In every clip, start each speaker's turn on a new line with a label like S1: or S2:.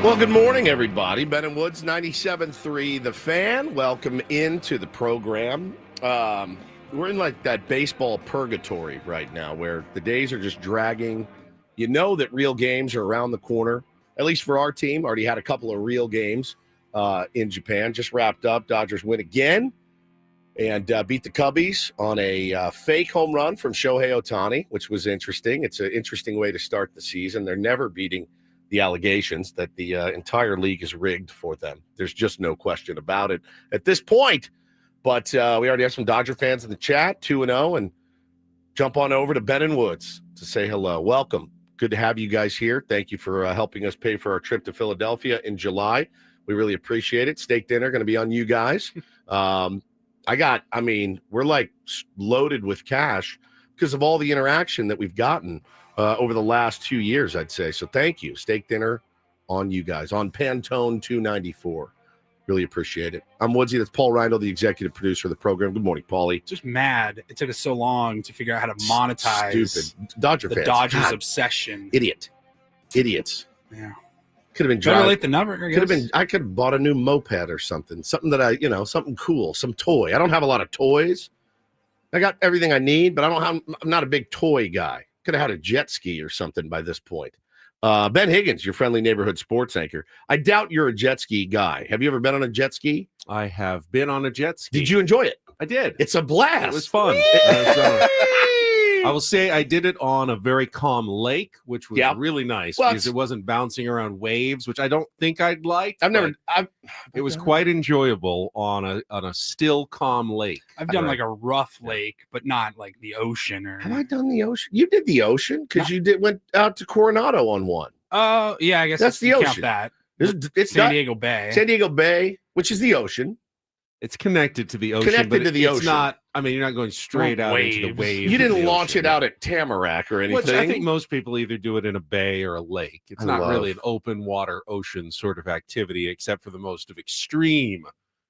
S1: Well, good morning, everybody. Ben and Woods, 97.3 The Fan. Welcome into the program. We're in like that baseball purgatory right now where the days are just dragging. You know that real games are around the corner, at least for our team. Already had a couple of real games in Japan. Just wrapped up. Dodgers win again and beat the Cubbies on a fake home run from Shohei Ohtani, which was interesting. It's an interesting way to start the season. They're never beating the allegations that the entire league is rigged for them. There's just no question about it at this point. But we already have some Dodger fans in the chat, 2-0, and jump on over to Ben and Woods to say hello. Welcome. Good to have you guys here. Thank you for helping us pay for our trip to Philadelphia in July. We really appreciate it. Steak dinner going to be on you guys. We're like loaded with cash because of all the interaction that we've gotten over the last 2 years, I'd say. So thank you. Steak dinner on you guys on Pantone 294. Really appreciate it. I'm Woodsy. That's Paul Reindl, the executive producer of the program. Good morning, Paulie.
S2: Just mad it took us so long to figure out how to monetize
S1: Stupid Dodger
S2: the
S1: fans.
S2: Dodgers
S1: God.
S2: obsession.
S1: Idiots.
S2: Yeah.
S1: Could have been
S2: Better late than never, I guess.
S1: I could have bought a new moped or something that something cool, some toy. I don't have a lot of toys. I got everything I need, but I'm not a big toy guy. Could have had a jet ski or something by this point. Ben Higgins, your friendly neighborhood sports anchor. I doubt you're a jet ski guy. Have you ever been on a jet ski?
S3: I have been on a jet ski.
S1: Did you enjoy it?
S3: I did.
S1: It's a blast.
S3: It was fun. I will say I did it on a very calm lake, which was really nice because it wasn't bouncing around waves, which I don't think I'd like. It was quite enjoyable on a still calm lake.
S2: I've done like a rough lake, but not like the ocean.
S1: Have I done the ocean? You did the ocean because went out to Coronado on one.
S2: Oh, yeah, I guess
S1: that's the ocean.
S2: Count that.
S1: It's
S2: San Diego Bay.
S1: San Diego Bay, which is the ocean.
S3: It's connected to the ocean. It's not. I mean, you're not going straight out into the waves.
S1: You didn't launch it out at Tamarack or anything.
S3: Which I think most people either do it in a bay or a lake. It's not really an open water ocean sort of activity, except for the most of extreme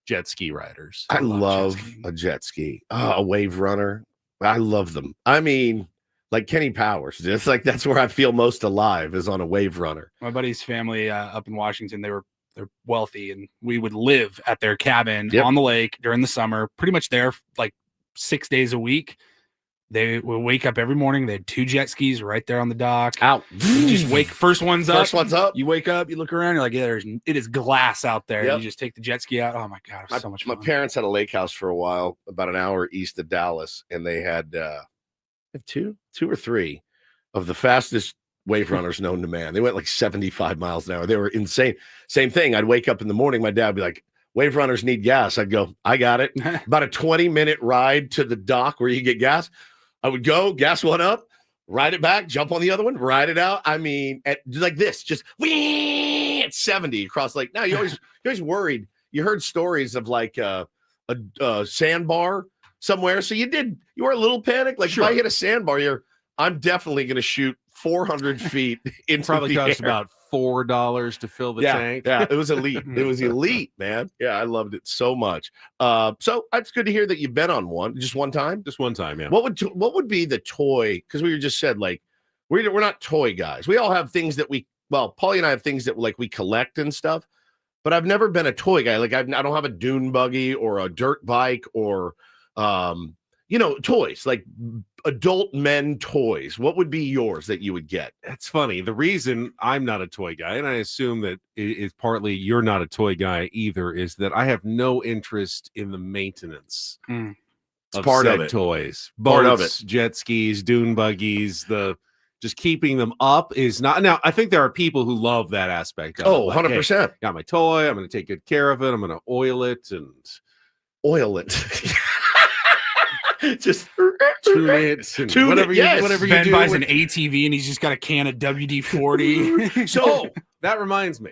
S3: jet ski riders.
S1: I love a jet ski. Oh, a wave runner. I love them. I mean, like Kenny Powers. It's like that's where I feel most alive is on a wave runner.
S2: My buddy's family up in Washington, they're wealthy, and we would live at their cabin on the lake during the summer, pretty much there like 6 days a week. They would wake up every morning. They had 2 jet skis right there on the dock.
S1: Out.
S2: You just wake. First one's
S1: up.
S2: You wake up, you look around, you're like, yeah, it is glass out there. Yep. You just take the jet ski out. Oh my God, it was so much fun.
S1: My parents had a lake house for a while, about an hour east of Dallas, and they had two or three of the fastest wave runners known to man. They went like 75 miles an hour. They were insane. Same thing. I'd wake up in the morning. My dad would be like, wave runners need gas. I'd go, I got it. About a 20-minute ride to the dock where you get gas. I would go, gas one up, ride it back, jump on the other one, ride it out. I mean, like this, just at 70 across like. Now, you're always worried. You heard stories of like a sandbar somewhere. So you were a little panicked. Like if I hit a sandbar, I'm definitely going to shoot 400 feet into
S3: probably
S1: the
S3: cost
S1: air.
S3: about $4 to fill the tank.
S1: Yeah, it was elite. It was elite, man. Yeah, I loved it so much. So it's good to hear that you've been on one. Just one time?
S3: Just one time, yeah.
S1: What would be the toy? Because we just said like we're not toy guys. We all have things that Paulie and I have things that like we collect and stuff. But I've never been a toy guy. Like I don't have a dune buggy or a dirt bike or toys like adult men toys. What would be yours that you would get?
S3: It's funny. The reason I'm not a toy guy, and I assume that it is partly you're not a toy guy either, is that I have no interest in the maintenance of
S1: part
S3: said
S1: of it.
S3: Toys.
S1: Part of
S3: Boats,
S1: it.
S3: Jet skis, dune buggies, just keeping them up is not. Now, I think there are people who love that aspect of it.
S1: Oh,
S3: Like,
S1: 100%.
S3: hey, got my toy. I'm going to take good care of it. I'm going to oil it and
S1: oil it. Just
S3: tune it. And whatever you
S2: Ben
S3: do.
S2: buys an ATV and he's just got a can of WD-40.
S3: So that reminds me.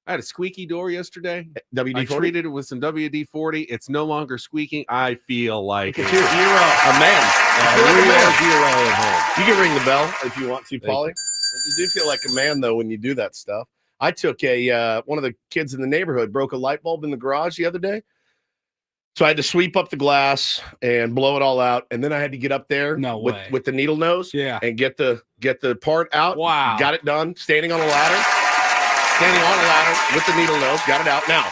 S3: I had a squeaky door yesterday.
S1: WD-40?
S3: I treated it with some WD-40. It's no longer squeaking. I feel like
S1: you're a man.
S3: Hero at home.
S1: You can ring the bell if you want to, Paulie. You do feel like a man, though, when you do that stuff. I took one of the kids in the neighborhood broke a light bulb in the garage the other day. So I had to sweep up the glass and blow it all out, and then I had to get up there with the needle nose, and get the part out.
S2: Wow,
S1: got it done standing on a ladder. standing on a ladder with the needle nose. Got it out now.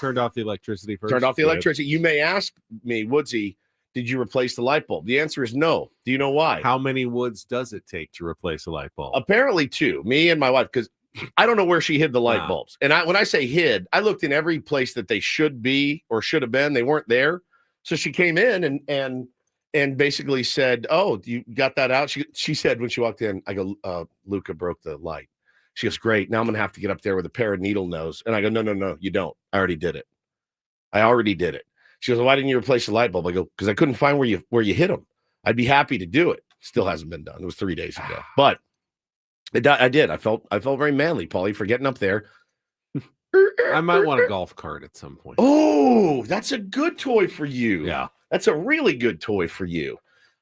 S3: Turned off the electricity first.
S1: Turned off the electricity. You may ask me, Woodsy, did you replace the light bulb? The answer is no. Do you know why?
S3: How many woods does it take to replace a light bulb?
S1: Apparently 2. Me and my wife, because I don't know where she hid the light bulbs. And when I say hid, I looked in every place that they should be or should have been. They weren't there. So she came in and basically said, "Oh, you got that out?" She said when she walked in, I go, "Luca broke the light." She goes, "Great. Now I'm going to have to get up there with a pair of needle nose." And I go, No, you don't. I already did it. She goes, "Why didn't you replace the light bulb?" I go, "Because I couldn't find where you hit them. I'd be happy to do it." Still hasn't been done. It was 3 days ago. But I did. I felt very manly, Paulie, for getting up there.
S3: I might want a golf cart at some point.
S1: Oh, that's a good toy for you.
S3: Yeah.
S1: That's a really good toy for you.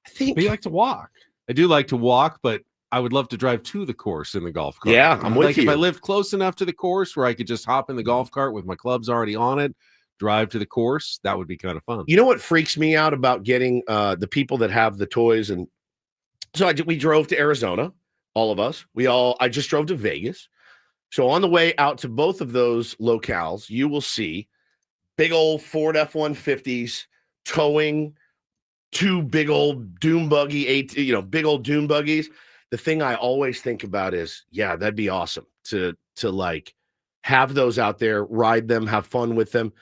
S1: I think.
S2: But you like to walk.
S3: I do like to walk, but I would love to drive to the course in the golf cart.
S1: Yeah, I'm with you.
S3: If I lived close enough to the course where I could just hop in the golf cart with my clubs already on it, drive to the course, that would be kind of fun.
S1: You know what freaks me out about getting the people that have the toys? And so we drove to Arizona, all of us. I just drove to Vegas. So on the way out to both of those locales, you will see big old Ford F-150s towing 2 big old dune buggy, big old dune buggies. The thing I always think about is, yeah, that'd be awesome to like have those out there, ride them, have fun with them.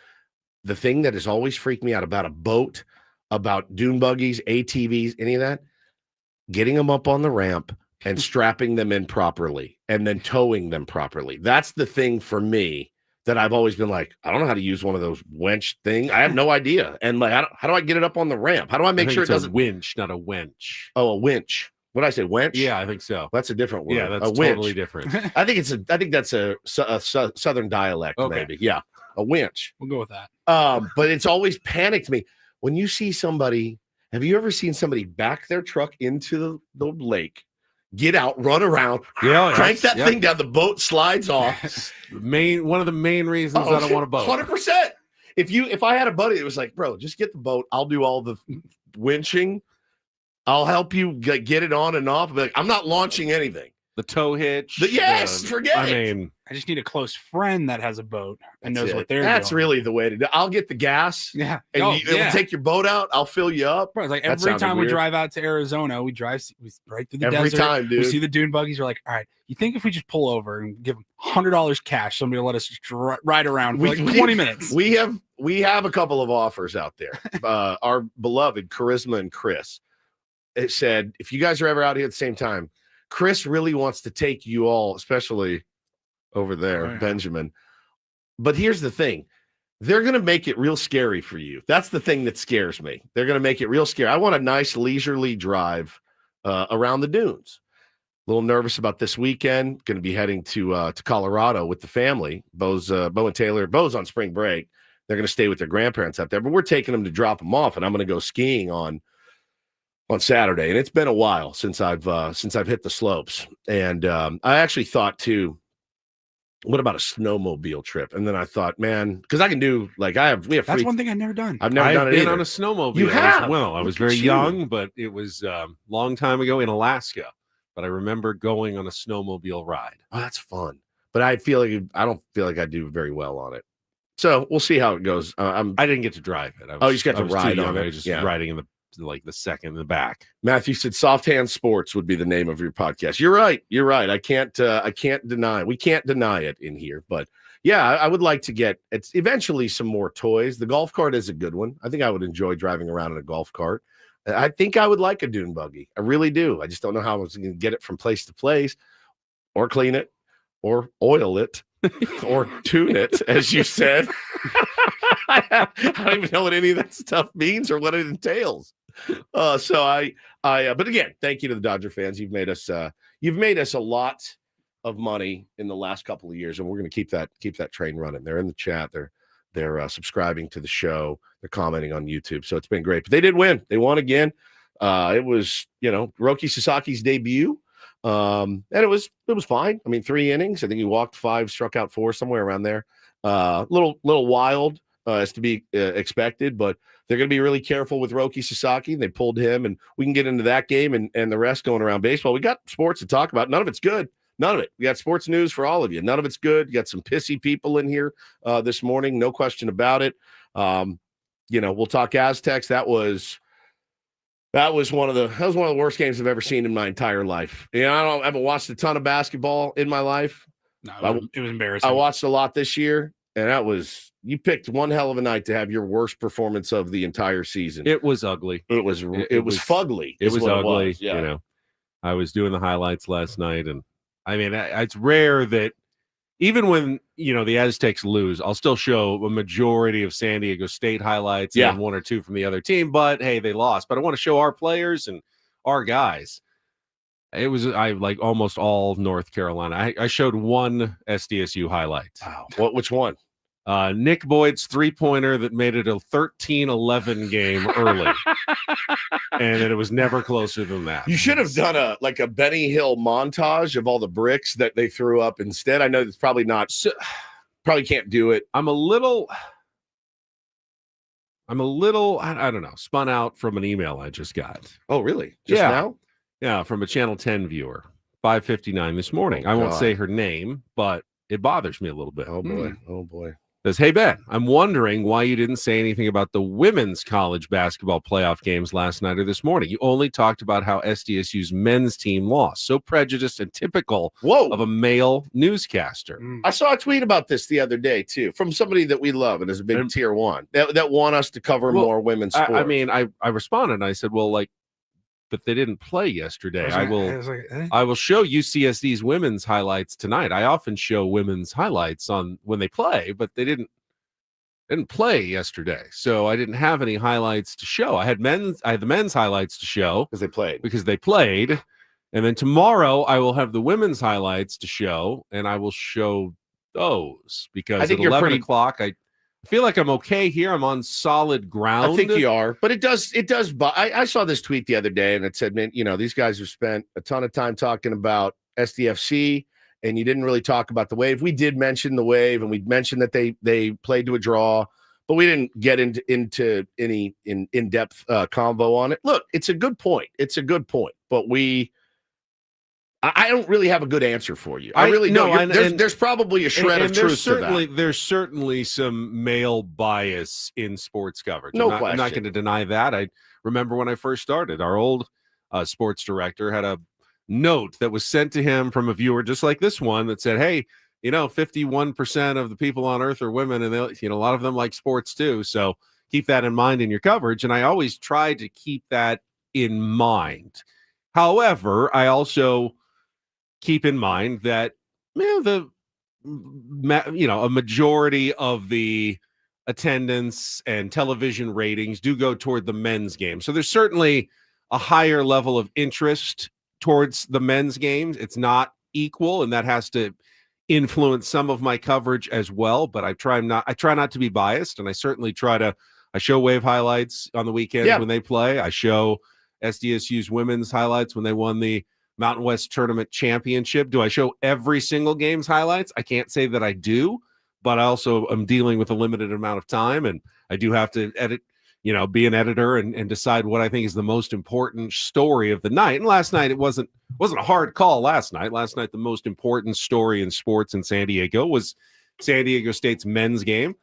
S1: The thing that has always freaked me out about a boat, about dune buggies, ATVs, any of that, getting them up on the ramp and strapping them in properly and then towing them properly. That's the thing for me that I've always been like, I don't know how to use one of those winch things. I have no idea. And like, how do I get it up on the ramp? How do I make sure it doesn't?
S3: A winch, not a wench.
S1: Oh, a winch. What did I say? Wench?
S3: Yeah, I think so.
S1: That's a different word.
S3: Yeah, that's totally different.
S1: I think that's a southern dialect, maybe. Yeah, a winch.
S2: We'll go with that.
S1: But it's always panicked me when you see somebody. Have you ever seen somebody back their truck into the lake, get out, run around, crank that thing down, the boat slides off?
S3: One of the main reasons I don't want a boat.
S1: 100%. If I had a buddy that was like, "Bro, just get the boat. I'll do all the winching. I'll help you get it on and off." Like, I'm not launching anything.
S3: The tow hitch.
S1: Forget it.
S3: I mean,
S2: I just need a close friend that has a boat and knows what they're doing.
S1: That's really the way to do it. I'll get the gas.
S2: Yeah.
S1: And it'll take your boat out. I'll fill you up.
S2: Bro, it's like every time we drive out to Arizona, we drive right through the desert.
S1: Every time, dude.
S2: We see the dune buggies. We're like, all right, you think if we just pull over and give them $100 cash, somebody will let us just ride around for like 20 minutes?
S1: We have a couple of offers out there. Our beloved Charisma and Chris. It said, if you guys are ever out here at the same time, Chris really wants to take you all, especially over there, Benjamin. But here's the thing. They're going to make it real scary for you. That's the thing that scares me. They're going to make it real scary. I want a nice leisurely drive around the dunes. A little nervous about this weekend. Going to be heading to Colorado with the family. Bo and Taylor. Bo's on spring break. They're going to stay with their grandparents out there. But we're taking them to drop them off, and I'm going to go skiing on Saturday. And it's been a while since I've hit the slopes. And I actually thought too, what about a snowmobile trip? And then I thought, man, because I can do we have free.
S2: That's one thing I've never done.
S1: I've never done it
S3: been
S1: either.
S3: on a snowmobile.
S1: You have?
S3: I was very young, but it was a long time ago in Alaska. But I remember going on a snowmobile ride.
S1: Oh, that's fun. But I don't feel like I do very well on it. So we'll see how it goes. I
S3: didn't get to drive it.
S1: You just got to ride on it.
S3: I was just riding in the second in the back.
S1: Matthew said Soft Hand Sports would be the name of your podcast. You're right. I can't deny. We can't deny it in here, but yeah, I would like to get eventually some more toys. The golf cart is a good one. I think I would enjoy driving around in a golf cart. I think I would like a dune buggy. I really do. I just don't know how I was going to get it from place to place, or clean it, or oil it, or tune it, as you said. I don't even know what any of that stuff means or what it entails. But again, thank you to the Dodger fans. You've made us a lot of money in the last couple of years, and we're going to keep that train running. They're in the chat. They're subscribing to the show. They're commenting on YouTube. So it's been great. But they did win. They won again. It was, Roki Sasaki's debut. And it was fine. I mean, 3 innings. I think he walked 5, struck out 4, somewhere around there. Little wild as to be expected, but they're going to be really careful with Roki Sasaki. They pulled him, and we can get into that game and the rest going around baseball. We got sports to talk about. None of it's good. None of it. We got sports news for all of you. None of it's good. You got some pissy people in here this morning. No question about it. We'll talk Aztecs. That was one of the worst games I've ever seen in my entire life. I haven't watched a ton of basketball in my life.
S2: No, it was embarrassing.
S1: I watched a lot this year, and you picked one hell of a night to have your worst performance of the entire season.
S3: It was ugly.
S1: It was fugly.
S3: It was ugly.
S1: Yeah.
S3: I was doing the highlights last night, and I mean, it's rare that even when, the Aztecs lose, I'll still show a majority of San Diego State highlights and one or two from the other team, but hey, they lost. But I want to show our players and our guys. It was almost all North Carolina. I showed one SDSU highlight.
S1: Wow. Which one?
S3: Nick Boyd's three-pointer that made it a 13-11 game early. And it was never closer than that.
S1: You should have done a Benny Hill montage of all the bricks that they threw up instead. I know that's probably probably can't do it.
S3: I'm a little, I don't know, spun out from an email I just got.
S1: Oh, really? Just now?
S3: Yeah, from a Channel 10 viewer, 5:59 this morning. I won't say her name, but it bothers me a little bit.
S1: Oh, boy. Oh, boy.
S3: Says, hey, Ben, I'm wondering why you didn't say anything about the women's college basketball playoff games last night or this morning. You only talked about how SDSU's men's team lost. So prejudiced and typical of a male newscaster.
S1: I saw a tweet about this the other day, too, from somebody that we love and is a big tier one that want us to cover more women's sports.
S3: I responded and I said, but they didn't play yesterday. I will show UCSD's women's highlights tonight. I often show women's highlights on when they play, but they didn't play yesterday. So I didn't have any highlights to show. I had the men's highlights to show because they played. And then tomorrow I will have the women's highlights to show, and I will show those because at 11 o'clock I feel like I'm okay here. I'm on solid ground.
S1: I think you are, but it does. But I saw this tweet the other day, and it said, "Man, these guys have spent a ton of time talking about SDFC, and you didn't really talk about the Wave." We did mention the Wave, and we mentioned that they played to a draw, but we didn't get into any in-depth convo on it. Look, it's a good point. But I don't really have a good answer for you. I really don't. There's probably a shred of truth to that.
S3: There's certainly some male bias in sports coverage.
S1: I'm
S3: not going to deny that. I remember when I first started, our old sports director had a note that was sent to him from a viewer just like this one that said, hey, 51% of the people on earth are women, and a lot of them like sports too. So keep that in mind in your coverage. And I always try to keep that in mind. However, I also keep in mind that a majority of the attendance and television ratings do go toward the men's game. So there's certainly a higher level of interest towards the men's games. It's not equal, and that has to influence some of my coverage as well. But I try not to be biased, and I certainly I show Wave highlights on the weekends when they play. I show SDSU's women's highlights when they won the Mountain West Tournament Championship. Do I show every single game's highlights? I can't say that I do, but I also am dealing with a limited amount of time, and I do have to edit, be an editor and decide what I think is the most important story of the night. And last night it wasn't a hard call. Last night, the most important story in sports in San Diego was San Diego State's men's game.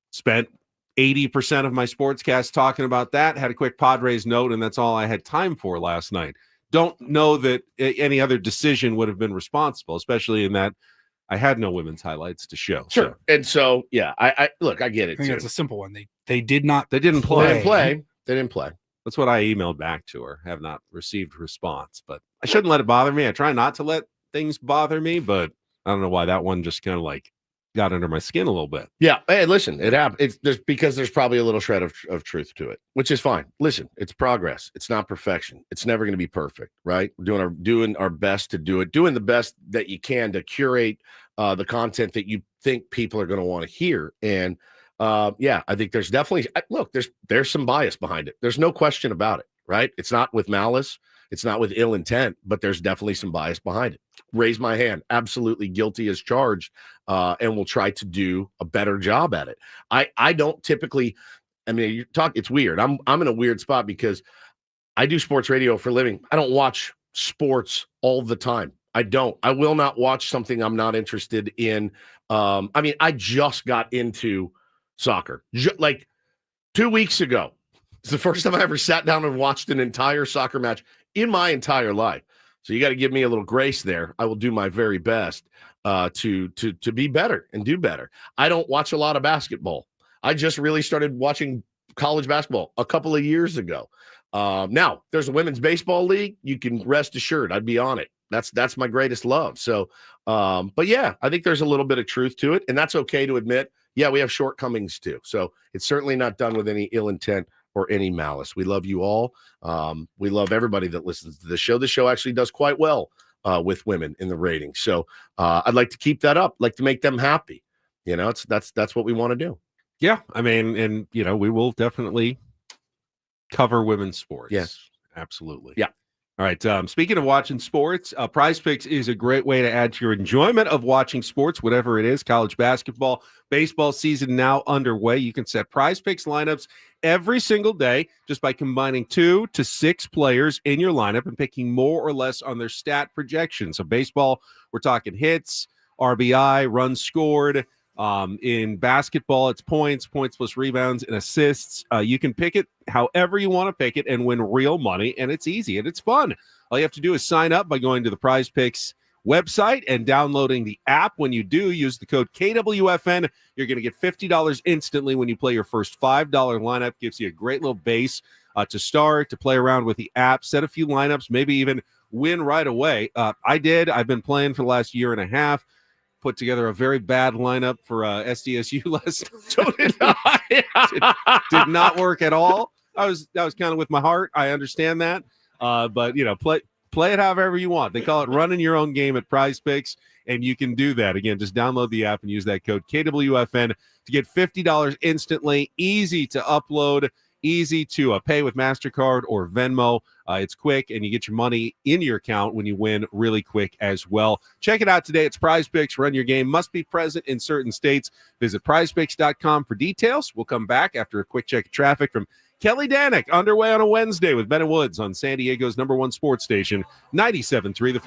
S3: Spent 80% of my sportscast talking about that. Had a quick Padres note, and that's all I had time for last night. Don't know that any other decision would have been responsible, especially in that I had no women's highlights to show.
S1: Sure. So. And so, I get it.
S2: I think it's a simple one. They didn't play.
S1: They didn't play.
S3: That's what I emailed back to her. Have not received a response, but I shouldn't let it bother me. I try not to let things bother me, but I don't know why that one just kind of got under my skin a little bit.
S1: Yeah. Hey, listen, it happened. There's probably a little shred of truth to it, which is fine. Listen, it's progress. It's not perfection. It's never going to be perfect, right? We're doing our best to do it, doing the best that you can to curate the content that you think people are going to want to hear. And I think there's definitely, there's some bias behind it. There's no question about it, right? It's not with malice. It's not with ill intent, but there's definitely some bias behind it. Raise my hand. Absolutely guilty as charged. And we'll try to do a better job at it. I don't typically, it's weird. I'm in a weird spot because I do sports radio for a living. I don't watch sports all the time. I don't. I will not watch something I'm not interested in. I mean, I just got into soccer like 2 weeks ago. It's the first time I ever sat down and watched an entire soccer match in my entire life. So you got to give me a little grace there. I will do my very best to be better and do better. I don't watch a lot of basketball. I just really started watching college basketball a couple of years ago. Now there's a women's baseball league. You can rest assured I'd be on it. That's my greatest love. So, but yeah, I think there's a little bit of truth to it, and that's okay to admit. Yeah, we have shortcomings too. So it's certainly not done with any ill intent or any malice. We love you all. We love everybody that listens to the show. The show actually does quite well with women in the ratings. So I'd like to keep that up, like to make them happy. You know, that's what we want to do.
S3: Yeah. I mean, and you know, we will definitely cover women's sports.
S1: Yes,
S3: absolutely.
S1: Yeah.
S3: All right. Speaking of watching sports, Prize Picks is a great way to add to your enjoyment of watching sports, whatever it is. College basketball, baseball season now underway. You can set Prize Picks lineups every single day just by combining 2 to 6 players in your lineup and picking more or less on their stat projections. So baseball, we're talking hits, RBI, runs scored. In basketball, it's points plus rebounds and assists. You can pick it however you want to pick it and win real money, and it's easy and it's fun. All you have to do is sign up by going to the Prize Picks website and downloading the app. When you do, use the code KWFN. You're going to get $50 instantly when you play your first $5 lineup. Gives you a great little base to start, to play around with the app, set a few lineups, maybe even win right away. I've been playing for the last year and a half. Put together a very bad lineup for SDSU last did not work at all. That was kind of with my heart. I understand that. But you know, play it however you want. They call it running your own game at Prize Picks, and you can do that. Again, just download the app and use that code KWFN to get $50 instantly. Easy to upload, easy to pay with MasterCard or Venmo. It's quick, and you get your money in your account when you win really quick as well. Check it out today. It's Prize Picks. Run your game. Must be present in certain states. Visit prizepicks.com for details. We'll come back after a quick check of traffic from Kelly Danick, underway on a Wednesday with Ben and Woods on San Diego's #1 sports station, 97.3 The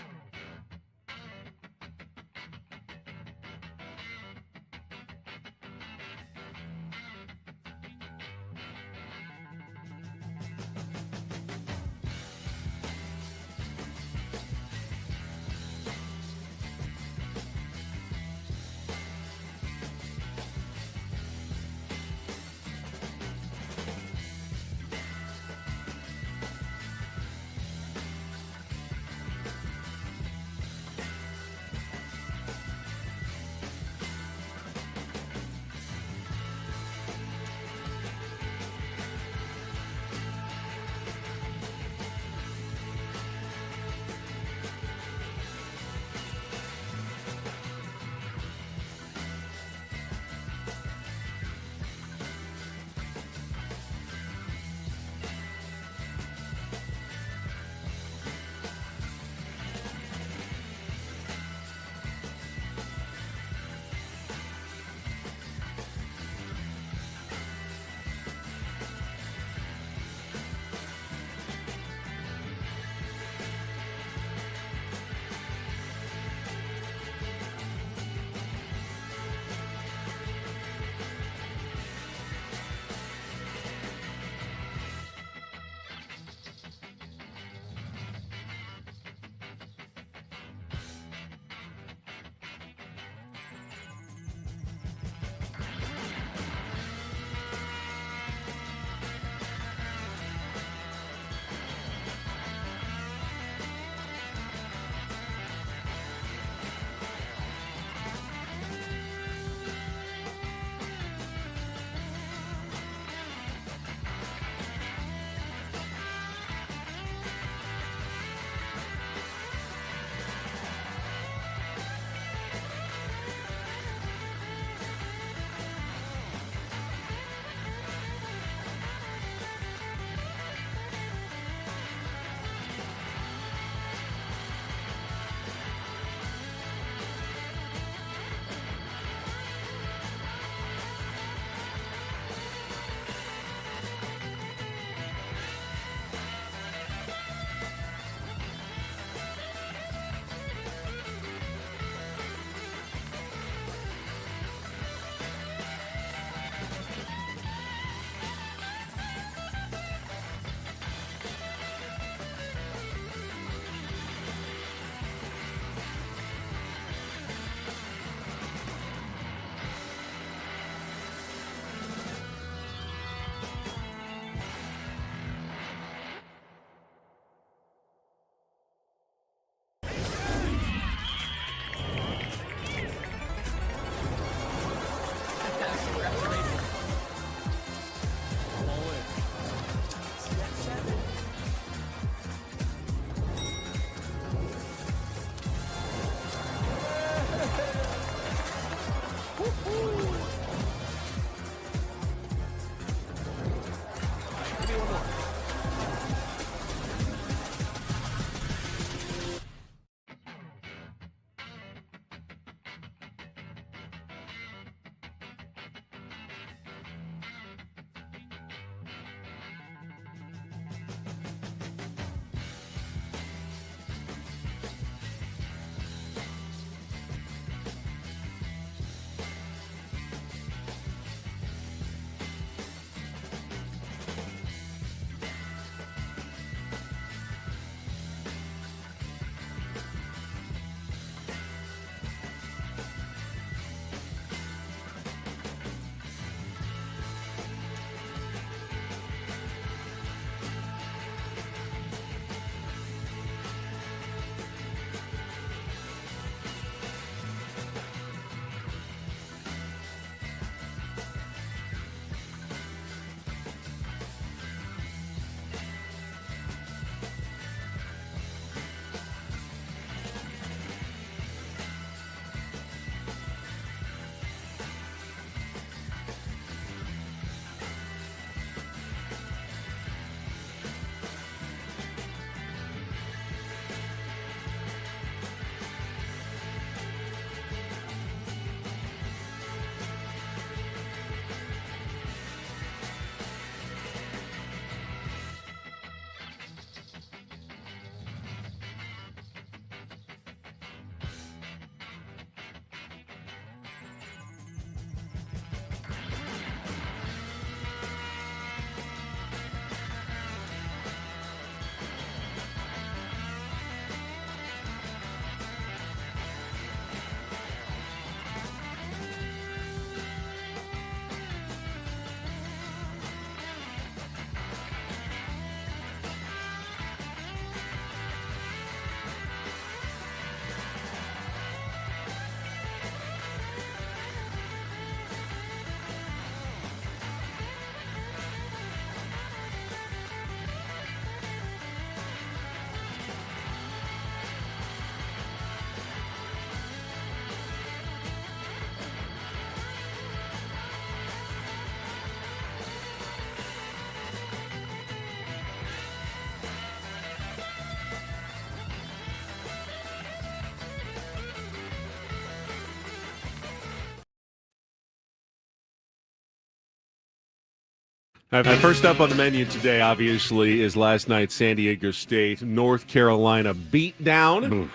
S3: First up on the menu today, obviously, is last night's San Diego State, North Carolina beatdown.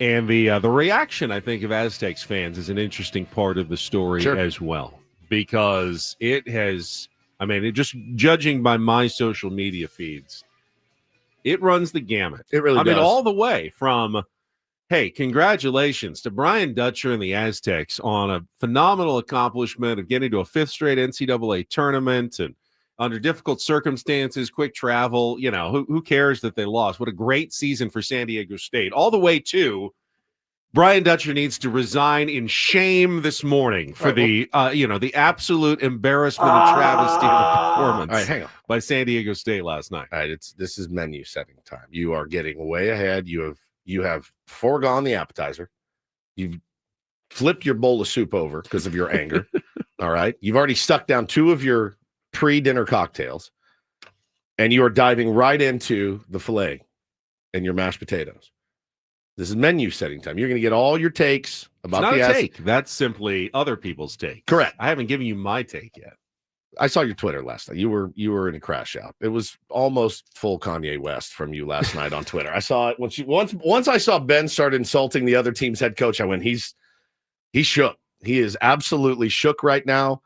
S3: And the reaction, I think, of Aztecs fans is an interesting part of the story as well. Because it has, just judging by my social media feeds, it runs the gamut.
S1: It really does.
S3: I mean, all the way from, hey, congratulations to Brian Dutcher and the Aztecs on a phenomenal accomplishment of getting to a fifth straight NCAA tournament and under difficult circumstances, quick travel. You know, who cares that they lost? What a great season for San Diego State. All the way to Brian Dutcher needs to resign in shame this morning for the absolute embarrassment and travesty of the performance by San Diego State last night.
S1: All right, this is menu setting time. You are getting way ahead. You have foregone the appetizer. You've flipped your bowl of soup over because of your anger. All right. You've already stuck down 2 of your pre-dinner cocktails, and you are diving right into the filet and your mashed potatoes. This is menu setting time. You're going to get all your takes about
S3: it's not a take. That's simply other people's take.
S1: Correct.
S3: I haven't given you my take yet.
S1: I saw your Twitter last night. You were in a crash out. It was almost full Kanye West from you last night on Twitter. I saw it once I saw Ben start insulting the other team's head coach. I went, he's shook. He is absolutely shook right now.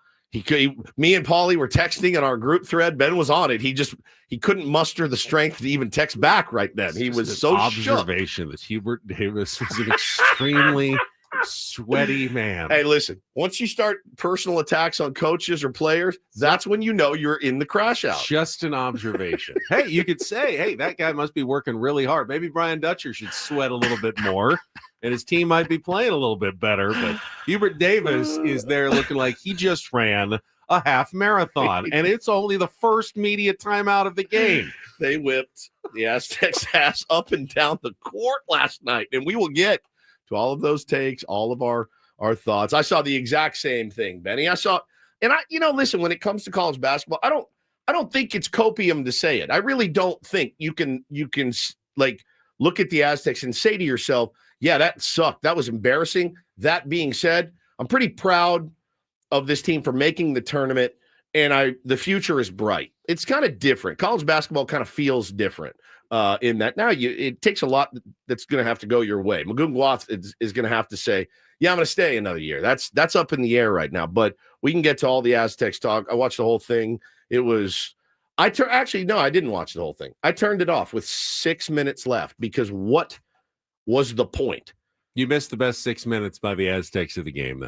S1: Me and Paulie were texting in our group thread. Ben was on it. He couldn't muster the strength to even text back right then. He was so
S3: observation
S1: shook.
S3: That Hubert Davis was an extremely sweaty man.
S1: Hey, listen, once you start personal attacks on coaches or players, that's when you know you're in the crash out.
S3: Just an observation. Hey, you could say, hey, that guy must be working really hard. Maybe Brian Dutcher should sweat a little bit more, and his team might be playing a little bit better. But Hubert Davis is there looking like he just ran a half marathon, and it's only the first media timeout of the game.
S1: They whipped the Aztecs' ass up and down the court last night, and we will get to all of those takes, all of our thoughts. I saw the exact same thing, Benny. Listen, when it comes to college basketball, I don't think it's copium to say it. I really don't think you can like look at the Aztecs and say to yourself, yeah, that sucked. That was embarrassing. That being said, I'm pretty proud of this team for making the tournament, and the future is bright. It's kind of different. College basketball kind of feels different. In that now it takes a lot that's going to have to go your way. Magungwath is going to have to say, yeah, I'm going to stay another year. That's up in the air right now, but we can get to all the Aztecs talk. I watched the whole thing. I didn't watch the whole thing. I turned it off with 6 minutes left because what was the point?
S3: You missed the best 6 minutes by the Aztecs of the game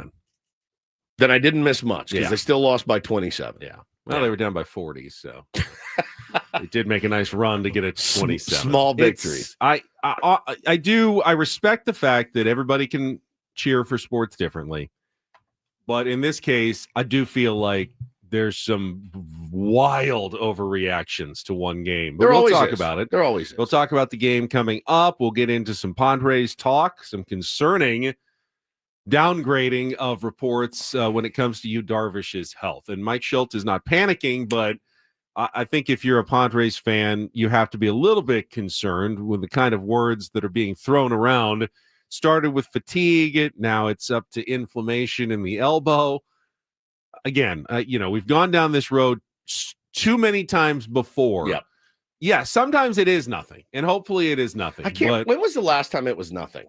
S1: Then I didn't miss much because they still lost by 27.
S3: Yeah. Well, they were down by 40, so it did make a nice run to get a 27.
S1: Small victories.
S3: I respect the fact that everybody can cheer for sports differently, but in this case, I do feel like there's some wild overreactions to one game. But we'll talk about it.
S1: There always is.
S3: We'll talk about the game coming up. We'll get into some Padres talk, some concerning downgrading of reports when it comes to Darvish's health. And Mike Schultz is not panicking, but I think if you're a Padres fan, you have to be a little bit concerned with the kind of words that are being thrown around. Started with fatigue, now it's up to inflammation in the elbow. Again, we've gone down this road too many times before.
S1: Yep.
S3: Yeah, sometimes it is nothing, and hopefully it is nothing.
S1: When was the last time it was nothing?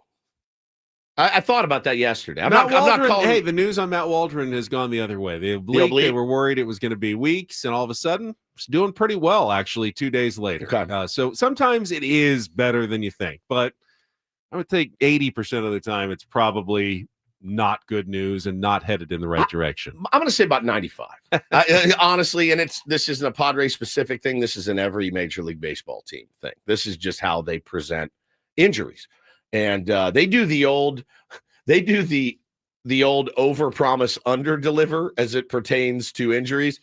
S1: I thought about that yesterday. I'm not calling.
S3: Hey, the news on Matt Waldron has gone the other way. They were worried it was going to be weeks, and all of a sudden, it's doing pretty well, actually, 2 days later.
S1: Okay.
S3: So sometimes it is better than you think, but I would think 80% of the time it's probably not good news and not headed in the right direction.
S1: I'm going to say about 95. Honestly, and this isn't a Padres specific thing. This is an every Major League Baseball team thing. This is just how they present injuries. And they do the old overpromise, underdeliver as it pertains to injuries,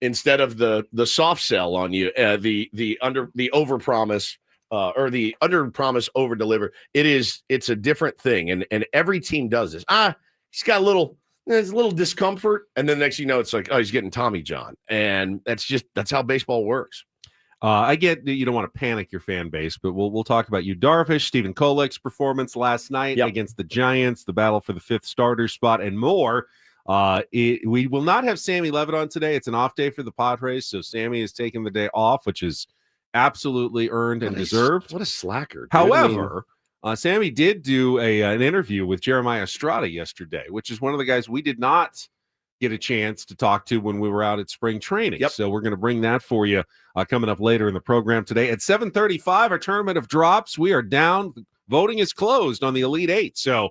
S1: instead of the soft sell on you. The overpromise or the underpromise, overdeliver. It's a different thing, and every team does this. He's got there's a little discomfort, and then next you know it's like, oh, he's getting Tommy John, and that's how baseball works.
S3: I get that you don't want to panic your fan base, but we'll talk about Darvish, Stephen Kolek's performance last night against the Giants, the battle for the 5th starter spot, and more We will not have Sammy Levitt on today. It's an off day for the Padres, so Sammy is taking the day off, which is absolutely earned and deserved.
S1: What a slacker. Dude.
S3: However, Sammy did do an interview with Jeremiah Estrada yesterday, which is one of the guys we did not get a chance to talk to when we were out at spring training.
S1: Yep.
S3: So we're going to bring that for you coming up later in the program today. At 7:35, our tournament of drops. We are down. Voting is closed on the Elite Eight, so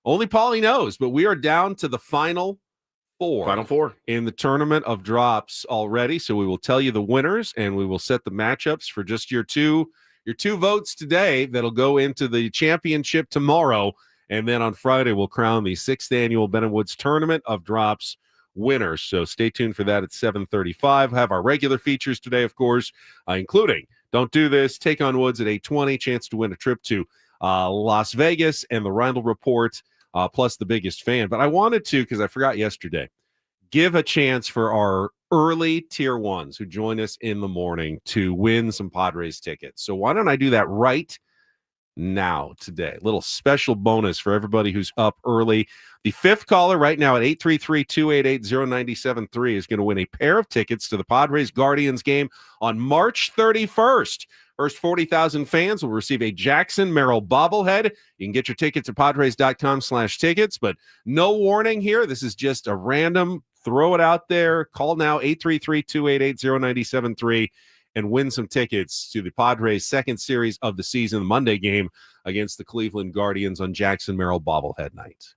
S3: only Paulie knows, but we are down to the final four.
S1: Final four
S3: in the tournament of drops already. So we will tell you the winners, and we will set the matchups for just your two votes today that'll go into the championship tomorrow. And then on Friday, we'll crown the 6th annual Ben & Woods Tournament of Drops winners. So stay tuned for that at 7:35. Have our regular features today, of course, including Don't Do This, Take on Woods at 8:20, chance to win a trip to Las Vegas, and the Reindl Report, plus the biggest fan. But I wanted to, because I forgot yesterday, give a chance for our early tier ones who join us in the morning to win some Padres tickets. So why don't I do that right now today? Little special bonus for everybody who's up early. The 5th caller right now at 833-288-0973 is going to win a pair of tickets to the Padres Guardians game on March 31st. First 40,000 fans will receive a Jackson Merrill bobblehead. You can get your tickets at padres.com/tickets, but no warning here. This is just a random, throw it out there. Call now, 833-288-0973, and win some tickets to the Padres' second series of the season, the Monday game against the Cleveland Guardians on Jackson Merrill bobblehead night.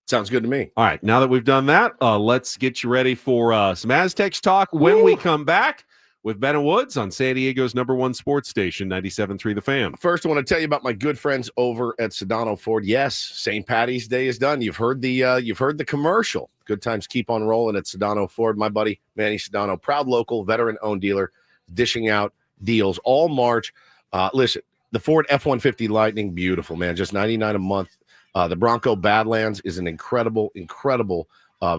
S1: Sounds good to me.
S3: All right, now that we've done that, let's get you ready for some Aztecs talk when we come back with Ben & Woods on San Diego's #1 sports station, 97.3 The Fan.
S1: First, I want to tell you about my good friends over at Sedano Ford. Yes, St. Patty's Day is done. You've heard the commercial. Good times keep on rolling at Sedano Ford. My buddy Manny Sedano, proud local, veteran-owned dealer, dishing out deals all March. Listen, the Ford F-150 Lightning, beautiful, man, just $99 a month. The Bronco Badlands is an incredible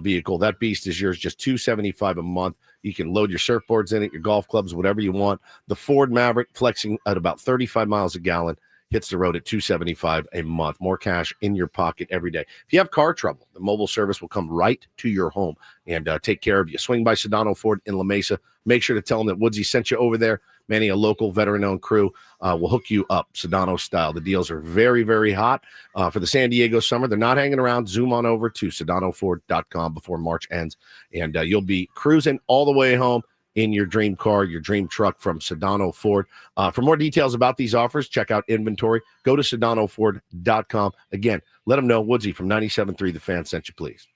S1: vehicle. That beast is yours, just $275 a month. You can load your surfboards in it, your golf clubs, whatever you want. The Ford Maverick, flexing at about 35 miles a gallon, hits the road at $275 a month. More cash in your pocket every day. If you have car trouble, the mobile service will come right to your home and take care of you. Swing by Sedano Ford in La Mesa. Make sure to tell them that Woodsy sent you over there. Manny, a local veteran-owned crew, will hook you up Sedano style. The deals are very, very hot for the San Diego summer. They're not hanging around. Zoom on over to SedanoFord.com before March ends, and you'll be cruising all the way home in your dream car, your dream truck from Sedano Ford. For more details about these offers, check out inventory. Go to SedanoFord.com. Again, let them know Woodsy from 97.3 The Fan sent you, please.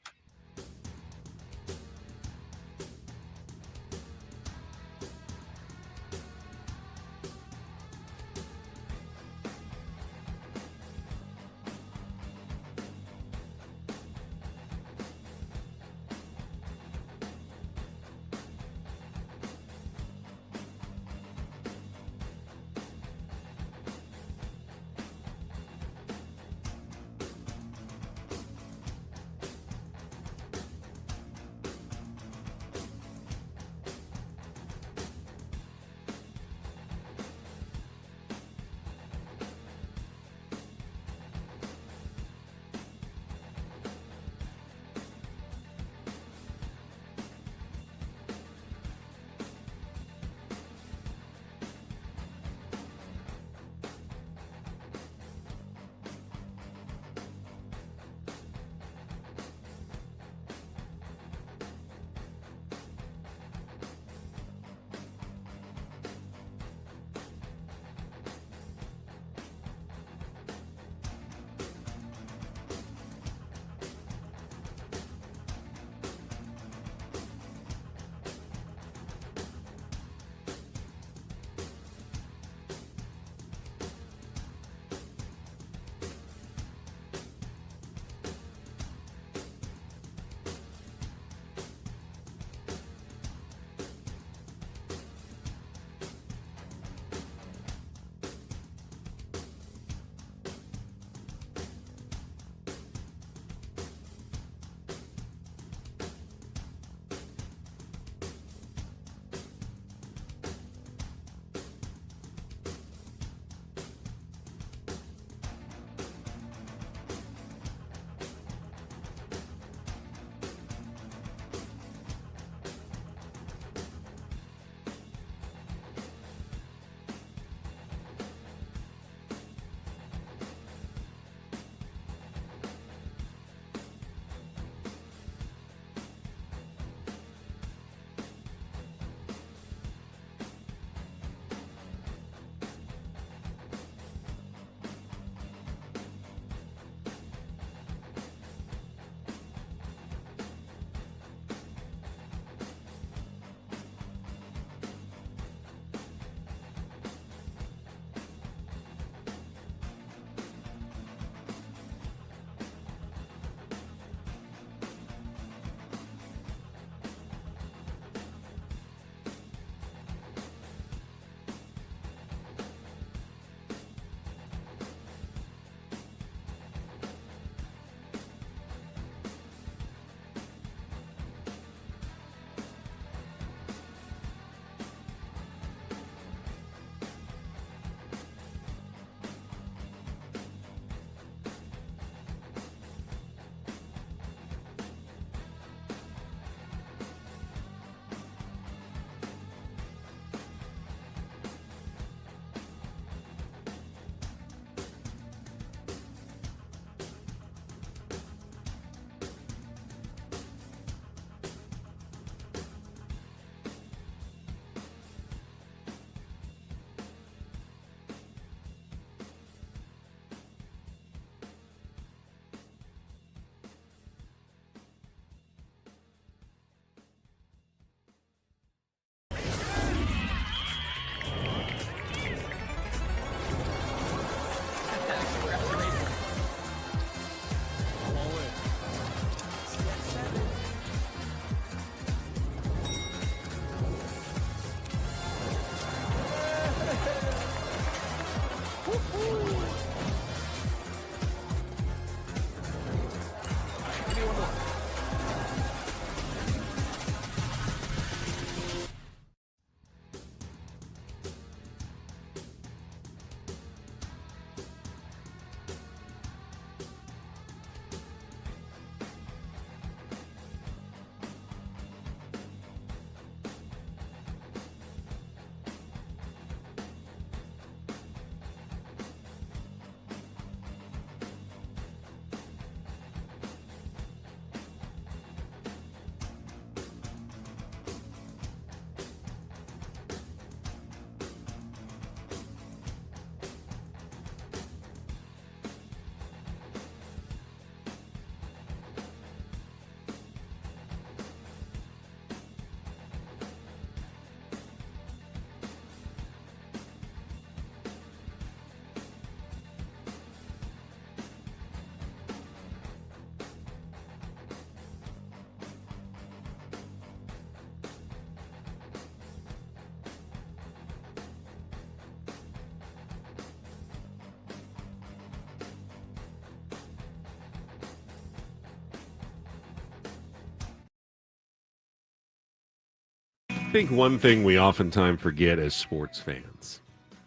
S3: think one thing we oftentimes forget as sports fans,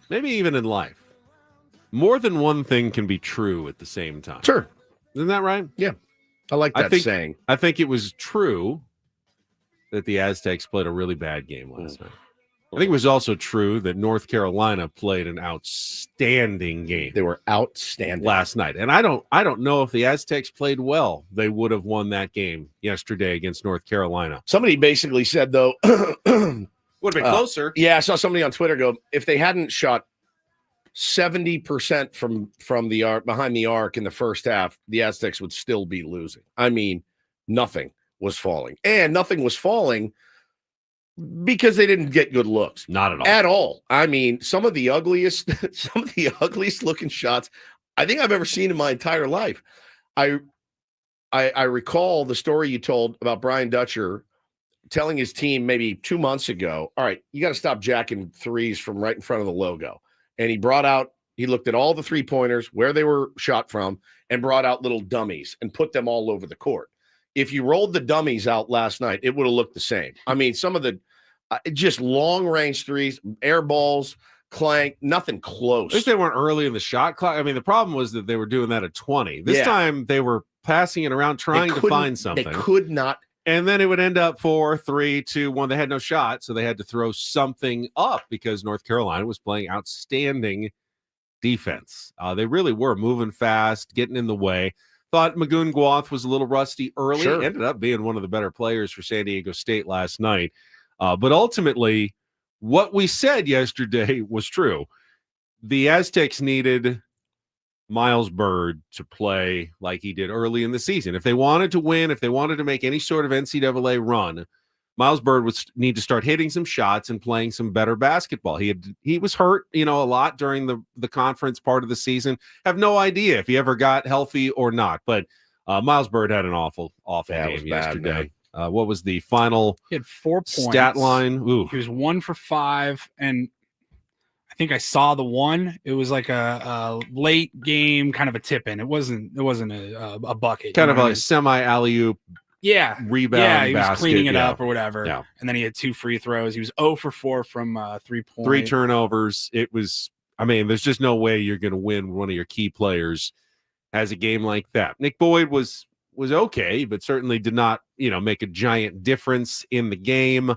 S3: maybe even in life, more than one thing can be true at the same time.
S1: Sure.
S3: Isn't that right?
S1: Yeah. I like that saying.
S3: I think it was true that the Aztecs played a really bad game last night. I think it was also true that North Carolina played an outstanding game.
S1: They were outstanding
S3: last night. And I don't know if the Aztecs played well, they would have won that game yesterday against North Carolina.
S1: Somebody basically said, though,
S3: would have been closer.
S1: Yeah, I saw somebody on Twitter go, if they hadn't shot 70% from the arc behind the arc in the first half, the Aztecs would still be losing. I mean, nothing was falling. And nothing was falling because they didn't get good looks.
S3: Not at all.
S1: At all. I mean, some of the ugliest looking shots I think I've ever seen in my entire life. I recall the story you told about Brian Dutcher telling his team maybe 2 months ago, all right, you got to stop jacking threes from right in front of the logo. And he looked at all the 3-pointers, where they were shot from, and brought out little dummies and put them all over the court. If you rolled the dummies out last night, it would have looked the same. I mean, some of the just long-range threes, air balls, clank, nothing close.
S3: At least they weren't early in the shot clock. I mean, the problem was that they were doing that at 20. This time, they were passing it around, trying to find something.
S1: They could not.
S3: And then it would end up 4, 3, 2, 1. They had no shot, so they had to throw something up because North Carolina was playing outstanding defense. They really were moving fast, getting in the way. Thought Magoon Guath was a little rusty early.
S1: Sure.
S3: Ended up being one of the better players for San Diego State last night. But ultimately, what we said yesterday was true. The Aztecs needed Miles Byrd to play like he did early in the season. If they wanted to win, if they wanted to make any sort of NCAA run, Miles Byrd would need to start hitting some shots and playing some better basketball. He was hurt, a lot during the conference part of the season. Have no idea if he ever got healthy or not. But Miles Byrd had an awful game yesterday. What was the final?
S2: He had 4 points.
S3: Stat line? Ooh.
S2: He was 1 for 5, and I think I saw the one. It was like a late game, kind of a tip in. It wasn't a bucket.
S3: Kind of a semi alley-oop.
S2: Yeah,
S3: rebound.
S2: Yeah, he was
S3: basket,
S2: cleaning it up or whatever.
S3: Yeah.
S2: And then he had 2 free throws. He was 0 for 4 from 3-point.
S3: 3 turnovers. It was. I mean, there's just no way you're going to win when one of your key players has a game like that. Nick Boyd was okay, but certainly did not, make a giant difference in the game.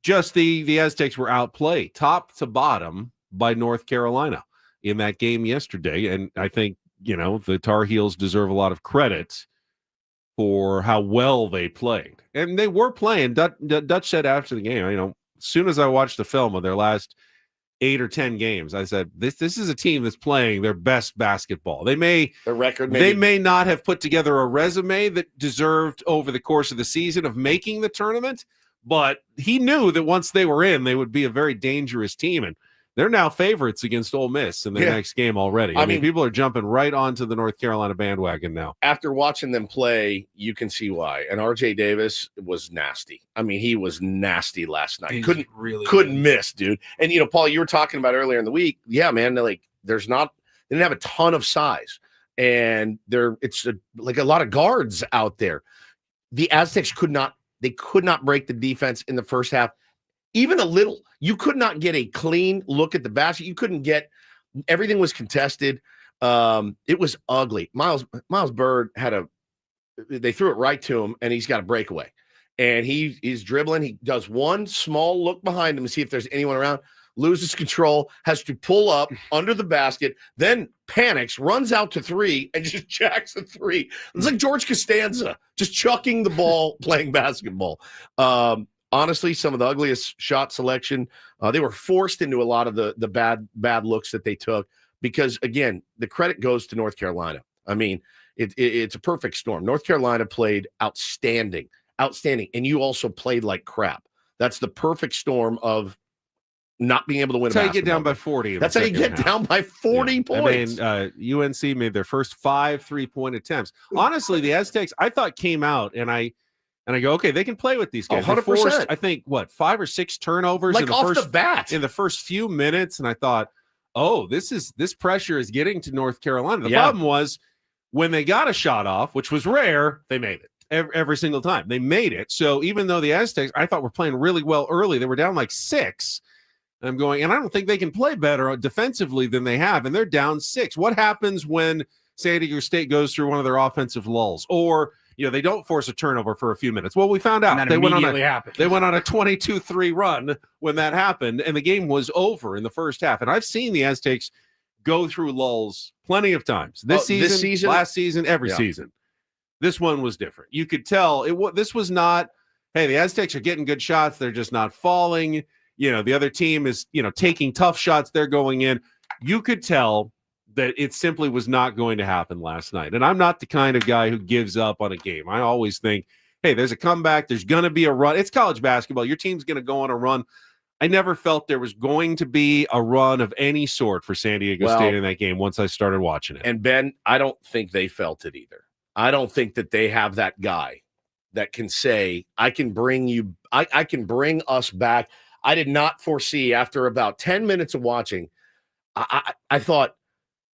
S3: Just the Aztecs were outplayed top to bottom by North Carolina in that game yesterday. And I think, the Tar Heels deserve a lot of credit for how well they played. And they were playing. Dutch said after the game, as soon as I watched the film of their last 8 or 10 games, I said, this is a team that's playing their best basketball. They may not have put together a resume that deserved over the course of the season of making the tournament, but he knew that once they were in, they would be a very dangerous team. And they're now favorites against Ole Miss in their next game already. I mean, people are jumping right onto the North Carolina bandwagon now.
S1: After watching them play, you can see why. And R.J. Davis was nasty. I mean, he was nasty last night. Couldn't miss, dude. And, Paul, you were talking about earlier in the week. Yeah, man, they didn't have a ton of size. And it's a lot of guards out there. The Aztecs could not break the defense in the first half. Even a little. You could not get a clean look at the basket. You couldn't everything was contested. It was ugly. Miles Byrd they threw it right to him, and he's got a breakaway. And he's dribbling. He does one small look behind him to see if there's anyone around, loses control, has to pull up under the basket, then panics, runs out to 3, and just jacks a 3. It's like George Costanza, just chucking the ball, playing basketball. Honestly, some of the ugliest shot selection, they were forced into a lot of the bad looks that they took because, again, the credit goes to North Carolina. I mean, it's a perfect storm. North Carolina played outstanding, and you also played like crap. That's the perfect storm of not being able to win.
S3: That's how you get down by 40.
S1: That's how you get down by 40 points.
S3: I mean, UNC made their first 5 3-point attempts. Honestly, the Aztecs, I thought, came out, and I go, okay, they can play with these guys.
S1: 100%.
S3: Forced, I think, 5 or 6 turnovers
S1: in the bat
S3: in the first few minutes, and I thought, oh, this pressure is getting to North Carolina. The problem was when they got a shot off, which was rare, they made it. every single time. They made it. So even though the Aztecs, I thought, were playing really well early, they were down like 6. I'm going, and I don't think they can play better defensively than they have, and they're down 6. What happens when San Diego State goes through one of their offensive lulls, or they don't force a turnover for a few minutes? Well, we found out they went on a 22-3 run when that happened, and the game was over in the first half. And I've seen the Aztecs go through lulls plenty of times. This season, last season, every season. This one was different. You could tell this was not, hey, the Aztecs are getting good shots, they're just not falling. The other team is, taking tough shots, they're going in. You could tell that it simply was not going to happen last night. And I'm not the kind of guy who gives up on a game. I always think, hey, there's a comeback, there's going to be a run. It's college basketball. Your team's going to go on a run. I never felt there was going to be a run of any sort for San Diego State in that game once I started watching it.
S1: And Ben, I don't think they felt it either. I don't think that they have that guy that can say, I can bring us back. I did not foresee, after about 10 minutes of watching, I thought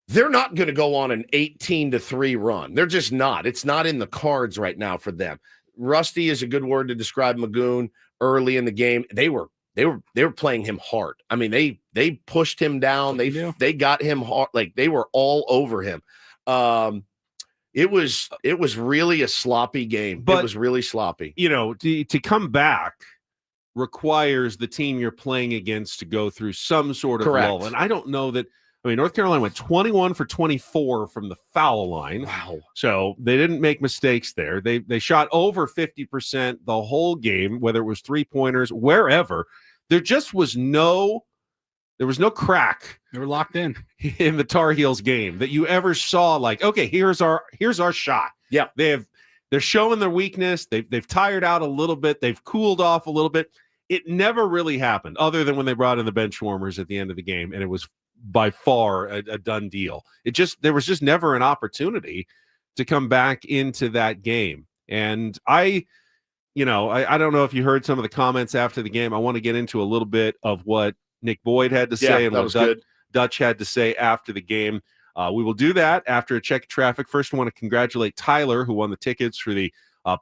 S1: they're not going to go on an 18-3 run. They're just not. It's not in the cards right now for them. Rusty is a good word to describe Magoon early in the game. They were playing him hard. I mean, they pushed him down. They got him hard. Like, they were all over him. It was really a sloppy game. But, it was really sloppy.
S3: To come back requires the team you're playing against to go through some sort of lull. And I don't know that. I mean, North Carolina went 21 for 24 from the foul line.
S1: Wow.
S3: So they didn't make mistakes there. They shot over 50% the whole game, whether it was 3-pointers, wherever. There just was no crack.
S2: They were locked in
S3: the Tar Heels game that you ever saw. Like, okay, here's our shot.
S1: Yeah.
S3: They're showing their weakness. They've tired out a little bit. They've cooled off a little bit. It never really happened, other than when they brought in the bench warmers at the end of the game, and it was by far a done deal. There was just never an opportunity to come back into that game. And I don't know if you heard some of the comments after the game. I want to get into a little bit of what Nick Boyd had to say and what Dutch had to say after the game. We will do that after a check of traffic. First, I want to congratulate Tyler, who won the tickets for the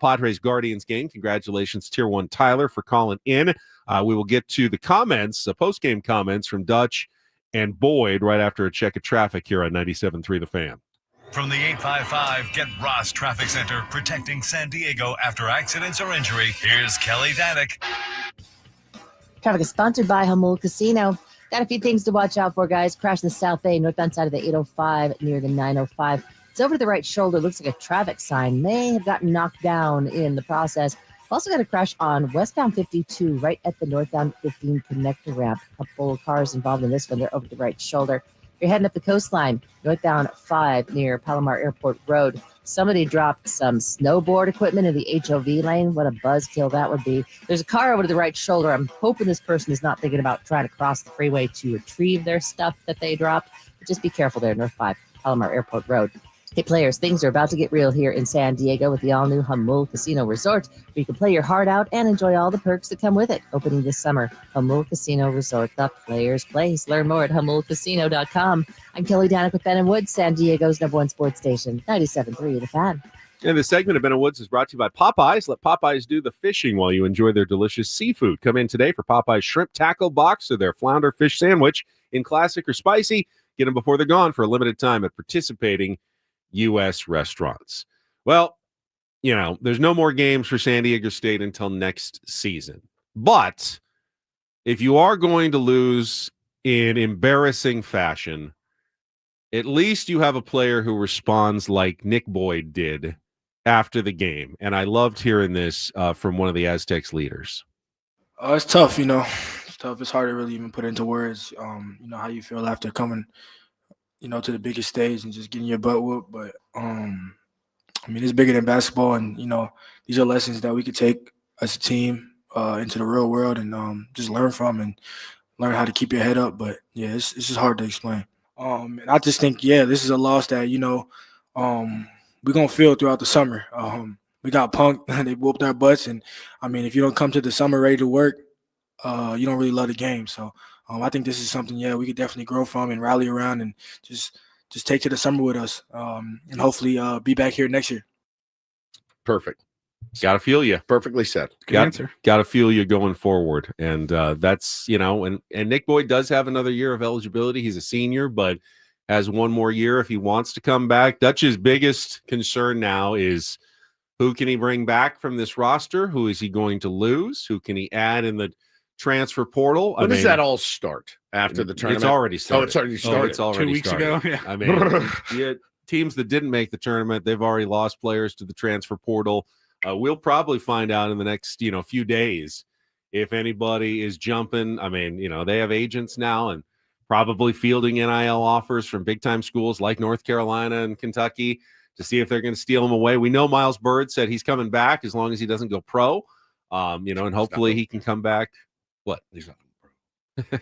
S3: Padres Guardians game. Congratulations, Tier 1 Tyler, for calling in. We will get to the comments, post-game comments from Dutch and Boyd right after a check of traffic here on 97.3 The Fan.
S4: From the 855 Get Ross Traffic Center, protecting San Diego after accidents or injury, here's Kelly Danick.
S5: Traffic is sponsored by Hamul Casino. Got a few things to watch out for, guys. Crash in the South Bay, northbound side of the 805 near the 905. It's over to the right shoulder. Looks like a traffic sign may have gotten knocked down in the process. Also got a crash on westbound 52 right at the northbound 15 connector ramp. A couple of cars involved in this one. They're over the right shoulder. You're heading up the coastline, northbound 5 near Palomar Airport Road. Somebody dropped some snowboard equipment in the HOV lane. What a buzzkill that would be. There's a car over to the right shoulder. I'm hoping this person is not thinking about trying to cross the freeway to retrieve their stuff that they dropped. But just be careful there, North 5, Palomar Airport Road. Hey, players, things are about to get real here in San Diego with the all-new Hamul Casino Resort, where you can play your heart out and enjoy all the perks that come with it. Opening this summer, Hamul Casino Resort, the player's place. Learn more at HamulCasino.com. I'm Kelly Danick with Ben & Woods, San Diego's #1 sports station, 97.3 The Fan.
S3: And this segment of Ben & Woods is brought to you by Popeyes. Let Popeyes do the fishing while you enjoy their delicious seafood. Come in today for Popeyes Shrimp Tackle Box or their Flounder Fish Sandwich in classic or spicy. Get them before they're gone for a limited time at participating U.S. restaurants. Well, there's no more games for San Diego State until next season. But if you are going to lose in embarrassing fashion, at least you have a player who responds like Nick Boyd did after the game. And I loved hearing this from one of the Aztecs leaders.
S6: It's tough, It's tough. It's hard to really even put into words, how you feel after coming to the biggest stage and just getting your butt whooped. But, it's bigger than basketball. And, these are lessons that we could take as a team into the real world and just learn from and learn how to keep your head up. But, yeah, it's just hard to explain. And I just think, this is a loss that, we're going to feel throughout the summer. We got punked. They whooped our butts. And, if you don't come to the summer ready to work, you don't really love the game. So, I think this is something, we could definitely grow from and rally around and just take to the summer with us and hopefully be back here next year.
S1: Perfect.
S3: Gotta feel you.
S1: Perfectly said.
S2: Good answer.
S3: Gotta feel you going forward. And that's, and Nick Boyd does have another year of eligibility. He's a senior, but has one more year if he wants to come back. Dutch's biggest concern now is who can he bring back from this roster? Who is he going to lose? Who can he add in the transfer portal?
S1: When does that all start after the tournament?
S3: It's already started.
S1: Oh, it's already started.
S3: It's already
S2: 2 weeks ago. Yeah.
S3: I mean, teams that didn't make the tournament, they've already lost players to the transfer portal. We'll probably find out in the next, few days if anybody is jumping. I mean, they have agents now and probably fielding NIL offers from big-time schools like North Carolina and Kentucky to see if they're going to steal him away. We know Miles Byrd said he's coming back as long as he doesn't go pro, and hopefully he can come back. What?
S1: He's not pro.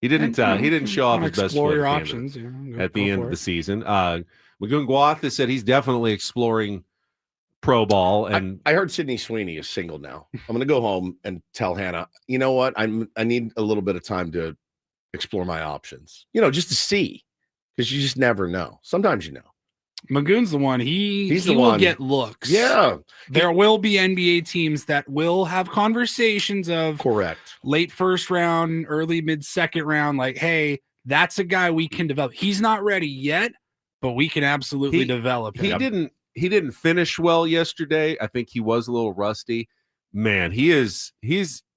S3: He didn't show off his best foot
S2: options
S3: at the end of the season. Magoon has said he's definitely exploring pro ball. And
S1: I heard Sydney Sweeney is single now. I'm going to go home and tell Hannah, you know what? I need a little bit of time to explore my options, just to see, because you just never know. Sometimes
S2: Magoon's the one. He
S1: the
S2: will
S1: one.
S2: get looks.
S1: Yeah.
S2: There will be NBA teams that will have conversations of
S1: correct
S2: late first round, early mid second round. Like, hey, that's a guy we can develop. He's not ready yet, but we can absolutely develop him.
S3: He didn't finish well yesterday. I think he was a little rusty. Man, he's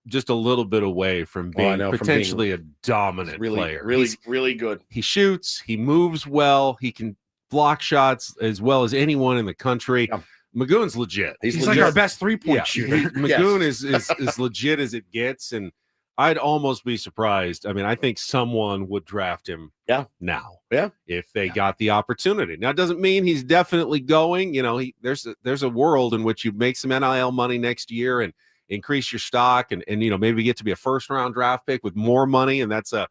S3: just a little bit away from being potentially a dominant player.
S1: Really good.
S3: He shoots. He moves well. He can block shots as well as anyone in the country. Yeah. Magoon's legit.
S2: He's
S3: legit.
S2: Like our best 3-point shooter.
S3: Magoon is as legit as it gets, and I'd almost be surprised. I mean, I think someone would draft him now.
S1: Yeah.
S3: If they got the opportunity. Now, it doesn't mean he's definitely going. There's a world in which you make some NIL money next year and increase your stock and maybe get to be a first-round draft pick with more money, and that's a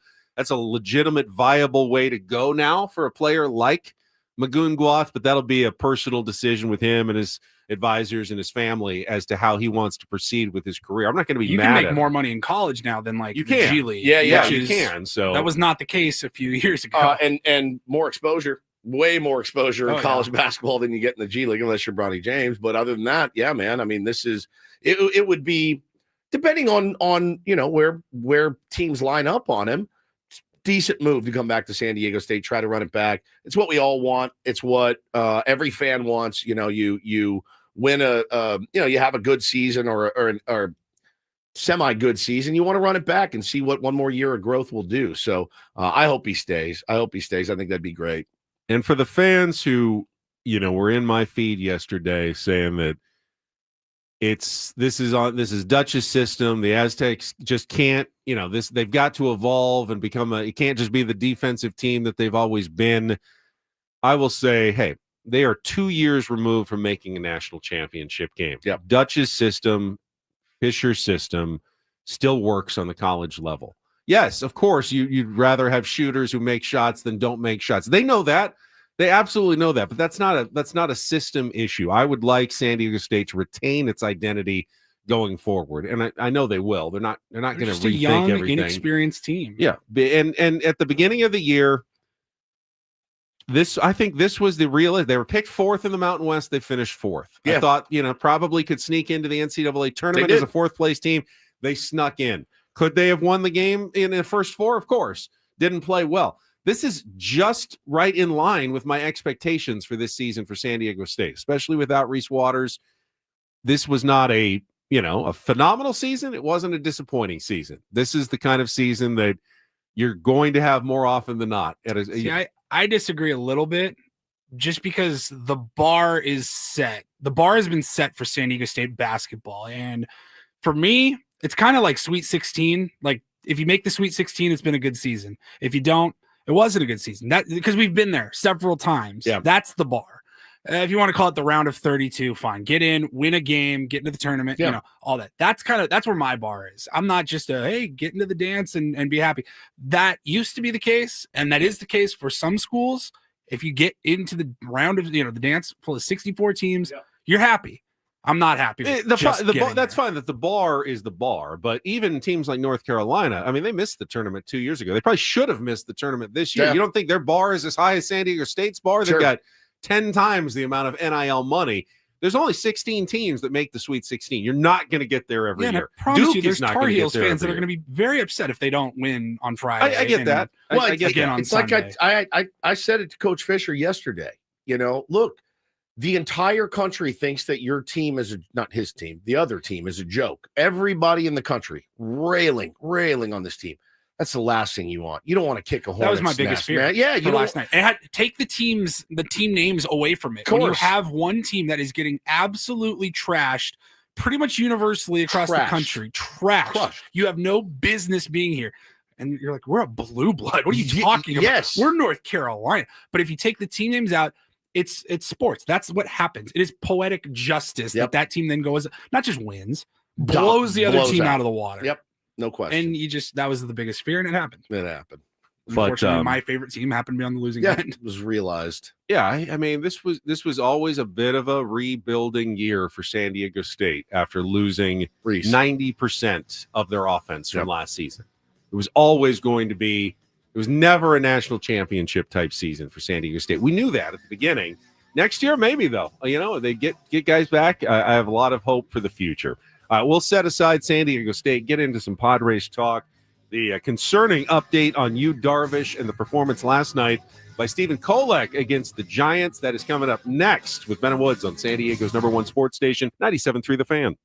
S3: legitimate, viable way to go now for a player like Magoon Guath, but that'll be a personal decision with him and his advisors and his family as to how he wants to proceed with his career. I'm not going to be mad.
S2: You can make more money in college now than
S3: you can.
S2: G League.
S1: Yeah,
S3: you can. So
S2: that was not the case a few years ago.
S1: And more exposure, way more exposure in college basketball than you get in the G League, unless you're Bronny James. But other than that, yeah, man. I mean, this is it would be depending on where teams line up on him. Decent move to come back to San Diego State, try to run it back. It's what we all want. It's what every fan wants. You win you have a good season or semi-good season. You want to run it back and see what one more year of growth will do. So I hope he stays. I think that'd be great.
S3: And for the fans who, were in my feed yesterday saying that this is Dutch's system. The Aztecs just can't, they've got to evolve and become it can't just be the defensive team that they've always been. I will say, hey, they are 2 years removed from making a national championship game.
S1: Yep.
S3: Dutch's system, Fisher's system still works on the college level. Yes, of course, you'd rather have shooters who make shots than don't make shots. They know that. They absolutely know that, but that's not a system issue. I would like San Diego State to retain its identity going forward, and I know they will. They're not going to rethink
S2: a young,
S3: everything.
S2: Inexperienced team.
S3: Yeah, and at the beginning of the year, I think this was the real. They were picked fourth in the Mountain West. They finished fourth. Yeah. I thought probably could sneak into the NCAA tournament as a fourth place team. They snuck in. Could they have won the game in the first four? Of course. Didn't play well. This is just right in line with my expectations for this season for San Diego State, especially without Reese Waters. This was not a phenomenal season. It wasn't a disappointing season. This is the kind of season that you're going to have more often than not.
S2: I disagree a little bit just because the bar is set. The bar has been set for San Diego State basketball. And for me, it's kind of like Sweet 16. Like if you make the Sweet 16, it's been a good season. If you don't, it wasn't a good season. That because we've been there several times. Yeah. That's the bar. If you want to call it the round of 32, fine. Get in, win a game, get into the tournament, all that. That's where my bar is. I'm not just get into the dance and be happy. That used to be the case, and that is the case for some schools. If you get into the round of the dance full of 64 teams, you're happy. I'm not happy. That's
S3: fine that the bar is the bar, but even teams like North Carolina, I mean, they missed the tournament 2 years ago. They probably should have missed the tournament this year. Yeah. You don't think their bar is as high as San Diego State's bar? They've got 10 times the amount of NIL money. There's only 16 teams that make the Sweet 16. You're not going to get there every year.
S2: I promise
S3: Duke
S2: you, there's
S3: is not
S2: Tar
S3: gonna get
S2: Heels
S3: there
S2: fans that
S3: every
S2: are going to be very upset if they don't win on Friday.
S3: I get that. I get
S2: again
S3: that.
S2: on
S1: It's
S2: Sunday.
S1: like I said it to Coach Fisher yesterday. Look, the entire country thinks that your team is not his team. The other team is a joke. Everybody in the country railing on this team. That's the last thing you want. You don't want to kick a hornet's
S2: That was my
S1: nest,
S2: biggest fear.
S1: man. Yeah,
S2: for last night. It take the team names away from it. When you have one team that is getting absolutely trashed, pretty much universally across the country, trashed. You have no business being here. And you're like, we're a blue blood. What are you talking about?
S1: Yes.
S2: We're North Carolina. But if you take the team names out, it's sports. That's what happens. It is poetic justice that team then goes, not just wins, blows the other team out of the water.
S1: Yep. No question.
S2: And that was the biggest fear, and it happened.
S1: It happened.
S2: Unfortunately, my favorite team happened to be on the losing end.
S1: It was realized.
S3: Yeah, I mean, this was always a bit of a rebuilding year for San Diego State after losing 90% of their offense from last season. It was always going to be. It was never a national championship type season for San Diego State. We knew that at the beginning. Next year, maybe though. They get guys back. I have a lot of hope for the future. We'll set aside San Diego State, get into some Padres talk. The concerning update on Darvish and the performance last night by Stephen Kolek against the Giants. That is coming up next with Ben and Woods on San Diego's #1 sports station, 97.3 The Fan.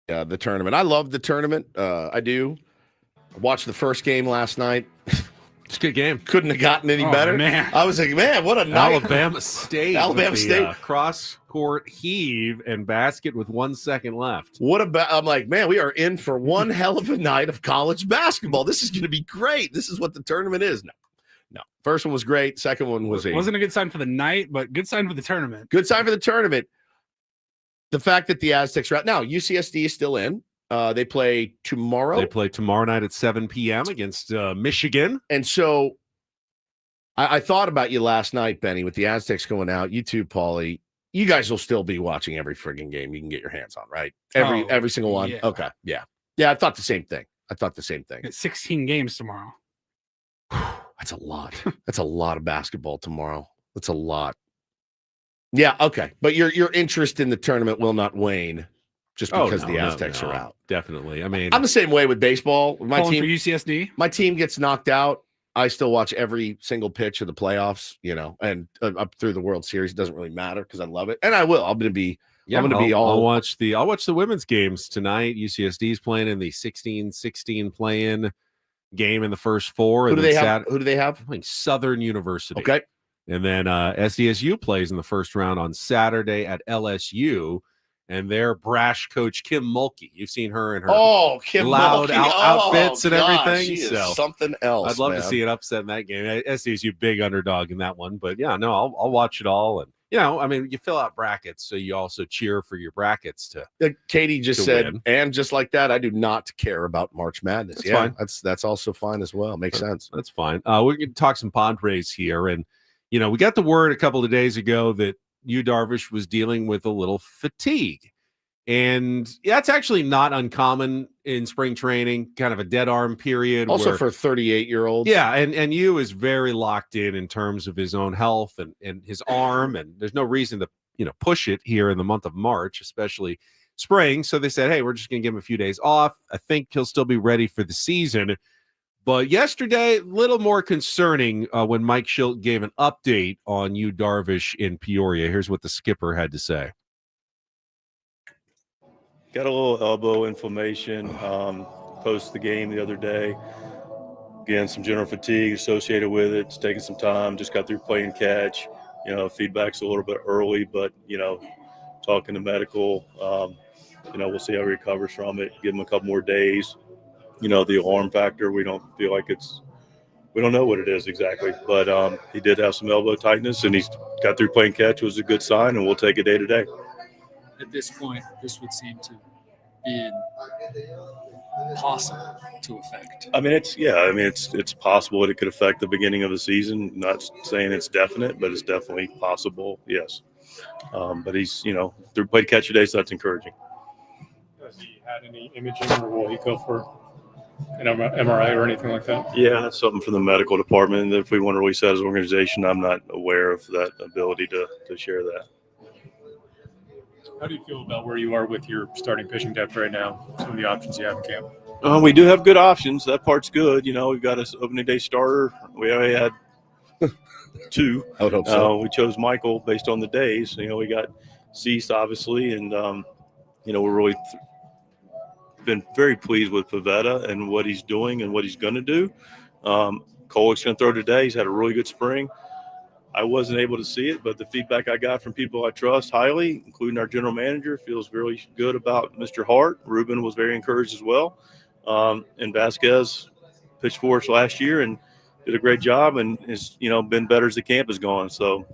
S1: the tournament. I love the tournament. I do. I watched the first game last night.
S3: It's a good game.
S1: Couldn't have gotten any better.
S2: Man.
S1: I was like, man, what a night.
S3: Alabama State.
S1: Alabama State.
S3: Cross-court heave and basket with 1 second left.
S1: I'm like, man, we are in for one hell of a night of college basketball. This is going to be great. This is what the tournament is. No. First one was great. Second one wasn't
S2: a good sign for the night, but good sign for the tournament.
S1: Good sign for the tournament. The fact that the Aztecs are out. Now, UCSD is still in. They play tomorrow.
S3: They play tomorrow night at 7 p.m. against Michigan.
S1: And so I thought about you last night, Benny, with the Aztecs going out. You too, Paulie. You guys will still be watching every friggin' game you can get your hands on, right? Every single one.
S2: Yeah.
S1: Okay. Yeah. Yeah, I thought the same thing.
S2: It's 16 games tomorrow.
S1: That's a lot. That's a lot of basketball tomorrow. That's a lot. Yeah, okay. But your interest in the tournament will not wane just because the Aztecs are out.
S3: Definitely. I mean,
S1: I'm the same way with baseball.
S2: My team for UCSD.
S1: My team gets knocked out. I still watch every single pitch of the playoffs, and up through the World Series. It doesn't really matter because I love it, and I will. I'm going to be.
S3: I'll watch the women's games tonight. UCSD's playing in the 16-16 play-in game in the first four.
S1: Who do they have?
S3: Playing Southern University.
S1: Okay.
S3: And then SDSU plays in the first round on Saturday at LSU. And their brash coach, Kim Mulkey. You've seen her in her loud outfits and everything.
S1: She is something else.
S3: I'd love to see an upset in that game. SDSU big underdog in that one. But, yeah, no, I'll watch it all. And, you fill out brackets, so you also cheer for your brackets to
S1: Katie just said,
S3: win.
S1: And just like that, I do not care about March Madness.
S3: That's fine.
S1: That's also fine as well. Makes sense.
S3: That's fine. We're going to talk some Padres here. And, we got the word a couple of days ago that Darvish was dealing with a little fatigue. And that's actually not uncommon in spring training, kind of a dead arm period.
S1: Also for 38-year-olds.
S3: Yeah, and Yu is very locked in terms of his own health and his arm, and there's no reason to, push it here in the month of March, especially spring. So they said, hey, we're just going to give him a few days off. I think he'll still be ready for the season. But yesterday, a little more concerning when Mike Schilt gave an update on Yu Darvish in Peoria. Here's what the skipper had to say.
S7: Got a little elbow inflammation post the game the other day. Again, some general fatigue associated with it. It's taking some time. Just got through playing catch. Feedback's a little bit early, but, talking to medical, we'll see how he recovers from it. Give him a couple more days. The alarm factor, we don't feel like we don't know what it is exactly. But he did have some elbow tightness, and he's got through playing catch, was a good sign, and we'll take it day to day.
S8: At this point, this would seem to be possible to affect.
S7: It's possible that it could affect the beginning of the season. Not saying it's definite, but it's definitely possible. Yes. But he's, through played catch today, so that's encouraging.
S9: Has he had any imaging, or will he go for an MRI or anything like that?
S7: Yeah, that's something from the medical department. If we want to release that as an organization, I'm not aware of that ability to share that.
S9: How do you feel about where you are with your starting pitching depth right now? Some of the options you have in camp.
S7: We do have good options. That part's good. We've got an opening day starter. We already had two.
S1: I would hope so.
S7: We chose Michael based on the days. We got Cease, obviously, and we're really been very pleased with Pavetta and what he's doing and what he's going to do. Kolic's going to throw today. He's had a really good spring. I wasn't able to see it, but the feedback I got from people I trust highly, including our general manager, feels really good about Mr. Hart. Ruben was very encouraged as well. And Vasquez pitched for us last year and did a great job and has, been better as the camp has gone. So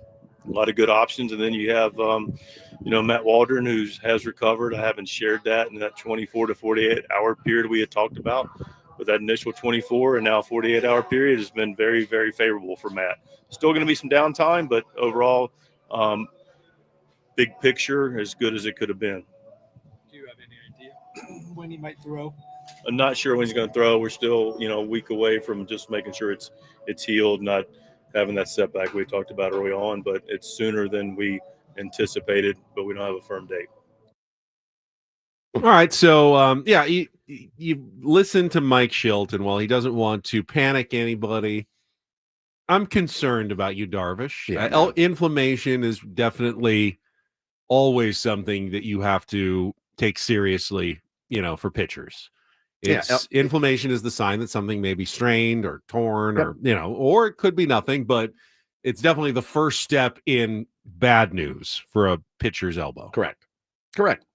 S7: a lot of good options. And then you have, Matt Waldron, who has recovered. I haven't shared that in that 24 to 48 hour period we had talked about. But that initial 24 and now 48-hour period has been very, very favorable for Matt. Still going to be some downtime, but overall, big picture, as good as it could have been.
S8: Do you have any idea when he might throw?
S7: I'm not sure when he's going to throw. We're still, a week away from just making sure it's healed, not having that setback we talked about early on. But it's sooner than we anticipated, but we don't have a firm date.
S3: All right, so you listen to Mike Schilt, and while he doesn't want to panic anybody, I'm concerned about Yu Darvish. Inflammation is definitely always something that you have to take seriously, for pitchers. It's inflammation is the sign that something may be strained or torn or, or it could be nothing, but it's definitely the first step in bad news for a pitcher's elbow.
S1: Correct.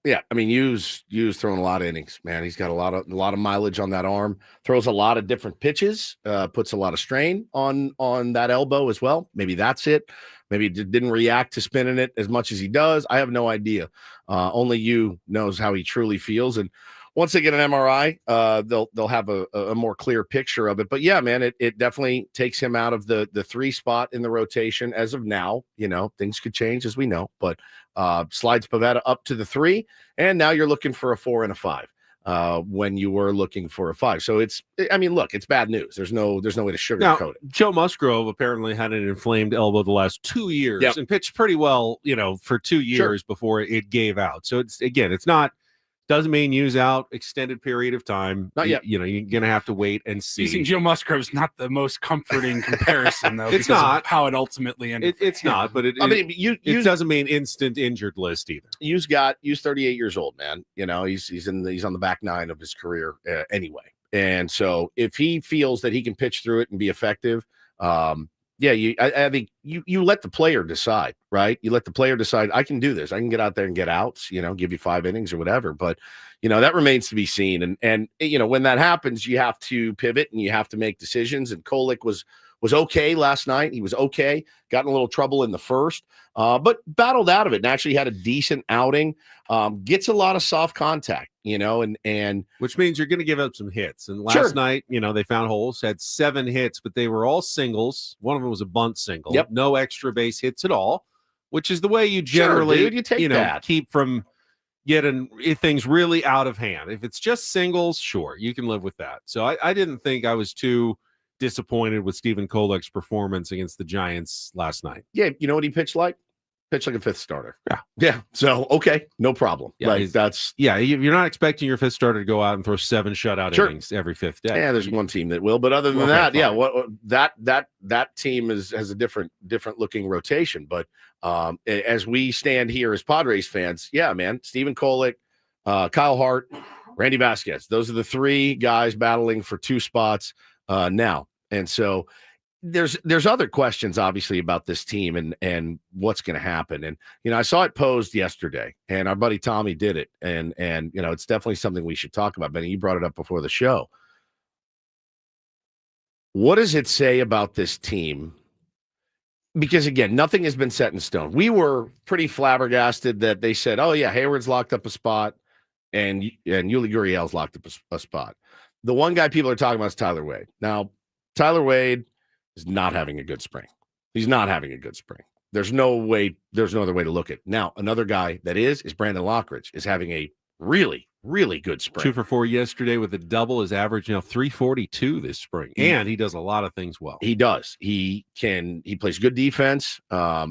S1: Yeah. I mean, Yu's throwing a lot of innings, man. He's got a lot of mileage on that arm, throws a lot of different pitches, puts a lot of strain on that elbow as well. Maybe that's it. Maybe he didn't react to spinning it as much as he does. I have no idea. Only Yu knows how he truly feels. And once they get an MRI, they'll have a more clear picture of it. But yeah, man, it definitely takes him out of the 3 spot in the rotation as of now. Things could change, as we know, but slides Pivetta up to the 3, and now you're looking for a 4 and a 5 when you were looking for a 5. So it's bad news. There's no way to sugarcoat it.
S3: Joe Musgrove apparently had an inflamed elbow the last 2 years and pitched pretty well, for 2 years before it gave out. So it's not. Doesn't mean use out extended period of time.
S1: Not yet.
S3: You're going to have to wait and see.
S2: Using Joe Musgrove's not the most comforting comparison, though.
S3: It's not
S2: how it ultimately ended.
S3: It's not, but it doesn't mean instant injured list either.
S1: Yu's 38 years old, man. He's on the back 9 of his career anyway. And so if he feels that he can pitch through it and be effective, I think you let the player decide, right? You let the player decide, I can do this. I can get out there and get outs, give you 5 innings or whatever. But, that remains to be seen. And when that happens, you have to pivot and you have to make decisions. And Kolek was okay last night. He was okay, got in a little trouble in the first, but battled out of it and actually had a decent outing. Gets a lot of soft contact, and
S3: which means you're going to give up some hits. And last night, they found holes, had 7 hits, but they were all singles. One of them was a bunt single.
S1: Yep.
S3: No extra base hits at all, which is the way you generally, keep from getting things really out of hand. If it's just singles, sure, you can live with that. So I didn't think I was too disappointed with Stephen Kolek's performance against the Giants last night.
S1: Yeah, you know what he pitched like? Pitched like a 5th starter. Yeah. So okay, no problem.
S3: Yeah, you're not expecting your 5th starter to go out and throw 7 shutout innings every 5th day.
S1: Yeah, there's one team that will, but other than that team has a different looking rotation. But as we stand here as Padres fans, yeah, man, Stephen Kolek, Kyle Hart, Randy Vasquez. Those are the 3 guys battling for 2 spots now. And so there's other questions obviously about this team and what's going to happen. And, I saw it posed yesterday and our buddy Tommy did it. And, it's definitely something we should talk about. Benny, you brought it up before the show. What does it say about this team? Because again, nothing has been set in stone. We were pretty flabbergasted that they said, oh yeah, Hayward's locked up a spot and Yuli Gurriel's locked up a spot. The one guy people are talking about is Tyler Wade. Now, Tyler Wade is not having a good spring. He's not having a good spring. There's no other way to look at it. Now, another guy that is Brandon Lockridge is having a really, really good spring.
S3: 2 for 4 yesterday with a double. His average 342 this spring. And he does a lot of things well.
S1: He does. He plays good defense.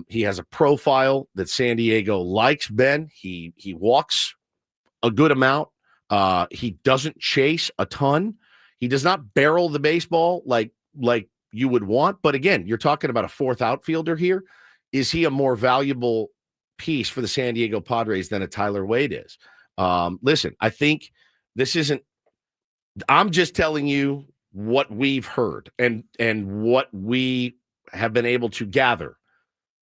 S1: He has a profile that San Diego likes, Ben. He walks a good amount. He doesn't chase a ton. He does not barrel the baseball like you would want. But again, you're talking about a 4th outfielder here. Is he a more valuable piece for the San Diego Padres than a Tyler Wade is? Listen, I think this isn't – I'm just telling you what we've heard and what we have been able to gather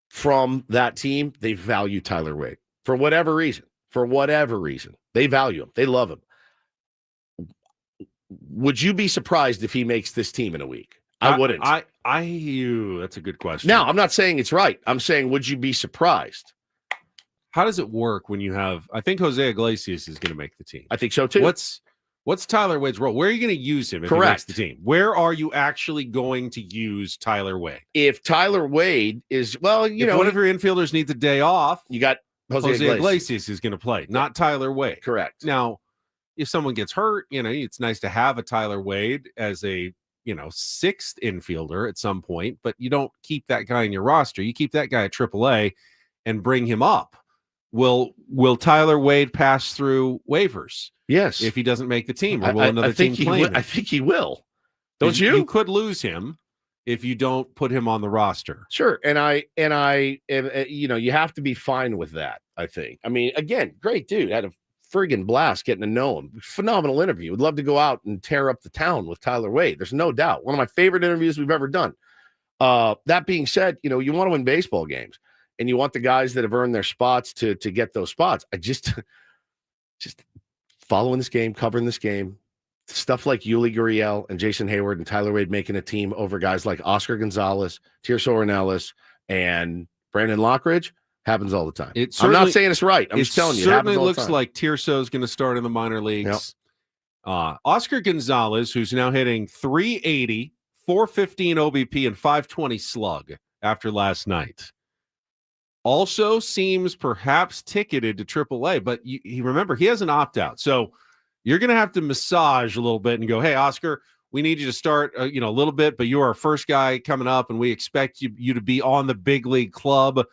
S1: from that team. They value Tyler Wade for whatever reason. They value him. They love him. Would you be surprised if he makes this team in a week? I wouldn't.
S3: That's a good question.
S1: Now, I'm not saying it's right. I'm saying, would you be surprised?
S3: How does it work when you have? I think Jose Iglesias is going to make the team.
S1: I think so too.
S3: What's Tyler Wade's role? Where are you going to use him if he makes the team? Where are you actually going to use Tyler Wade?
S1: If Tyler Wade is, one of
S3: your infielders needs a day off,
S1: you got Jose
S3: Iglesias is going to play, not Tyler Wade.
S1: Correct.
S3: Now, if someone gets hurt, it's nice to have a Tyler Wade as a 6th infielder at some point, but you don't keep that guy in your roster. You keep that guy at AAA and bring him up. Will Tyler Wade pass through waivers?
S1: Yes.
S3: If he doesn't make the team, or will another team claim him?
S1: I think he will. Don't you?
S3: You could lose him if you don't put him on the roster.
S1: Sure. And you have to be fine with that, I think. I mean, again, great dude. Had a friggin' blast getting to know him. Phenomenal interview. Would love to go out and tear up the town with Tyler Wade. There's no doubt. One of my favorite interviews we've ever done. That being said, you want to win baseball games, and you want the guys that have earned their spots to get those spots. I just following this game, covering this game, stuff like Yuli Gurriel and Jason Hayward and Tyler Wade making a team over guys like Oscar Gonzalez, Tirso Ornelas, and Brandon Lockridge happens all the time. I'm not saying it's right. I'm just telling you. It certainly
S3: looks like Tirso is going to start in the minor leagues. Yep. Oscar Gonzalez, who's now hitting 380, 415 OBP, and 520 slug after last night, also seems perhaps ticketed to AAA. But remember, he has an opt-out. So you're going to have to massage a little bit and go, hey, Oscar, we need you to start a little bit, but you're our first guy coming up, and we expect you to be on the big league club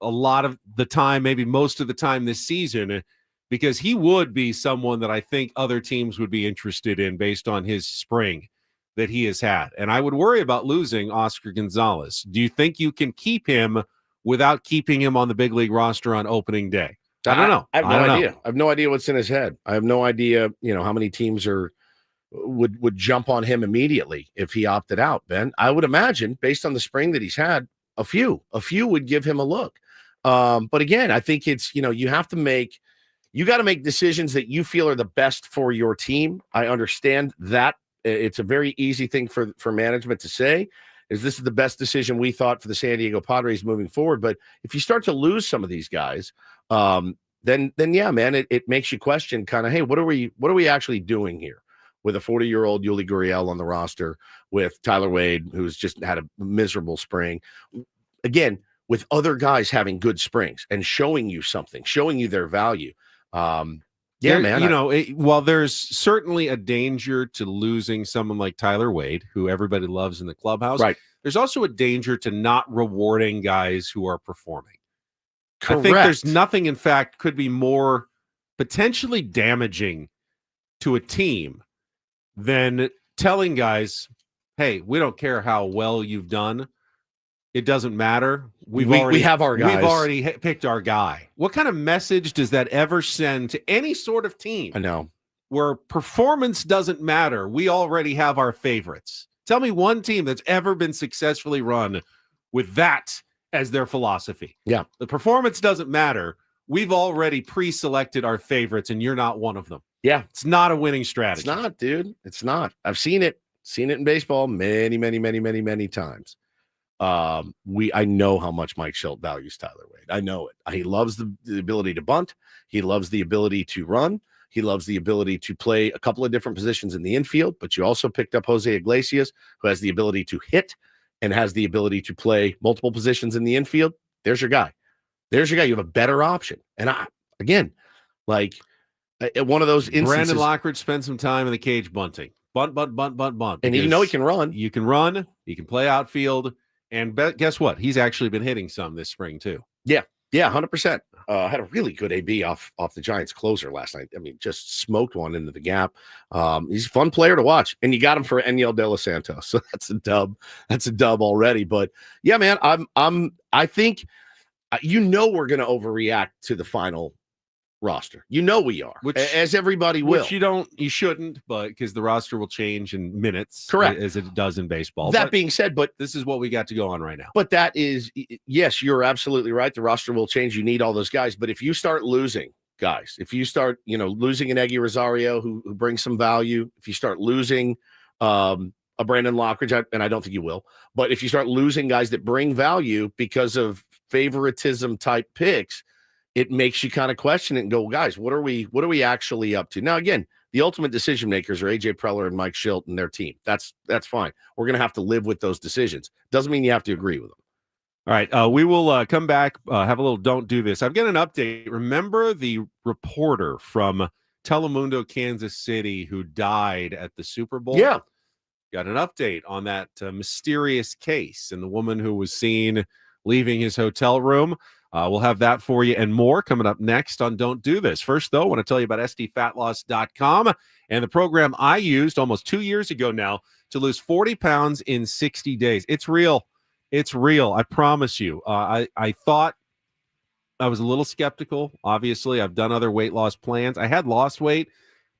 S3: a lot of the time, maybe most of the time this season, because he would be someone that I think other teams would be interested in based on his spring that he has had. And I would worry about losing Oscar Gonzalez. Do you think you can keep him without keeping him on the big league roster on opening day? I don't know.
S1: I have no idea. I have no idea what's in his head. I have no idea, how many teams would jump on him immediately if he opted out, Ben. I would imagine, based on the spring that he's had, a few would give him a look. But again, I think it's, you got to make decisions that you feel are the best for your team. I understand that. It's a very easy thing for management to say, is this is the best decision we thought for the San Diego Padres moving forward. But if you start to lose some of these guys, then yeah, man, it makes you question kind of, hey, what are we actually doing here with a 40-year-old Yuli Gurriel on the roster, with Tyler Wade, who's just had a miserable spring. Again, with other guys having good springs and showing you something, showing you their value. Yeah, man.
S3: While there's certainly a danger to losing someone like Tyler Wade, who everybody loves in the clubhouse,
S1: right,
S3: there's also a danger to not rewarding guys who are performing.
S1: Correct.
S3: I think there's nothing, in fact, could be more potentially damaging to a team than telling guys, hey, we don't care how well you've done. It doesn't matter. We have our guys. We've already picked our guy. What kind of message does that ever send to any sort of team?
S1: I know.
S3: Where performance doesn't matter. We already have our favorites. Tell me one team that's ever been successfully run with that as their philosophy.
S1: Yeah.
S3: The performance doesn't matter. We've already pre-selected our favorites, and you're not one of them.
S1: Yeah.
S3: It's not a winning strategy.
S1: It's not, dude. It's not. I've seen it in baseball many, many, many, many, many times. I know how much Mike Schilt values Tyler Wade. I know it. He loves the ability to bunt. He loves the ability to run. He loves the ability to play a couple of different positions in the infield, but you also picked up Jose Iglesias, who has the ability to hit and has the ability to play multiple positions in the infield. There's your guy. You have a better option. And one of those instances.
S3: Brandon Lockridge spent some time in the cage bunting. Bunt.
S1: And he can run.
S3: You can run. You can play outfield. And guess what? He's actually been hitting some this spring too.
S1: Yeah, 100%. Had a really good AB off the Giants closer last night. I mean, just smoked one into the gap. He's a fun player to watch, and you got him for Eniel De Los Santos, so that's a dub. That's a dub already. But yeah, man, I think we're going to overreact to the final roster. We are, as everybody will.
S3: Which you shouldn't, but because the roster will change in minutes,
S1: correct,
S3: as it does in baseball.
S1: That being said, but
S3: this is what we got to go on right now.
S1: But that is, yes, you're absolutely right. The roster will change. You need all those guys. But if you start losing guys, if you start, losing an Eggy Rosario who brings some value, if you start losing a Brandon Lockridge, and I don't think you will, but if you start losing guys that bring value because of favoritism type picks, it makes you kind of question it and go, guys, what are we actually up to? Now, again, the ultimate decision makers are AJ Preller and Mike Schilt and their team. That's fine. We're going to have to live with those decisions. Doesn't mean you have to agree with them.
S3: All right. We will come back, have a little Don't Do This. I've got an update. Remember the reporter from Telemundo, Kansas City, who died at the Super Bowl?
S1: Yeah.
S3: Got an update on that mysterious case and the woman who was seen leaving his hotel room. We'll have that for you and more coming up next on Don't Do This. First, though, I want to tell you about SDFatLoss.com and the program I used almost 2 years ago now to lose 40 pounds in 60 days. It's real. It's real. I promise you. I thought I was a little skeptical. Obviously, I've done other weight loss plans. I had lost weight,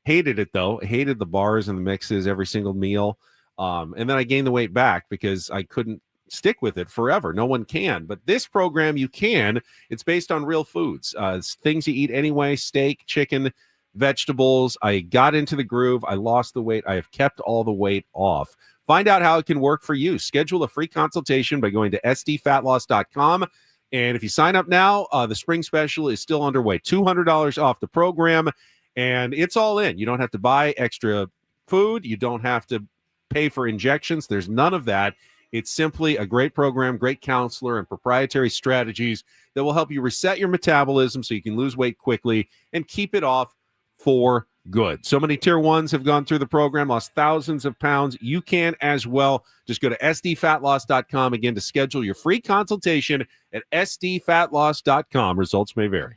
S3: hated it though. Hated the bars and the mixes every single meal. And then I gained the weight back because I couldn't stick with it forever. No one can. But this program, you can. It's based on real foods, it's things you eat anyway: steak, chicken, vegetables. I got into the groove. I lost the weight. I have kept all the weight off. Find out how it can work for you. Schedule a free consultation by going to sdfatloss.com. And if you sign up now, the spring special is still underway. $200 off the program, and it's all in. You don't have to buy extra food. You don't have to pay for injections. There's none of that. It's simply a great program, great counselor, and proprietary strategies that will help you reset your metabolism so you can lose weight quickly and keep it off for good. So many tier ones have gone through the program, lost thousands of pounds. You can as well. Just go to sdfatloss.com again to schedule your free consultation at sdfatloss.com. Results may vary.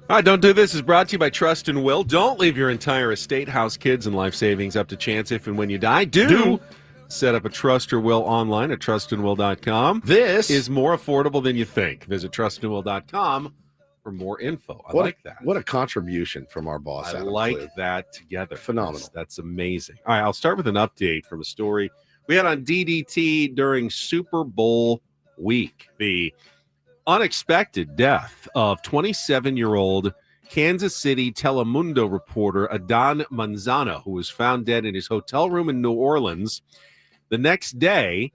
S3: All right, Don't Do This is brought to you by Trust and Will. Don't leave your entire estate, house, kids, and life savings up to chance if and when you die. Do set up a trust or will online at trustandwill.com.
S1: This
S3: is more affordable than you think. Visit trustandwill.com for more info. I like that.
S1: What a contribution from our boss.
S3: I like that together.
S1: Phenomenal.
S3: That's amazing. All right, I'll start with an update from a story we had on DDT during Super Bowl week. The unexpected death of 27-year-old Kansas City Telemundo reporter Adán Manzano, who was found dead in his hotel room in New Orleans. The next day,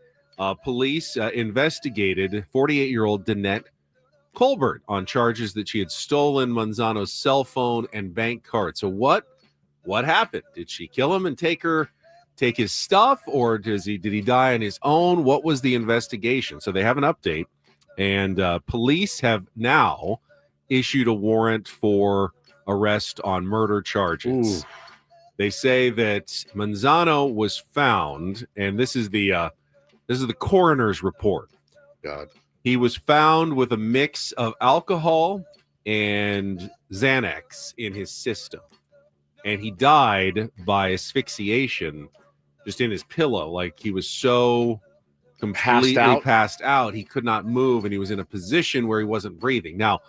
S3: police investigated 48-year-old Danette Colbert on charges that she had stolen Manzano's cell phone and bank card. So what happened? Did she kill him and take his stuff, or did he die on his own? What was the investigation? So they have an update. And police have now issued a warrant for arrest on murder charges. Ooh. They say that Manzano was found, and this is the coroner's report.
S1: God,
S3: he was found with a mix of alcohol and Xanax in his system, and he died by asphyxiation, just in his pillow. Like, he was so completely passed out, he could not move, and he was in a position where he wasn't breathing. Now,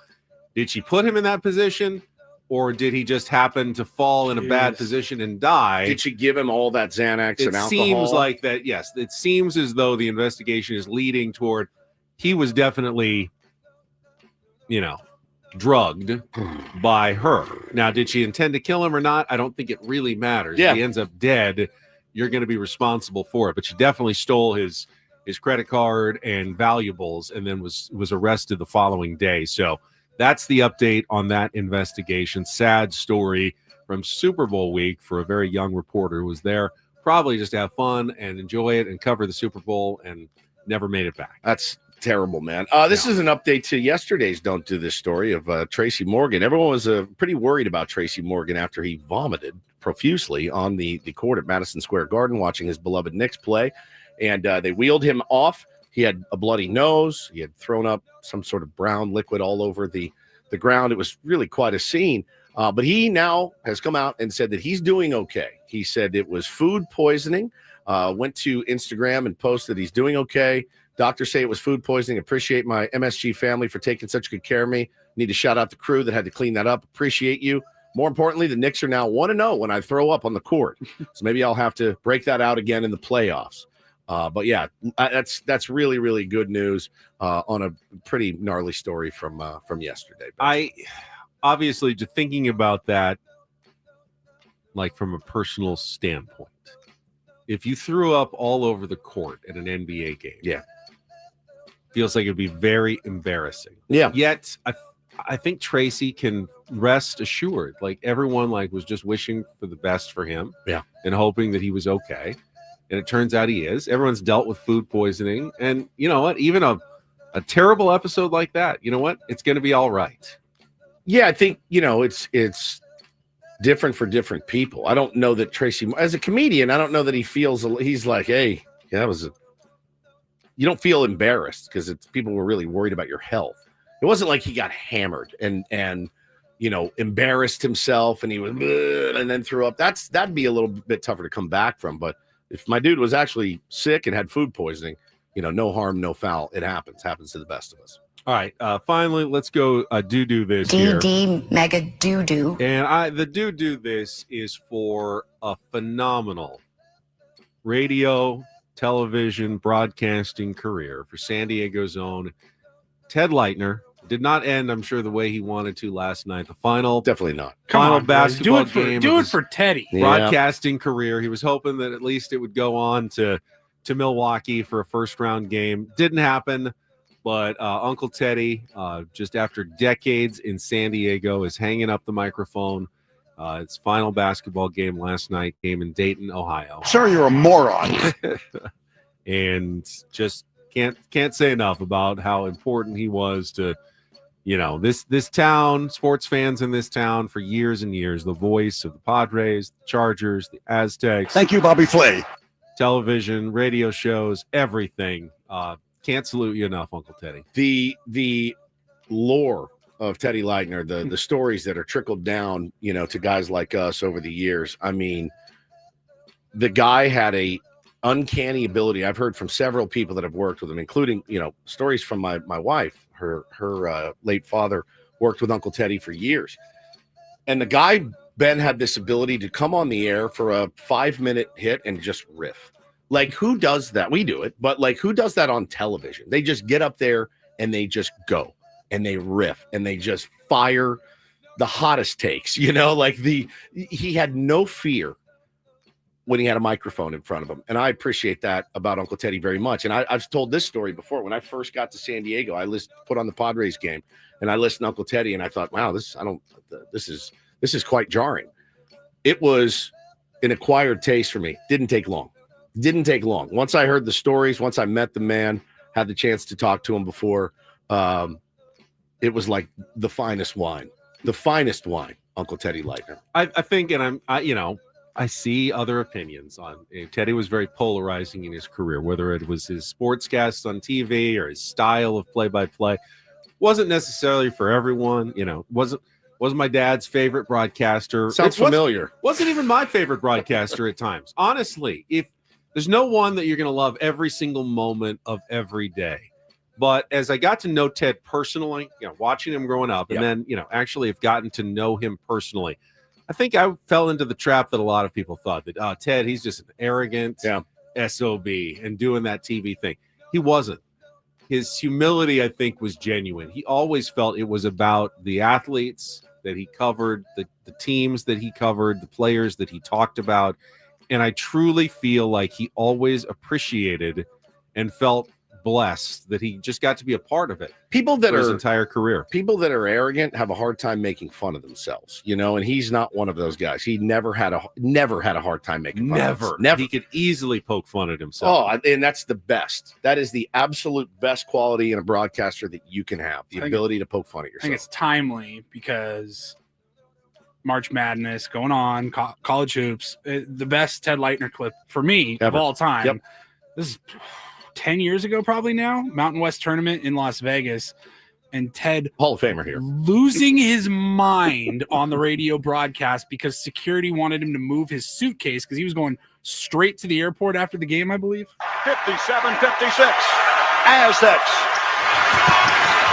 S3: did she put him in that position, or did he just happen to fall in a bad position and die?
S1: Did she give him all that Xanax and alcohol?
S3: It seems like that, yes. It seems as though the investigation is leading toward he was definitely, drugged by her. Now, did she intend to kill him or not? I don't think it really matters.
S1: Yeah.
S3: If he ends up dead, you're going to be responsible for it. But she definitely stole his credit card and valuables, and then was arrested the following day. So that's the update on that investigation. Sad story from Super Bowl week for a very young reporter who was there probably just to have fun and enjoy it and cover the Super Bowl and never made it back.
S1: That's terrible, man. This is an update to yesterday's Don't Do This story of Tracy Morgan. Everyone was pretty worried about Tracy Morgan after he vomited profusely on the court at Madison Square Garden watching his beloved Knicks play. And they wheeled him off. He had a bloody nose. He had thrown up some sort of brown liquid all over the ground. It was really quite a scene. But he now has come out and said that he's doing okay. He said it was food poisoning. Went to Instagram and posted he's doing okay. Doctors say it was food poisoning. Appreciate my MSG family for taking such good care of me. Need to shout out the crew that had to clean that up. Appreciate you. More importantly, the Knicks are now 1-0 when I throw up on the court. So maybe I'll have to break that out again in the playoffs. But yeah, that's really, really good news on a pretty gnarly story from yesterday.
S3: I obviously just thinking about that, like from a personal standpoint, if you threw up all over the court at an NBA game,
S1: yeah,
S3: feels like it'd be very embarrassing.
S1: Yeah.
S3: Yet I think Tracy can rest assured, like everyone was just wishing for the best for him,
S1: yeah,
S3: and hoping that he was okay. And it turns out he is. Everyone's dealt with food poisoning. And you know what? Even a terrible episode like that, you know what? It's going to be all right.
S1: Yeah, I think, it's different for different people. I don't know that Tracy, as a comedian, I don't know that he's like, hey, yeah, you don't feel embarrassed because people were really worried about your health. It wasn't like he got hammered and embarrassed himself and he was, and then threw up. That'd be a little bit tougher to come back from. But if my dude was actually sick and had food poisoning, no harm, no foul. It happens to the best of us.
S3: All right. Finally, let's go do this here.
S10: DD mega do.
S3: And the do this is for a phenomenal radio, television, broadcasting career for San Diego's own Ted Leitner. Did not end, I'm sure, the way he wanted to last night. The final,
S1: definitely not.
S3: Final basketball game.
S2: Do it for Teddy.
S3: Broadcasting career. He was hoping that at least it would go on to Milwaukee for a first round game. Didn't happen, but Uncle Teddy, just after decades in San Diego, is hanging up the microphone. Its final basketball game last night came in Dayton, Ohio.
S1: Sir, you're a moron.
S3: And just can't say enough about how important he was to this town, sports fans in this town for years and years, the voice of the Padres, the Chargers, the Aztecs.
S1: Thank you, Bobby Flay.
S3: Television, radio shows, everything. Can't salute you enough, Uncle Teddy.
S1: The lore of Teddy Leitner, the stories that are trickled down, to guys like us over the years. I mean, the guy had a uncanny ability. I've heard from several people that have worked with him, including, stories from my wife. Her late father worked with Uncle Teddy for years. And the guy, Ben, had this ability to come on the air for a 5-minute hit and just riff. Like, who does that? We do it, but like, who does that on television? They just get up there and they just go and they riff and they just fire the hottest takes, he had no fear when he had a microphone in front of him. And I appreciate that about Uncle Teddy very much. And I've told this story before. When I first got to San Diego, I put on the Padres game and I listened to Uncle Teddy and I thought, wow, this is quite jarring. It was an acquired taste for me. Didn't take long. Once I heard the stories, once I met the man, had the chance to talk to him before, it was like the finest wine, Uncle Teddy Leitner.
S3: I think, and I see other opinions on Teddy was very polarizing in his career, whether it was his sportscasts on TV or his style of play-by-play. Wasn't necessarily for everyone, wasn't my dad's favorite broadcaster.
S1: Sounds familiar.
S3: Wasn't even my favorite broadcaster at times. Honestly, if there's no one that you're going to love every single moment of every day. But as I got to know Ted personally, watching him growing up, and then, actually have gotten to know him personally, I think I fell into the trap that a lot of people thought that, Ted, he's just an arrogant SOB and doing that TV thing. He wasn't. His humility, I think, was genuine. He always felt it was about the athletes that he covered, the teams that he covered, the players that he talked about. And I truly feel like he always appreciated and felt blessed that he just got to be a part of it.
S1: People that
S3: his entire career.
S1: People that are arrogant have a hard time making fun of themselves, and he's not one of those guys. He never had a hard time making fun of himself. Never.
S3: He could easily poke fun at himself.
S1: Oh, and that's the best. That is the absolute best quality in a broadcaster that you can have, the ability to poke fun at yourself.
S2: I think it's timely because March Madness going on, college hoops, the best Ted Leitner clip for me of all time.
S1: Yep.
S2: This is 10 years ago, probably now, Mountain West tournament in Las Vegas. And Ted,
S1: Hall of Famer here,
S2: losing his mind on the radio broadcast because security wanted him to move his suitcase because he was going straight to the airport after the game, I believe.
S11: 57-56, Aztecs.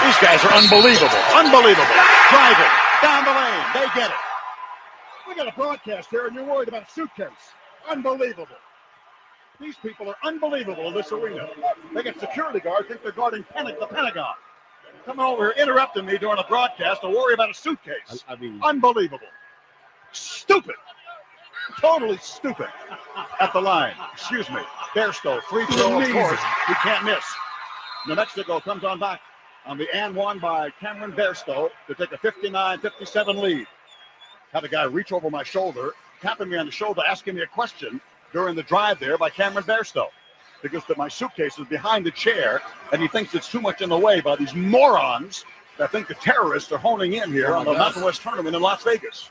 S11: These guys are unbelievable. Driving down the lane, they get it. We got a broadcast here, and you're worried about a suitcase. Unbelievable. These people are unbelievable in this arena. They get security guards, think they're guarding the Pentagon. Coming over here, interrupting me during a broadcast to worry about a suitcase.
S1: I mean,
S11: unbelievable. Stupid. Totally stupid. At the line. Excuse me. Bairstow, free throw, of course. We can't miss. New Mexico comes on back on the and one by Cameron Bairstow to take a 59-57 lead. Had a guy reach over my shoulder, tapping me on the shoulder, asking me a question during the drive there by Cameron Bairstow, because my suitcase is behind the chair, and he thinks it's too much in the way by these morons that think the terrorists are honing in here on the Mountain West tournament in Las Vegas.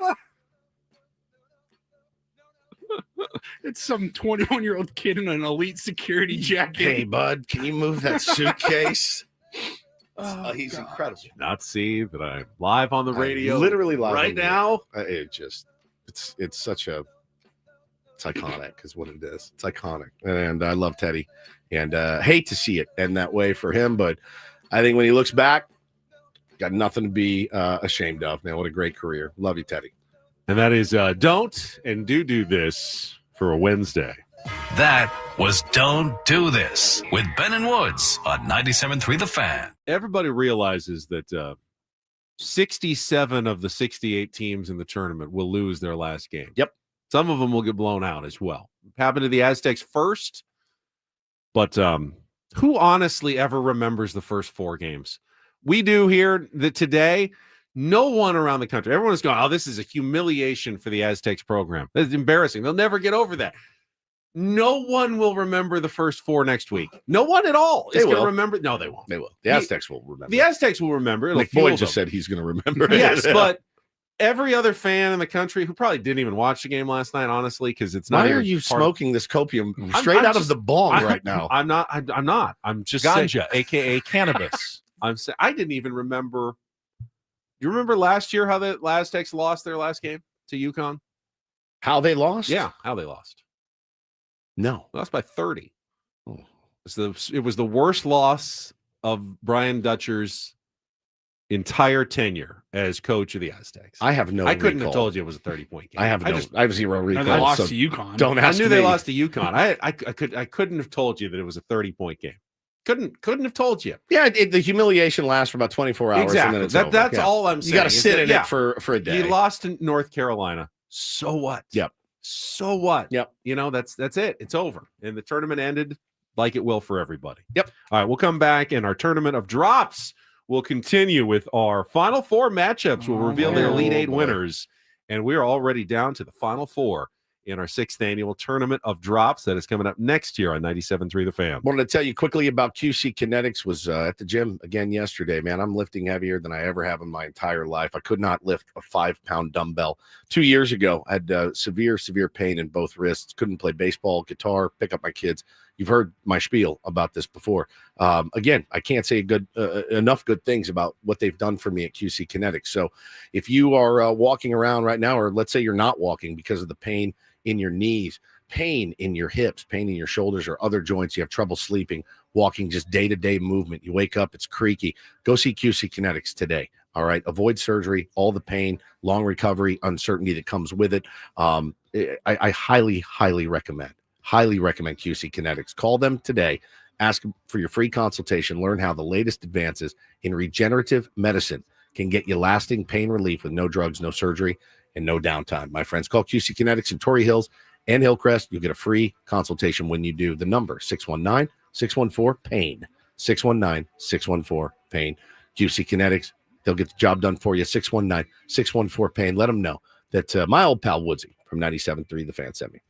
S2: It's some 21-year-old kid in an elite security jacket.
S1: Hey, bud, can you move that suitcase? He's incredible.
S3: Not see that I'm live on the radio,
S1: literally live
S3: right now.
S1: It's such a. It's iconic is what it is. It's iconic. And I love Teddy and hate to see it end that way for him. But I think when he looks back, got nothing to be ashamed of, man. What a great career. Love you, Teddy.
S3: And that is Don't and Do This for a Wednesday.
S4: That was Don't Do This with Ben and Woods on 97.3 The Fan.
S3: Everybody realizes that 67 of the 68 teams in the tournament will lose their last game.
S1: Yep.
S3: Some of them will get blown out as well. It happened to the Aztecs first, but who honestly ever remembers the first 4 games? We do here that today. No one around the country. Everyone is going, oh, this is a humiliation for the Aztecs program. It's embarrassing. They'll never get over that. No one will remember the first 4 next week. No one at all is going to remember. No, they won't.
S1: They will. The Aztecs will remember.
S3: The Aztecs will remember.
S1: Nick Boyd just said he's going to remember.
S3: Yes, but every other fan in the country who probably didn't even watch the game last night, honestly, because it's not.
S1: Why are you smoking this copium straight out of the bong right now?
S3: I'm not. I'm just
S12: ganja, aka cannabis.
S3: I didn't even remember You remember last year how the Aztecs lost their last game to UConn?
S1: How they lost?
S3: Yeah, how they lost.
S1: No.
S3: Lost by 30. Oh. It was the worst loss of Brian Dutcher's entire tenure as coach of the Aztecs.
S1: I have no
S3: I couldn't
S1: recall.
S3: have told you it was a 30-point game.
S1: I have zero recall.
S2: They lost to UConn.
S1: Don't ask
S3: I knew
S1: me.
S3: they lost to UConn. I couldn't have told you that it was a 30-point game. Couldn't have told you.
S1: Yeah, the humiliation lasts for about 24 hours.
S3: Exactly.
S1: And then it's over.
S3: That's all I'm saying.
S1: You got to sit in it for a day.
S3: You lost to North Carolina. So what?
S1: Yep.
S3: So what?
S1: Yep.
S3: You know, that's it. It's over. And the tournament ended like it will for everybody.
S1: Yep.
S3: All right, we'll come back and our tournament of drops will continue with our Final Four matchups. We'll reveal the Elite Eight winners. And we're already down to the Final Four in our 6th annual tournament of drops that is coming up next year on 97.3 The Fan.
S1: Wanted to tell you quickly about QC Kinetics. Was at the gym again yesterday, man. I'm lifting heavier than I ever have in my entire life. I could not lift a 5-pound dumbbell. 2 years ago, I had severe pain in both wrists. Couldn't play baseball, guitar, pick up my kids. You've heard my spiel about this before. Again, I can't say enough good things about what they've done for me at QC Kinetics. So if you are walking around right now, or let's say you're not walking because of the pain in your knees, pain in your hips, pain in your shoulders or other joints, you have trouble sleeping, walking, just day-to-day movement, you wake up, it's creaky, go see QC Kinetics today. All right. Avoid surgery, all the pain, long recovery, uncertainty that comes with it. I highly recommend QC Kinetics. Call them today. Ask for your free consultation. Learn how the latest advances in regenerative medicine can get you lasting pain relief with no drugs, no surgery, and no downtime. My friends, call QC Kinetics in Torrey Hills and Hillcrest. You'll get a free consultation when you do. The number, 619-614-PAIN. 619-614-PAIN. QC Kinetics, they'll get the job done for you. 619-614-PAIN. Let them know that my old pal Woodsy from 97.3 The Fan sent me.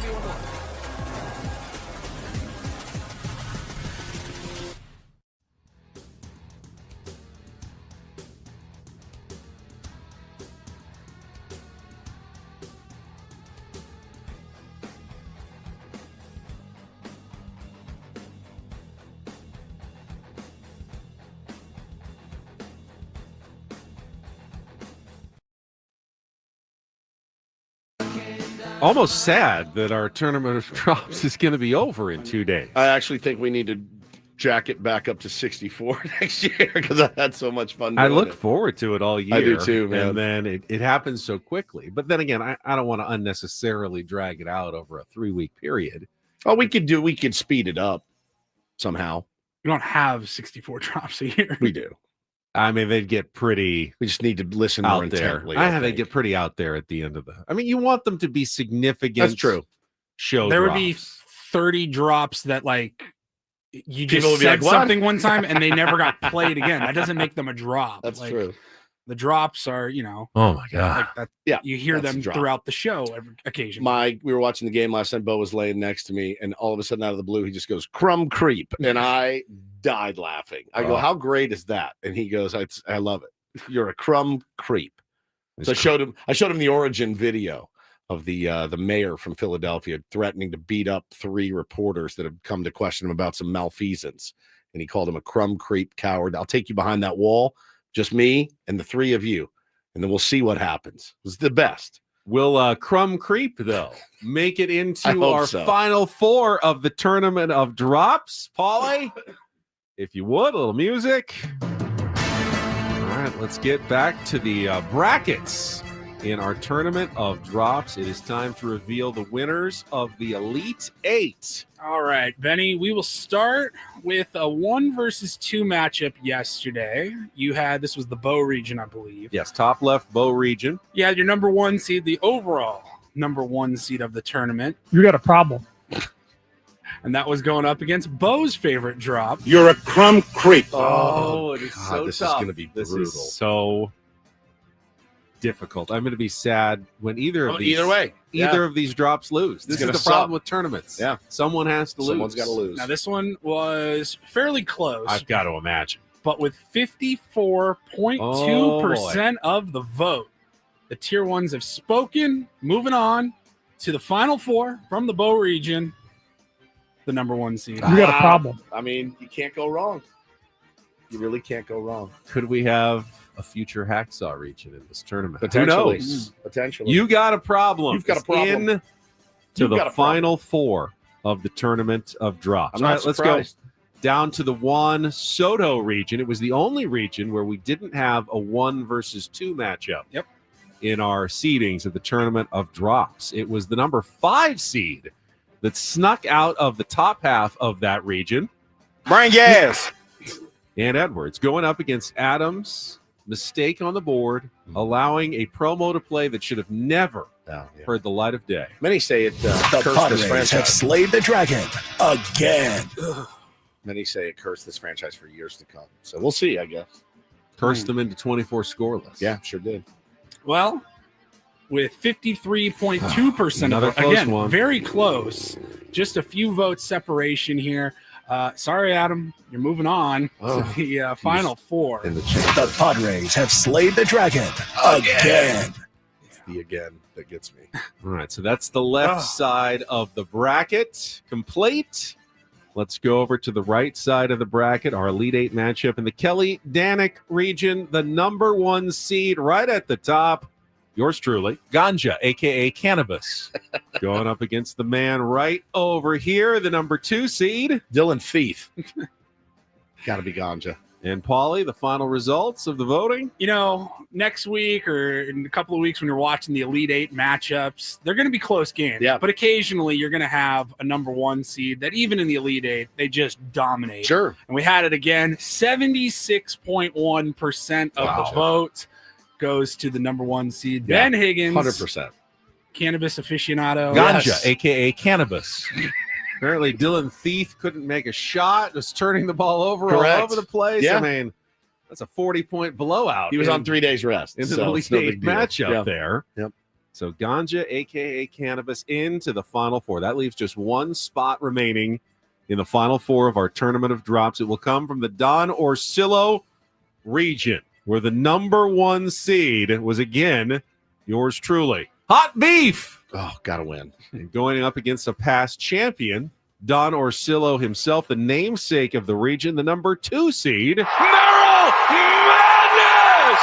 S2: do one more.
S3: Almost sad that our tournament of drops is going to be over in 2 days.
S1: I actually think we need to jack it back up to 64 next year because I had so much fun doing
S3: I look forward to it all year.
S1: I do too, man.
S3: And then it happens so quickly. But then again, I don't want to unnecessarily drag it out over a 3-week period.
S1: Oh, we could speed it up somehow.
S2: We don't have 64 drops a year.
S1: We do.
S3: I mean, they'd get pretty.
S1: We just need to listen more intently.
S3: They get pretty out there at the end of the. I mean, you want them to be significant.
S1: That's true.
S3: Show
S2: there
S3: drops.
S2: would be 30 drops that like you
S1: People
S2: just
S1: would be
S2: said
S1: like,
S2: something one time and they never got played again. That doesn't make them a drop.
S1: That's
S2: like,
S1: true.
S2: The drops are, you know.
S3: Oh my god!
S2: Like that,
S1: yeah,
S2: you hear them throughout the show occasionally.
S1: We were watching the game last night. Bo was laying next to me, and all of a sudden, out of the blue, he just goes "crumb creep," and I died laughing. I go, "How great is that?" And he goes, "I love it. You're a crumb creep." So I showed him the origin video of the mayor from Philadelphia threatening to beat up 3 reporters that have come to question him about some malfeasance, and he called him a crumb creep coward. I'll take you behind that wall. Just me and the 3 of you, and then we'll see what happens. It was the best.
S3: Will Crumb Creep, though, make it into our final 4 of the tournament of drops? Paulie, if you would, a little music. All right, let's get back to the brackets in our tournament of drops. It is time to reveal the winners of the Elite 8.
S2: All right, Benny, we will start with a 1 versus 2 matchup yesterday. This was the Bow region, I believe.
S3: Yes, top left Bow region.
S2: Yeah, your number 1 seed, the overall number 1 seed of the tournament.
S12: You got a problem.
S2: And that was going up against Bo's favorite drop.
S11: You're a crumb creep.
S3: Oh, it is
S1: God,
S3: so
S1: this
S3: tough.
S1: is going to be brutal.
S3: This is so difficult. I'm going to be sad when either of these drops lose. This is the problem with tournaments.
S1: Yeah,
S3: someone has to lose.
S1: Someone's got to lose.
S2: Now this one was fairly close.
S3: I've got to imagine,
S2: but with 54.2% of the vote, the tier 1s have spoken. Moving on to the final 4 from the Bow region, the number 1 seed.
S12: You got a problem.
S1: I mean, you can't go wrong. You really can't go wrong.
S3: Could we have a future Hacksaw region in this tournament?
S1: Potentially.
S3: Who knows?
S1: Potentially.
S3: You got a problem.
S1: You've got a problem.
S3: In to the final 4 of the tournament of drops.
S1: I'm not
S3: Let's go down to the Juan Soto region. It was the only region where we didn't have a 1 versus 2 matchup.
S2: Yep.
S3: In our seedings of the tournament of drops. It was the number 5 seed that snuck out of the top half of that region.
S6: Bring gas.
S3: And Edwards going up against Adams. Mistake on the board, allowing a promo to play that should have never heard the light of day.
S1: Many say it
S13: the Padres have slayed the dragon again.
S1: Many say it cursed this franchise for years to come. So we'll see, I guess.
S3: Cursed them into 24 scoreless.
S1: Yeah, sure did.
S2: Well, with 53.2% of it, again, one. Very close. Just a few votes separation here. Sorry, Adam, you're moving on to the final 4.
S13: The Padres have slayed the dragon again.
S1: It's the again that gets me.
S3: All right, so that's the left side of the bracket complete. Let's go over to the right side of the bracket, our Elite 8 matchup in the Kelly Danik region, the number 1 seed right at the top. Yours truly, Ganja, a.k.a. Cannabis, going up against the man right over here, the number 2 seed.
S1: Dylan Thief. Got to be Ganja.
S3: And Paulie, the final results of the voting?
S2: You know, next week or in a couple of weeks when you're watching the Elite 8 matchups, they're going to be close games.
S1: Yeah.
S2: But occasionally you're going to have a number 1 seed that even in the Elite 8, they just dominate.
S1: Sure.
S2: And we had it again, 76.1% of the vote goes to the number 1 seed.
S1: Yeah,
S2: Ben Higgins.
S1: 100%.
S2: Cannabis aficionado.
S3: Ganja, a.k.a. Cannabis. Apparently, Dylan Thief couldn't make a shot, was turning the ball over all over the place.
S1: Yeah.
S3: I mean, that's a 40-point blowout.
S1: He was on 3 days rest.
S3: Into the Elite 8 matchup there.
S1: Yep.
S3: So Ganja, a.k.a. Cannabis, into the Final Four. That leaves just one spot remaining in the Final Four of our Tournament of Drops. It will come from the Don Orsillo region, where the number 1 seed was, again, yours truly. Hot Beef!
S1: Oh, gotta win.
S3: And going up against a past champion, Don Orsillo himself, the namesake of the region, the number 2 seed.
S1: Merrill Madness!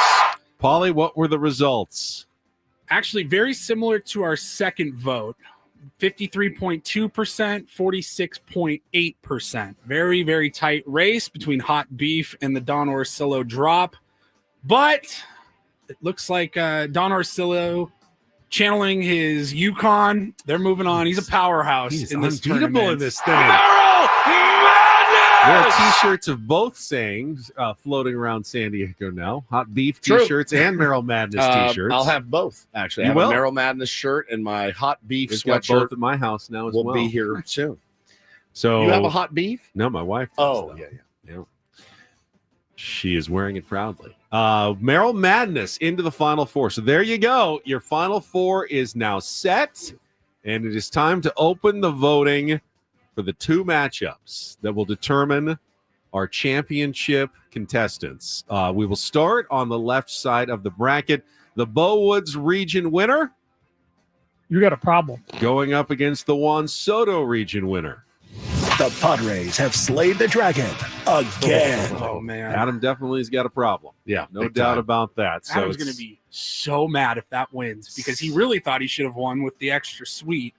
S3: Paulie, what were the results?
S2: Actually, very similar to our second vote. 53.2%, 46.8%. Very, very tight race between Hot Beef and the Don Orsillo drop. But it looks like Don Orsillo channeling his Yukon. They're moving on. He's a powerhouse in this tournament.
S3: In this thing.
S1: Merrill Madness!
S3: There are T-shirts of both sayings floating around San Diego now. Hot Beef T-shirts and Merrill Madness T-shirts.
S1: I'll have both, actually. I have a Merrill Madness shirt and my Hot Beef sweatshirt.
S3: Both at my house now as well.
S1: Will be here soon.
S3: So
S1: you have a Hot Beef?
S3: No, my wife does,
S1: yeah.
S3: She is wearing it proudly. Merrill Madness into the Final Four. So there you go. Your Final Four is now set, and it is time to open the voting for the 2 matchups that will determine our championship contestants. We will start on the left side of the bracket. The Bowwoods region winner.
S12: You got a problem.
S3: Going up against the Juan Soto region winner.
S13: The Padres have slayed the dragon again.
S2: Oh, man.
S3: Adam definitely has got a problem.
S1: Yeah,
S3: no doubt about that. So
S2: Adam's going to be so mad if that wins because he really thought he should have won with the extra sweet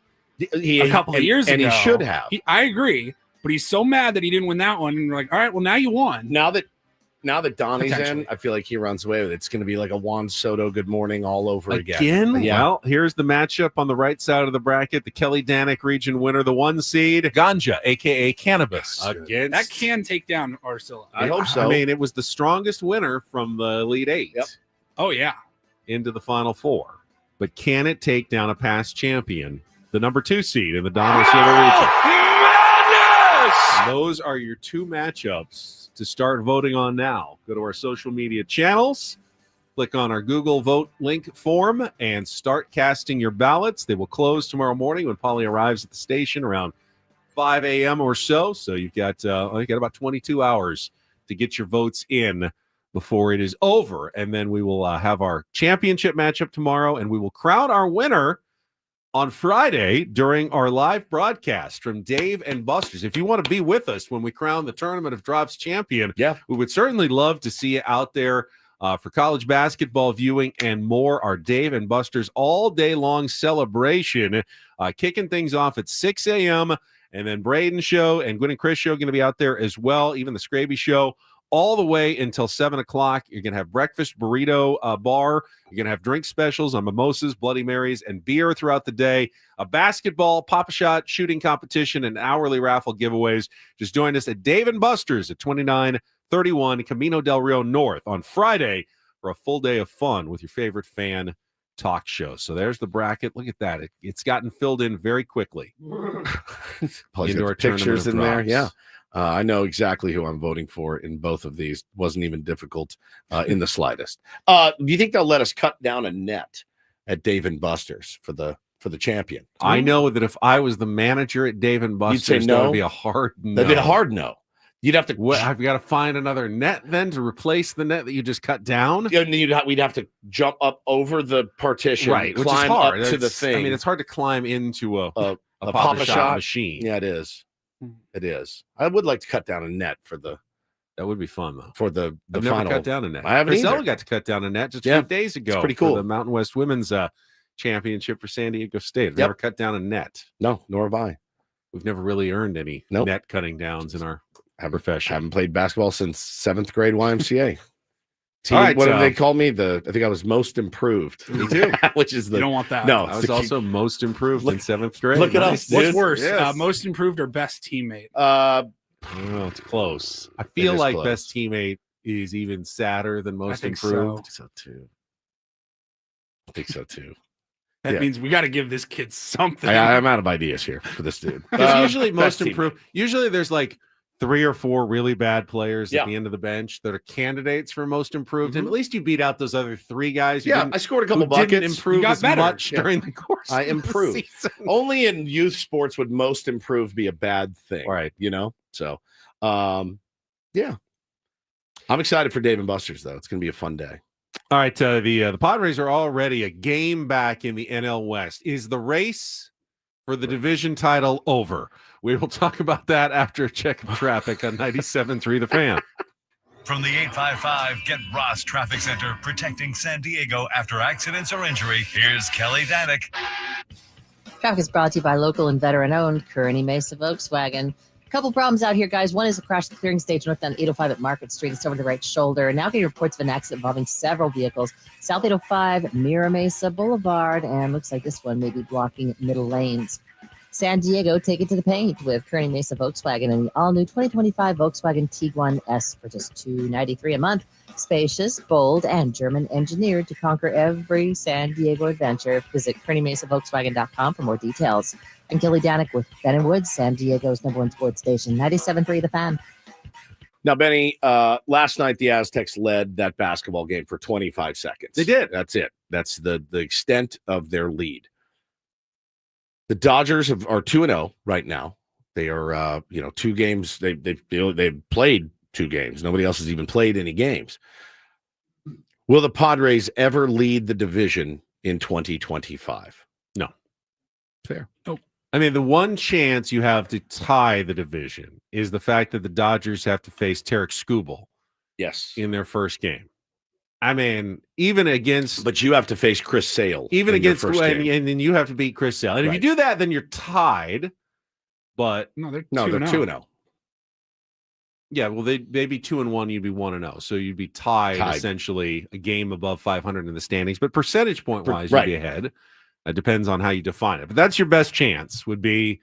S2: a couple of years ago.
S1: And he should have.
S2: I agree, but he's so mad that he didn't win that one. And we're like, all right, well, now you won.
S1: Now that Donnie's in, I feel like he runs away with it. It's going to be like a Juan Soto good morning all over again.
S3: Yeah. Well, here's the matchup on the right side of the bracket. The Kelly Danek region winner, the 1 seed.
S14: Ganja, a.k.a. Cannabis.
S3: Against...
S2: That can take down Orsillo.
S1: I hope so.
S3: I mean, it was the strongest winner from the Elite 8.
S1: Yep.
S2: Oh, yeah.
S3: Into the Final Four. But can it take down a past champion, the number 2 seed in the Don Orsillo region? Those are your 2 matchups to start voting on now. Go to our social media channels, click on our Google Vote link form, and start casting your ballots. They will close tomorrow morning when Paulie arrives at the station around 5 a.m. or so. So you've got about 22 hours to get your votes in before it is over. And then we will have our championship matchup tomorrow, and we will crown our winner on Friday during our live broadcast from Dave and Buster's. If you want to be with us when we crown the Tournament of Drops champion, we would certainly love to see you out there for college basketball viewing and more. Our Dave and Buster's all day long celebration, kicking things off at 6 a.m. And then Braden Show and Gwen and Chris Show going to be out there as well, even the Scraby Show, all the way until 7 o'clock. You're going to have breakfast, burrito bar. You're going to have drink specials on mimosas, Bloody Marys, and beer throughout the day. A basketball, pop-a-shot, shooting competition, and hourly raffle giveaways. Just join us at Dave & Buster's at 2931 Camino del Rio North on Friday for a full day of fun with your favorite fan talk show. So there's the bracket. Look at that. It's gotten filled in very quickly.
S1: Into our pictures in there. Yeah. I know exactly who I'm voting for in both of these. Wasn't even difficult in the slightest. Do you think they'll let us cut down a net at Dave & Buster's for the champion?
S3: I know that if I was the manager at Dave & Buster's,
S1: you'd say no?
S3: That would be a hard no.
S1: That'd be a hard no. You'd have to.
S3: I've got to find another net then to replace the net that you just cut down.
S1: Yeah, we'd have to jump up over the partition,
S3: right?
S1: Climb
S3: which is hard.
S1: up to the thing.
S3: I mean, it's hard to climb into a
S1: pop-a-shot
S3: machine.
S1: Yeah, it is. It is. I would like to cut down a net for the.
S3: That would be fun though.
S1: For the
S3: I've
S1: final.
S3: never cut down a net.
S1: I haven't either.
S3: got to cut down a net just a few days ago.
S1: It's pretty cool.
S3: For the Mountain West Women's Championship for San Diego State. I've never cut down a net.
S1: No, nor have I.
S3: We've never really earned any net cutting downs in our profession.
S1: Haven't played basketball since 7th grade YMCA.
S3: All right,
S1: what did they call me? I think I was most improved.
S3: Me too.
S1: Which is
S2: you don't want that.
S1: No,
S3: I was also most improved in 7th grade.
S1: Look at us.
S2: What's
S1: Dude.
S2: worse,
S1: Yes.
S2: most improved or best teammate?
S3: It's close. I feel like
S1: close.
S3: best teammate is even sadder than most improved.
S1: So too. I think so too.
S2: That means we got to give this kid something.
S1: I'm out of ideas here for this dude.
S3: Because usually most improved. Usually there's like 3 or 4 really bad players at the end of the bench that are candidates for most improved, and at least you beat out those other 3 guys.
S1: I scored a couple buckets.
S3: Didn't improve as much during the course.
S1: I improved.
S3: Of the season.
S1: Only in youth sports would most improved be a bad thing,
S3: right?
S1: So, yeah, I'm excited for Dave and Buster's though. It's going to be a fun day.
S3: All right, the Padres are already a game back in the NL West. Is the race for the division title over? We will talk about that after a check of traffic on 97.3 The Fan.
S4: From the 855 Get Ross Traffic Center, protecting San Diego after accidents or injury, here's Kelly Danick.
S5: Traffic is brought to you by local and veteran-owned Kearney Mesa Volkswagen. A couple problems out here, guys. One is a crash at the clearing stage north on 805 at Market Street. It's over the right shoulder. And now getting reports of an accident involving several vehicles. South 805, Mira Mesa Boulevard, and looks like this one may be blocking middle lanes. San Diego, take it to the paint with Kearney Mesa Volkswagen and the all-new 2025 Volkswagen Tiguan S for just $293 a month. Spacious, bold, and German engineered to conquer every San Diego adventure. Visit KearneyMesaVolkswagen.com for more details. I'm Kelly Danick with Ben & Woods, San Diego's #1 sports station, 97.3 The Fan.
S1: Now, Benny, last night the Aztecs led that basketball game for 25 seconds.
S3: They did.
S1: That's it. That's the extent of their lead. The Dodgers are 2-0 right now. They are, 2 games. They've played 2 games. Nobody else has even played any games. Will the Padres ever lead the division in 2025?
S3: No.
S1: Fair.
S3: Nope. I mean, the one chance you have to tie the division is the fact that the Dodgers have to face Tarek Skubal.
S1: Yes.
S3: In their first game. I mean, even against...
S1: But you have to face Chris Sale.
S3: Even against... And then you have to beat Chris Sale. And if you do that, then you're tied. But...
S2: No, they're
S1: 2-0.
S3: Yeah, well, they'd be 2-1. You'd be 1-0. So you'd be tied, essentially, a game above 500 in the standings. But percentage point-wise, you'd be ahead. It depends on how you define it. But that's your best chance, would be,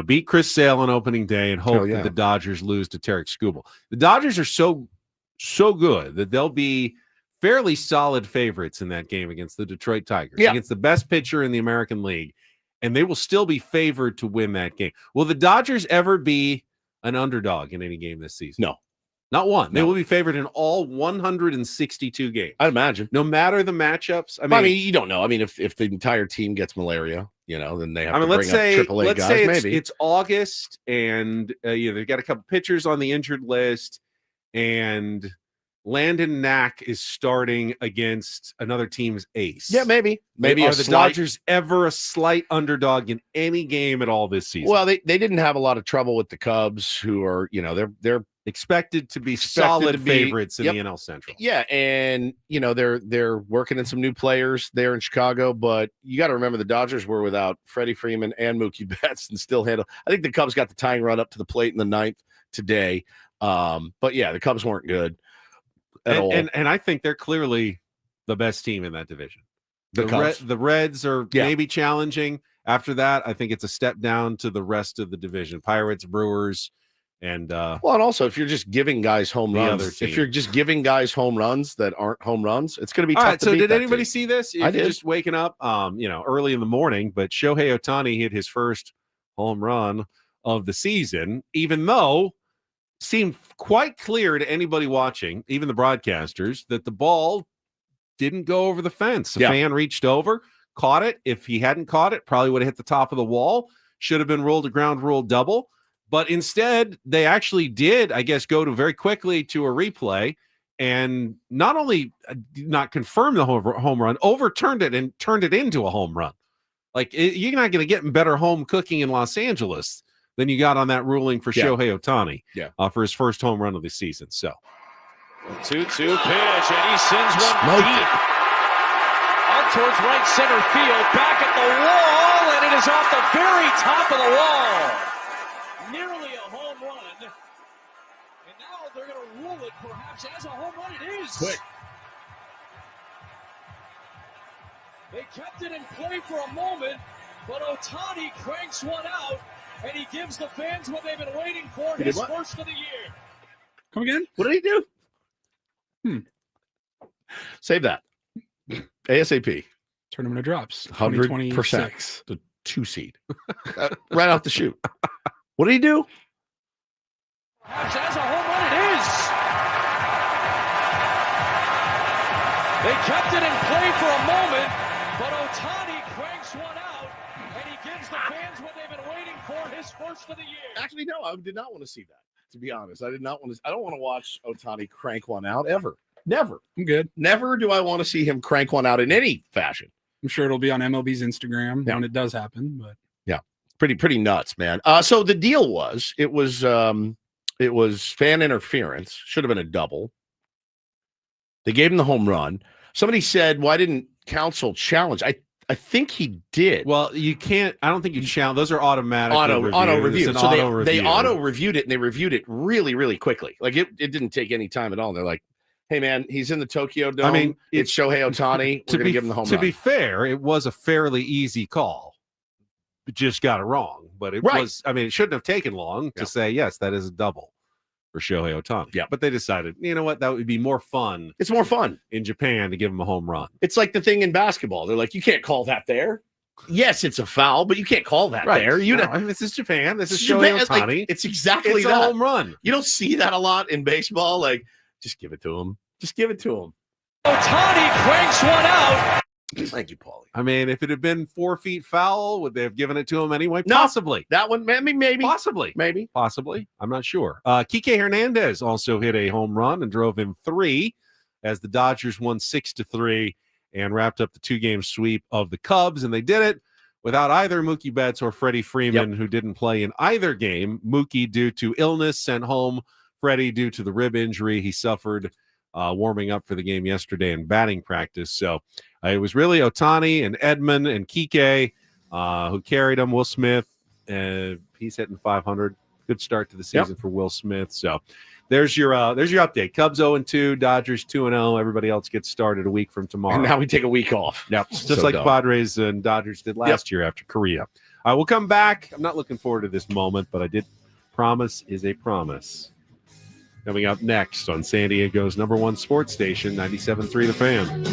S3: beat Chris Sale on opening day and hope that the Dodgers lose to Tarek Skubal. The Dodgers are so good that they'll be fairly solid favorites in that game against the Detroit Tigers, against the best pitcher in the American League, and they will still be favored to win that game. Will the Dodgers ever be an underdog in any game this season?
S1: No.
S3: Not one. No. They will be favored in all 162 games.
S1: I'd imagine.
S3: No matter the matchups.
S1: I mean, you don't know. I mean, if the entire team gets malaria, then they have to bring up AAA guys. Maybe
S3: it's August, and they've got a couple pitchers on the injured list, and Landon Knack is starting against another team's ace.
S1: Yeah, maybe.
S3: Are the Dodgers ever a slight underdog in any game at all this season?
S1: Well, they didn't have a lot of trouble with the Cubs, who are they're
S3: expected to be solid favorites in the NL Central.
S1: Yeah, and they're working in some new players there in Chicago, but you got to remember the Dodgers were without Freddie Freeman and Mookie Betts and still handle. I think the Cubs got the tying run up to the plate in the 9th today. But yeah, the Cubs weren't good.
S3: And I think they're clearly the best team in that division. The Reds are maybe challenging. After that, I think it's a step down to the rest of the division. Pirates, Brewers, and
S1: and also if you're just giving guys home runs, if you're just giving guys home runs that aren't home runs, it's going to be tough.
S3: So did anybody see this? I did. Just waking up, early in the morning, but Shohei Ohtani hit his first home run of the season, even though seemed quite clear to anybody watching, even the broadcasters, that the ball didn't go over the fence. The fan reached over, caught it. If he hadn't caught it, probably would have hit the top of the wall. Should have been ruled a ground rule double. But instead, they actually did, I guess, go very quickly to a replay and not only not confirm the home run, overturned it and turned it into a home run. You're not going to get better home cooking in Los Angeles than you got on that ruling for Shohei Ohtani for his first home run of the season. So
S15: 2-2 pitch, and he sends one deep out towards right center field, back at the wall, and it is off the very top of the wall. Nearly a home run, and now they're going to rule it perhaps as a home run. It is.
S1: Quick.
S15: They kept it in play for a moment, but Ohtani cranks one out. And he gives the fans what they've been waiting for, his first of the year.
S2: Come again?
S1: What did he do? Save that. ASAP.
S2: Tournament of drops.
S1: 100%. The 2 seed. Right off the chute. What did he do?
S15: Perhaps as a home run it is. They kept it in play for a moment, but Ohtani cranks one out, and he gives the fans what they've been waiting for, his first of the year.
S1: Actually, no, I did not want to see that. To be honest, I don't want to watch Ohtani crank one out ever. Never.
S2: I'm good.
S1: Never do I want to see him crank one out in any fashion.
S2: I'm sure it'll be on MLB's Instagram when it does happen, but
S1: yeah, pretty nuts, man. So the deal was, it was fan interference. Should have been a double. They gave him the home run. Somebody said, "Why didn't counsel challenge?" I think he did.
S3: Well, you can't. I don't think you challenge. Those are automatic.
S1: Auto review. So they
S3: review.
S1: auto reviewed it, and they reviewed it really, really quickly. Like it didn't take any time at all. And they're like, "Hey, man, he's in the Tokyo Dome.
S3: I mean,
S1: it's Shohei Ohtani. We're going to give him the home run."
S3: To be fair, it was a fairly easy call. It just got it wrong, but it was. I mean, it shouldn't have taken long to say yes. That is a double for Shohei Ohtani.
S1: Yeah,
S3: but they decided, you know what, that would be more fun.
S1: It's more fun
S3: in Japan to give him a home run.
S1: It's like the thing in basketball. They're like, you can't call that there. Yes, it's a foul, but you can't call that there. You know,
S3: I mean, this is Japan. This is Shohei Ohtani.
S1: Like, it's exactly
S3: it's
S1: that.
S3: A home run.
S1: You don't see that a lot in baseball. Like, just give it to him. Just give it to him.
S15: Ohtani cranks one out.
S1: Thank you, Paulie.
S3: I mean, if it had been 4 feet foul, would they have given it to him anyway?
S1: No,
S3: possibly.
S1: That one, maybe.
S3: Possibly.
S1: Maybe.
S3: Possibly. I'm not sure. Kike Hernandez also hit a home run and drove in 3 as the Dodgers won 6-3 and wrapped up the 2-game sweep of the Cubs. And they did it without either Mookie Betts or Freddie Freeman, who didn't play in either game. Mookie, due to illness, sent home. Freddie, due to the rib injury he suffered warming up for the game yesterday in batting practice. So it was really Ohtani and Edman and Kike who carried him. Will Smith, he's hitting 500. Good start to the season for Will Smith. So there's your update. Cubs 0-2, Dodgers 2-0. Everybody else gets started a week from tomorrow.
S1: And now we take a week off.
S3: Yep, just like Padres and Dodgers did last year after Korea. We'll come back. I'm not looking forward to this moment, but I did promise is a promise. Coming up next on San Diego's #1 sports station, 97.3 The Fan.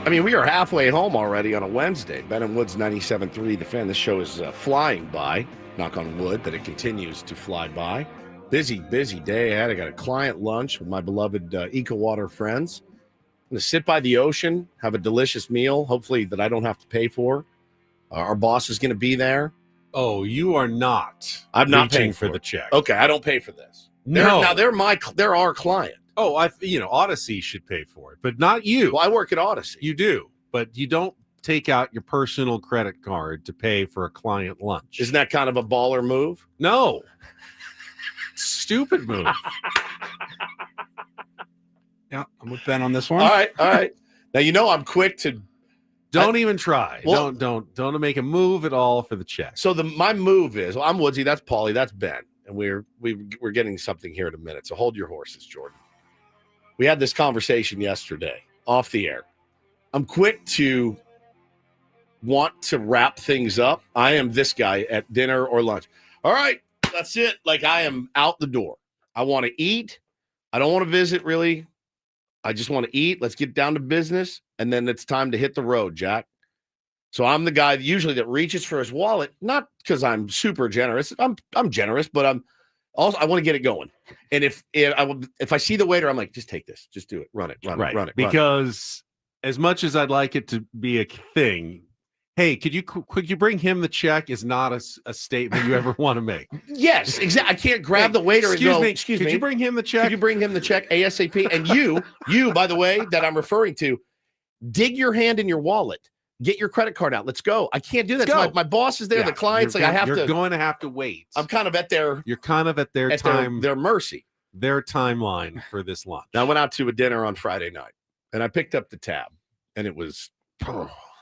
S1: I mean, we are halfway home already on a Wednesday. Ben and Woods 97.3, The Fan. This show is flying by. Knock on wood that it continues to fly by. Busy day ahead. I got a client lunch with my beloved EcoWater friends. I'm going to sit by the ocean, have a delicious meal, hopefully that I don't have to pay for. Our boss is going to be there.
S3: Oh, you are not.
S1: I'm not paying
S3: for the check.
S1: Okay, I don't pay for this.
S3: No.
S1: They're our client.
S3: Oh, Odyssey should pay for it, but not you.
S1: Well, I work at Odyssey.
S3: You do, but you don't take out your personal credit card to pay for a client lunch.
S1: Isn't that kind of a baller move?
S3: No. Stupid move.
S2: Yeah, I'm with Ben on this one.
S1: All right. Now I'm quick to.
S3: Don't even try. Well, don't make a move at all for the check.
S1: So my move is I'm Woodsy, that's Paulie, that's Ben, and we're getting something here in a minute. So hold your horses, Jordan. We had this conversation yesterday off the air. I'm quick to want to wrap things up. I am this guy at dinner or lunch. All right, that's it. Like I am out the door. I want to eat. I don't want to visit really. I just want to eat. Let's get down to business. And then it's time to hit the road, Jack. So I'm the guy usually that reaches for his wallet, not because I'm super generous. I'm generous, but I want to get it going. And if I see the waiter, I'm like, just take this, just do it, run it.
S3: Because as much as I'd like it to be a thing, hey, could you bring him the check is not a statement you ever want to make.
S1: Yes, exactly. I can't grab the waiter and go, excuse me.
S3: Could you bring him the check?
S1: Could you bring him the check ASAP? And you, by the way, that I'm referring to, dig your hand in your wallet. Get your credit card out. Let's go. I can't do that. My boss is there. The client's like,
S3: you're going to have to wait.
S1: I'm kind of at their.
S3: You're kind of at their time.
S1: Their mercy.
S3: Their timeline for this lunch.
S1: Now, I went out to a dinner on Friday night, and I picked up the tab, and it was.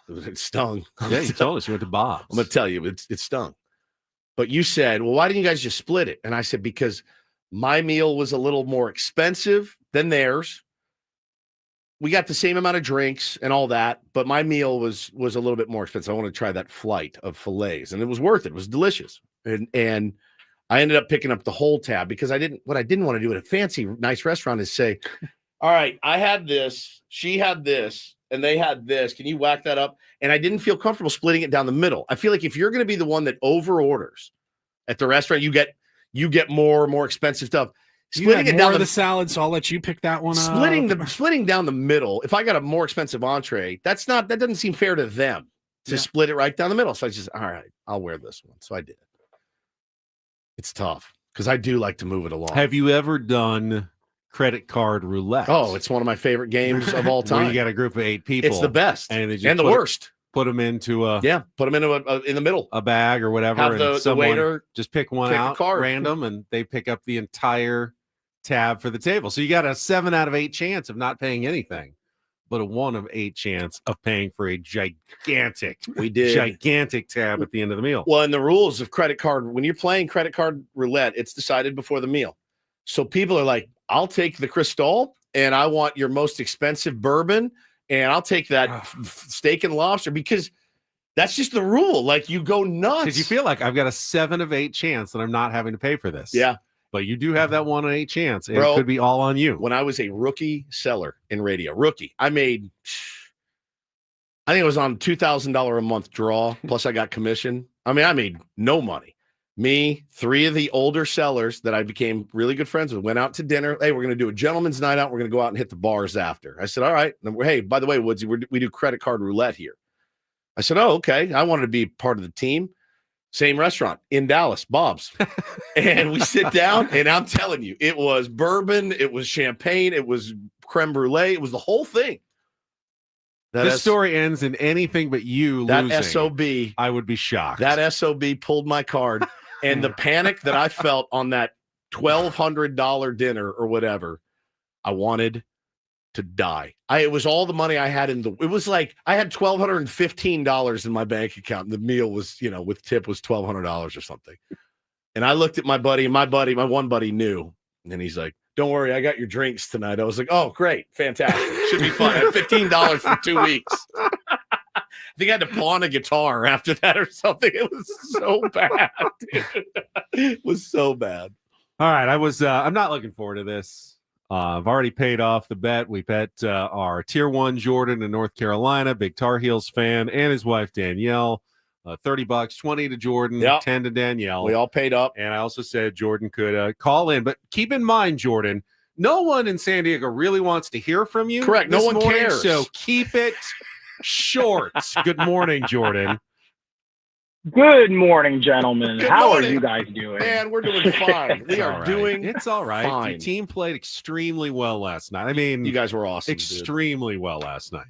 S1: It stung.
S3: Yeah, you told us you went to Bob's.
S1: I'm going to tell you, it stung. But you said, well, why didn't you guys just split it? And I said, because my meal was a little more expensive than theirs. We got the same amount of drinks and all that, but my meal was a little bit more expensive. I want to try that flight of fillets, and it was worth it. It was delicious. And I ended up picking up the whole tab because what I didn't want to do at a fancy, nice restaurant is say, all right, I had this, she had this, and they had this. Can you whack that up? And I didn't feel comfortable splitting it down the middle. I feel like if you're going to be the one that over orders at the restaurant, you get more expensive stuff.
S2: Splitting it down the salad, so I'll let you pick that one up.
S1: Splitting down the middle. If I got a more expensive entree, that doesn't seem fair to them to split it right down the middle. So I just, all right, I'll wear this one. So I did. It's tough because I do like to move it along.
S3: Have you ever done credit card roulette?
S1: Oh, it's one of my favorite games of all time.
S3: Where you got a group of 8 people.
S1: It's the best
S3: and
S1: the worst.
S3: Put them into
S1: put them in the middle,
S3: a bag or whatever.
S1: Have
S3: and
S1: the waiter
S3: just pick one out random, and they pick up the entire tab for the table. So you got a 7 out of 8 chance of not paying anything, but a 1 of 8 chance of paying for a gigantic tab at the end of the meal.
S1: Well, and the rules of credit card, when you're playing credit card roulette, it's decided before the meal. So people are like, I'll take the Cristal, and I want your most expensive bourbon, and I'll take that steak and lobster, because that's just the rule. Like, you go nuts.
S3: Because you feel like I've got a 7 of 8 chance that I'm not having to pay for this.
S1: Yeah.
S3: But you do have that 1 in 8 chance. And
S1: Bro,
S3: it could be all on you.
S1: When I was a rookie seller in radio, I think it was on $2,000 a month draw. Plus I got commission. I mean, I made no money. Me, 3 of the older sellers that I became really good friends with went out to dinner. Hey, we're going to do a gentleman's night out. We're going to go out and hit the bars after. I said, all right. And hey, by the way, Woodsy, we do credit card roulette here. I said, oh, okay. I wanted to be part of the team. Same restaurant in Dallas, Bob's. And we sit down, and I'm telling you, it was bourbon, it was champagne, it was creme brulee, it was the whole thing.
S3: This story ends in anything but you
S1: that
S3: losing.
S1: SOB.
S3: I would be shocked.
S1: That SOB pulled my card, and the panic that I felt on that $1,200 dinner or whatever, I wanted to die. It was all the money I had it was like I had $1,215 in my bank account, and the meal was, with tip was $1,200 or something. And I looked at my buddy, and my one buddy knew, and he's like, don't worry, I got your drinks tonight. I was like, oh, great, fantastic. Should be fun. I had $15 for 2 weeks. I think I had to pawn a guitar after that or something. It was so bad. It was so bad.
S3: All right. I'm not looking forward to this. I've already paid off the bet. We bet our Tier 1 Jordan in North Carolina, big Tar Heels fan, and his wife Danielle. $30, 20 to Jordan, 10 to Danielle.
S1: We all paid up.
S3: And I also said Jordan could call in. But keep in mind, Jordan, no one in San Diego really wants to hear from you.
S1: Correct. No one cares.
S3: So keep it short. Good morning, Jordan.
S16: Good morning, gentlemen.
S1: Good
S16: How
S1: morning.
S16: are you guys doing?
S1: Man, we're doing fine. We are doing
S3: It's all right.
S1: fine.
S3: Your team played extremely well last night. I mean,
S1: You guys were awesome.
S3: extremely well last night.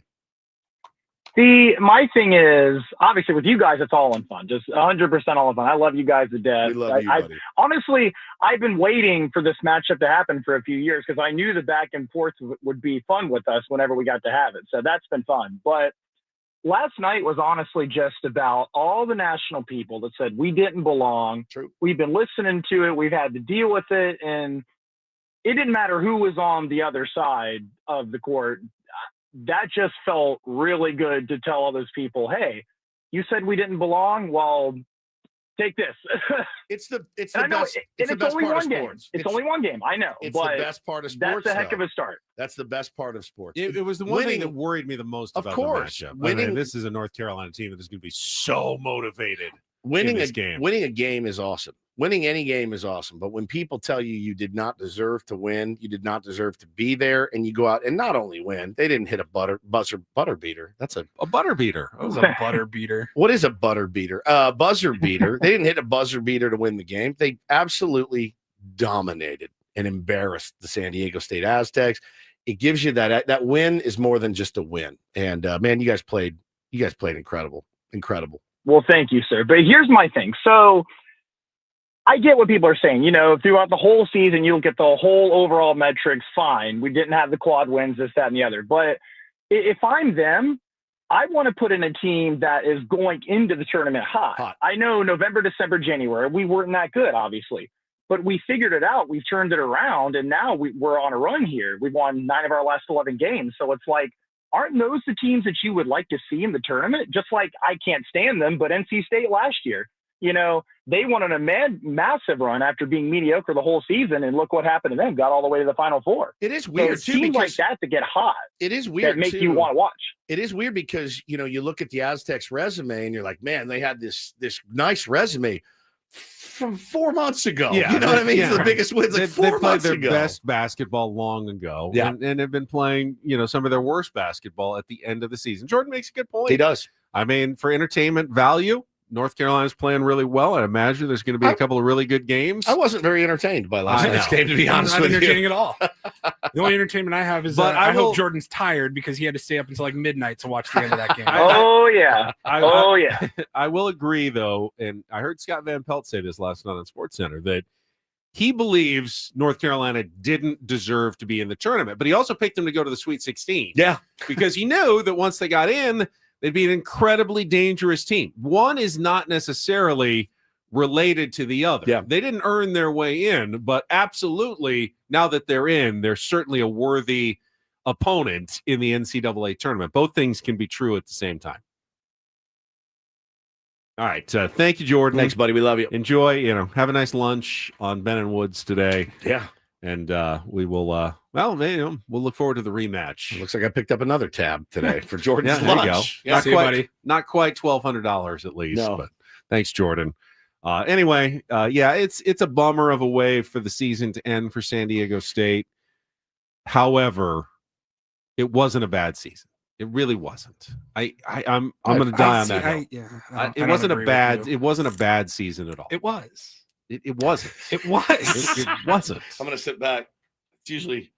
S16: My thing is, obviously, with you guys, it's all in fun. Just 100% all in fun. I love you guys to death.
S1: We love you, buddy.
S16: Honestly, I've been waiting for this matchup to happen for a few years because I knew the back and forth would be fun with us whenever we got to have it. So that's been fun. But last night was honestly just about all the national people that said we didn't belong.
S1: True.
S16: We've been listening to it. We've had to deal with it. And it didn't matter who was on the other side of the court. That just felt really good to tell all those people, hey, you said we didn't belong. Well, take this.
S1: It's the best.
S16: It's only one game. It's only one game. I know.
S1: It's the best part of sports.
S16: That's a heck of a start.
S1: That's the best part of sports.
S3: It was the one thing that worried me the most about the matchup. Winning, this is a North Carolina team that is going to be so motivated. Winning a game is awesome. Winning any game is awesome. But when people tell you you did not deserve to win, you did not deserve to be there, and you go out and not only win, they didn't hit a butter beater. That's a butter beater.
S2: It was a butter beater.
S1: What is a butter beater? Buzzer beater. They didn't hit a buzzer beater to win the game. They absolutely dominated and embarrassed the San Diego State Aztecs. It gives you that win is more than just a win. And man, you guys played incredible.
S16: Well, thank you, sir. But here's my thing. So I get what people are saying. You know, throughout the whole season, you'll get the whole overall metrics. Fine. We didn't have the quad wins, this, that, and the other. But if I'm them, I want to put in a team that is going into the tournament hot. I know November, December, January, we weren't that good, obviously. But we figured it out. We've turned it around, and now we're on a run here. We've won 9 of our last 11 games. So it's like, aren't those the teams that you would like to see in the tournament? Just like I can't stand them, but NC State last year, you know, they went on a massive run after being mediocre the whole season, and look what happened to them. Got all the way to the Final Four.
S1: It is weird,
S16: so teams like that to get hot.
S1: It is weird,
S16: that make you want to watch.
S1: It is weird because, you know, you look at the Aztecs resume and you're like, man, they had this nice resume from 4 months ago.
S3: Yeah,
S1: you know what I mean? It's the biggest wins like 4 months ago.
S3: They played their best basketball long ago.
S1: Yeah.
S3: And have been playing, you know, some of their worst basketball at the end of the season. Jordan makes a good point.
S1: He does.
S3: I mean, for entertainment value, North Carolina's playing really well. I imagine there's going to be a couple of really good games.
S1: I wasn't very entertained by last night's game, to be honest with you.
S2: Not entertaining at all. The only entertainment I have is I hope Jordan's tired because he had to stay up until like midnight to watch the end of that game.
S3: I will agree, though, and I heard Scott Van Pelt say this last night on SportsCenter, that he believes North Carolina didn't deserve to be in the tournament, but he also picked them to go to the Sweet 16.
S1: Yeah.
S3: Because he knew that once they got in, they'd be an incredibly dangerous team. One is not necessarily related to the other.
S1: Yeah.
S3: They didn't earn their way in, but absolutely, now that they're in, they're certainly a worthy opponent in the NCAA tournament. Both things can be true at the same time. All right. Thank you, Jordan.
S1: Thanks, buddy. We love you.
S3: Enjoy, have a nice lunch on Ben and Woods today.
S1: Yeah.
S3: And we will, we'll look forward to the rematch.
S1: Looks like I picked up another tab today for Jordan's
S3: there
S1: lunch.
S3: you go. Not quite $1,200 at least, but thanks, Jordan. Anyway, it's a bummer of a way for the season to end for San Diego State. However, it wasn't a bad season. It really wasn't. I'm going to die on that. It wasn't a bad season at all.
S2: It was.
S3: It wasn't.
S2: It was.
S3: It wasn't.
S1: I'm going to sit back. It's usually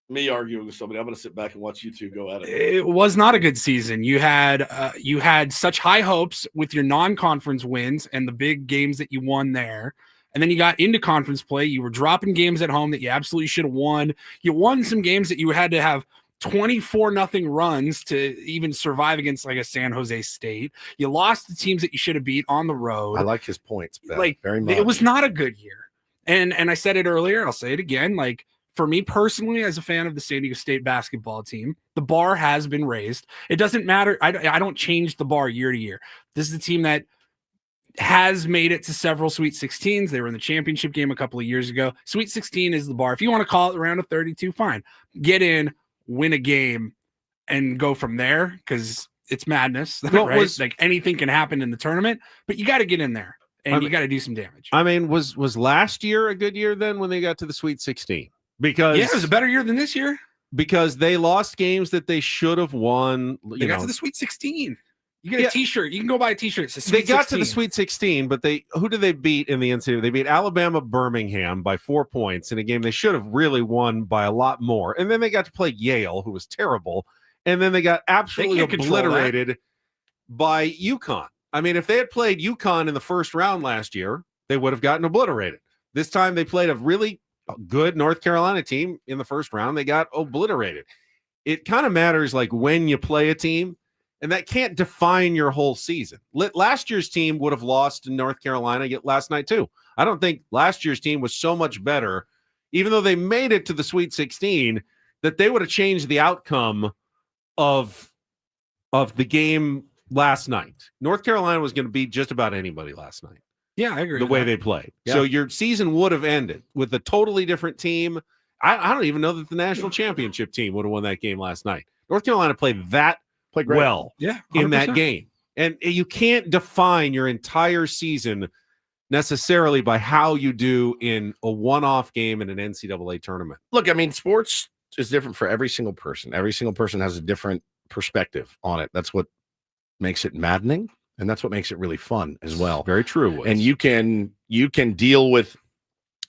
S1: me arguing with somebody. I'm going to sit back and watch you two go at it.
S2: It was not a good season. You had such high hopes with your non-conference wins and the big games that you won there. And then you got into conference play. You were dropping games at home that you absolutely should have won. You won some games that you had to have 24-0 runs to even survive against like a San Jose State. You lost the teams that you should have beat on the road.
S1: I like his points, Ben,
S2: like
S1: very much.
S2: It was not a good year. And I said it earlier, I'll say it again. Like for me personally, as a fan of the San Diego State basketball team, the bar has been raised. It doesn't matter. I don't change the bar year to year. This is the team that has made it to several Sweet 16s. They were in the championship game a couple of years ago. Sweet 16 is the bar. If you want to call it the round of 32, fine. Get in, win a game, and go from there, because it's madness, right? Like anything can happen in the tournament, but you got to get in there and you got to do some damage.
S3: I mean, was last year a good year then when they got to the Sweet 16? Because
S2: it was a better year than this year.
S3: Because they lost games that they should have won.
S2: They got to the Sweet 16. You get a T-shirt. You can go buy a T-shirt.
S3: They got to the Sweet 16, but who did they beat in the NCAA? They beat Alabama Birmingham by 4 points in a game they should have really won by a lot more. And then they got to play Yale, who was terrible. And then they got absolutely obliterated by UConn. I mean, if they had played UConn in the first round last year, they would have gotten obliterated. This time they played a really good North Carolina team in the first round. They got obliterated. It kind of matters like when you play a team. And that can't define your whole season. Last year's team would have lost in North Carolina last night too. I don't think last year's team was so much better, even though they made it to the Sweet 16, that they would have changed the outcome of the game last night. North Carolina was going to beat just about anybody last night.
S2: Yeah, I agree.
S3: The way they played. Yeah. So your season would have ended with a totally different team. I don't even know that the national championship team would have won that game last night. North Carolina played well in that game. And you can't define your entire season necessarily by how you do in a one-off game in an NCAA tournament.
S1: Look, I mean, sports is different for every single person. Every single person has a different perspective on it. That's what makes it maddening, and that's what makes it really fun as well.
S3: Very true.
S1: And you can deal with,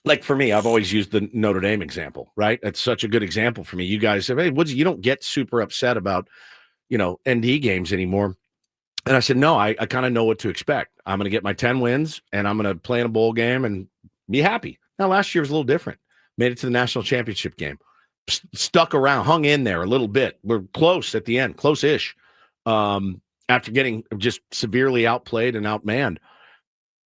S1: like for me, I've always used the Notre Dame example, right? That's such a good example for me. You guys say, hey, Woods, you don't get super upset about ND games anymore. And I said, no, I kind of know what to expect. I'm going to get my 10 wins and I'm going to play in a bowl game and be happy. Now, last year was a little different. Made it to the national championship game. Stuck around, hung in there a little bit. We're close at the end, close-ish. After getting just severely outplayed and outmanned,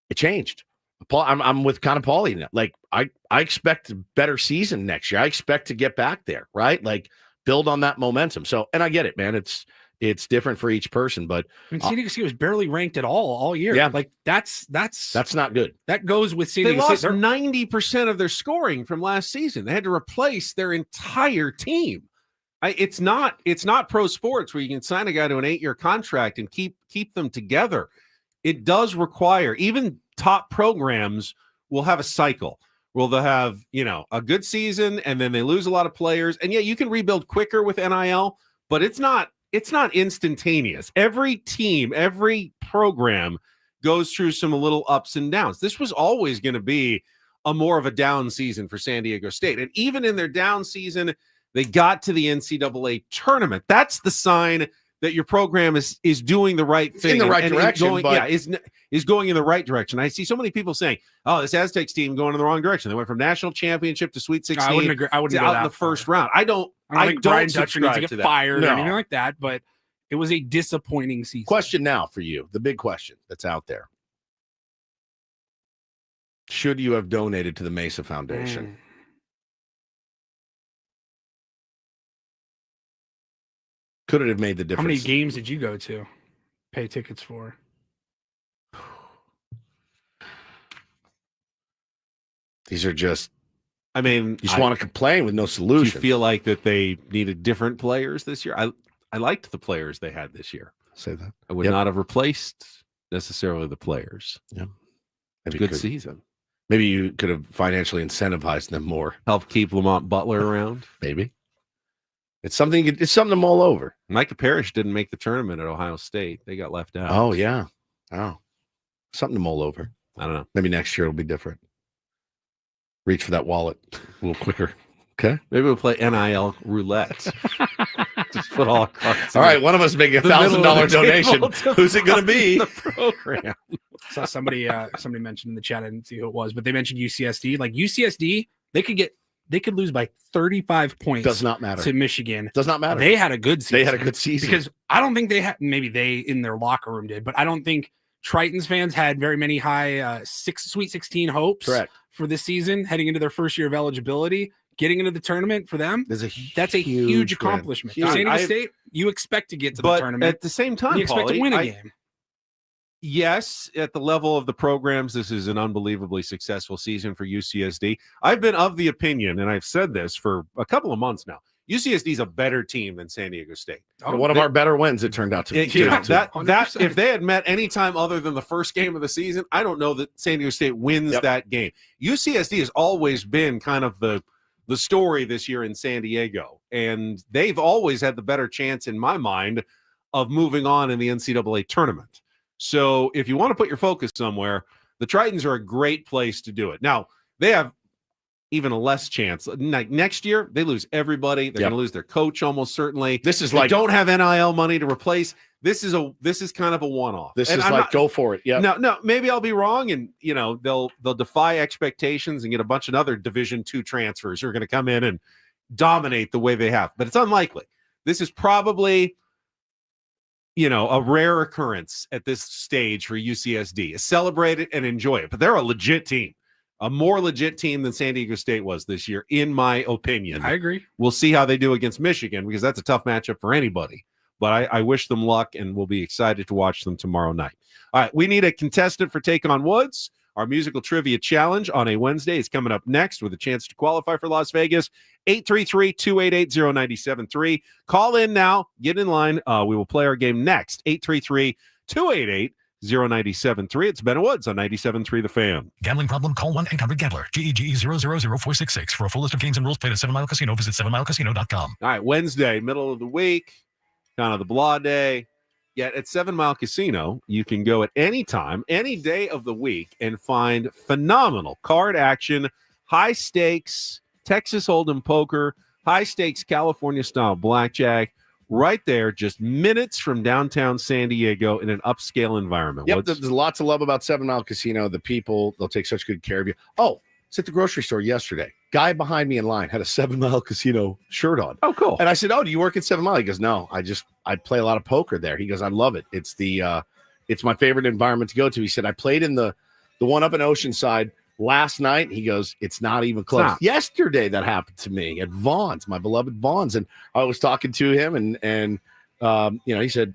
S1: it changed. Paul, I'm with kind of Paulie now. Like, I expect a better season next year. I expect to get back there, right? Like, build on that momentum. So, and I get it, man. It's different for each person, but
S2: I mean, San Diego State was barely ranked at all year.
S1: Yeah,
S2: like that's
S1: not good.
S2: That goes with San Diego
S3: State.
S2: They
S3: lost 90% of their scoring from last season. They had to replace their entire team. It's not pro sports where you can sign a guy to an 8-year contract and keep them together. It does require, even top programs will have a cycle. Well, they'll have, a good season and then they lose a lot of players. And yeah, you can rebuild quicker with NIL, but it's not instantaneous. Every team, every program goes through some little ups and downs. This was always going to be more of a down season for San Diego State. And even in their down season, they got to the NCAA tournament. That's the sign that your program is doing the right thing.
S1: In the right direction.
S3: Is going in the right direction. I see so many people saying, oh, this Aztecs team going in the wrong direction. They went from national championship to Sweet 16
S2: I wouldn't
S3: to
S2: go
S3: out
S2: that
S3: in the
S2: far.
S3: first round. I don't
S2: think Brian Dutcher needs to
S3: subscribe
S2: get fired or anything like that, but it was a disappointing season.
S1: Question now for you, the big question that's out there. Should you have donated to the Mesa Foundation? Could it have made the difference?
S2: How many games did you go to? Pay tickets for?
S1: These are just,
S3: you
S1: just want to complain with no solution.
S3: Do you feel like that they needed different players this year? I liked the players they had this year.
S1: Say that.
S3: I would not have replaced necessarily the players.
S1: Yeah.
S3: It's a good season.
S1: Maybe you could have financially incentivized them more.
S3: Help keep Lamont Butler around.
S1: Maybe. It's something to mull over.
S3: Micah Parrish didn't make the tournament at Ohio State. They got left out.
S1: Oh, yeah. Oh. Something to mull over.
S3: I don't know.
S1: Maybe next year it'll be different. Reach for that wallet a little quicker. Okay.
S3: Maybe we'll play NIL roulette. Just put all cards.
S1: All right. One of us make a $1,000 donation. Who's it going to be?
S3: The program.
S2: Saw somebody mentioned in the chat. I didn't see who it was, but they mentioned UCSD. Like UCSD, they could lose by 35 points.
S1: Does not matter.
S2: To Michigan.
S1: Does not matter.
S2: They had a good season.
S1: Because
S2: I don't think they had, maybe they in their locker room did, but I don't think Triton's fans had very many high Sweet 16 hopes for this season, heading into their first year of eligibility. Getting into the tournament for them, that's a huge accomplishment. San Diego State, you expect to get to the tournament.
S3: At the same time,
S2: you expect to win a game.
S3: Yes, at the level of the programs, this is an unbelievably successful season for UCSD. I've been of the opinion, and I've said this for a couple of months now, UCSD is a better team than San Diego State.
S1: One of our better wins, it turned out to be.
S3: That if they had met any time other than the first game of the season, I don't know that San Diego State wins that game. UCSD has always been kind of the story this year in San Diego, and they've always had the better chance, in my mind, of moving on in the NCAA tournament. So if you want to put your focus somewhere, the Tritons are a great place to do it. Now, they have even a less chance. Like next year, they lose everybody. They're going to lose their coach almost certainly.
S1: This is
S3: they don't have NIL money to replace. This is kind of a one-off.
S1: This is go for it. Yeah.
S3: No, maybe I'll be wrong, and they'll defy expectations and get a bunch of other Division II transfers who are going to come in and dominate the way they have. But it's unlikely. This is probably a rare occurrence at this stage for UCSD. Celebrate it and enjoy it. But they're a legit team, a more legit team than San Diego State was this year, in my opinion.
S2: I agree.
S3: We'll see how they do against Michigan, because that's a tough matchup for anybody. But I wish them luck, and we'll be excited to watch them tomorrow night. All right, we need a contestant for Take on Woods. Our musical trivia challenge on a Wednesday is coming up next with a chance to qualify for Las Vegas. 833-288-0973. Call in now. Get in line. We will play our game next. 833-288-0973. It's Ben Woods on 97.3 The Fan.
S13: Gambling problem? Call 1-800-GAMBLER. GEGE 000-466. For a full list of games and rules, play at 7 Mile Casino. Visit 7milecasino.com.
S3: All right, Wednesday, middle of the week, kind of the blah day. Yet at 7 Mile Casino, you can go at any time, any day of the week, and find phenomenal card action, high stakes, Texas Hold'em poker, high stakes California style blackjack, right there, just minutes from downtown San Diego in an upscale environment.
S1: Yep, there's lots to love about 7 Mile Casino. The people, they'll take such good care of you. Oh, it's at the grocery store yesterday. Guy behind me in line had a 7 Mile Casino shirt on.
S3: Oh, cool.
S1: And I said, "Oh, do you work at 7 Mile?" He goes, "No, I play a lot of poker there." He goes, "I love it. It's it's my favorite environment to go to." He said, "I played in the one up in Oceanside last night." He goes, "It's not even close." Yesterday that happened to me at Vaughn's, my beloved Vaughn's, and I was talking to him, and he said,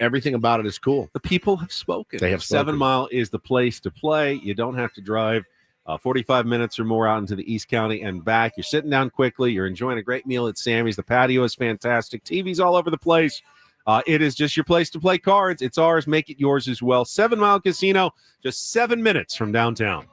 S1: everything about it is cool.
S3: The people have spoken.
S1: They have spoken.
S3: 7 Mile is the place to play. You don't have to drive 45 minutes or more out into the East County and back. You're sitting down quickly. You're enjoying a great meal at Sammy's. The patio is fantastic. TV's all over the place. It is just your place to play cards. It's ours. Make it yours as well. 7 Mile Casino, just 7 minutes from downtown.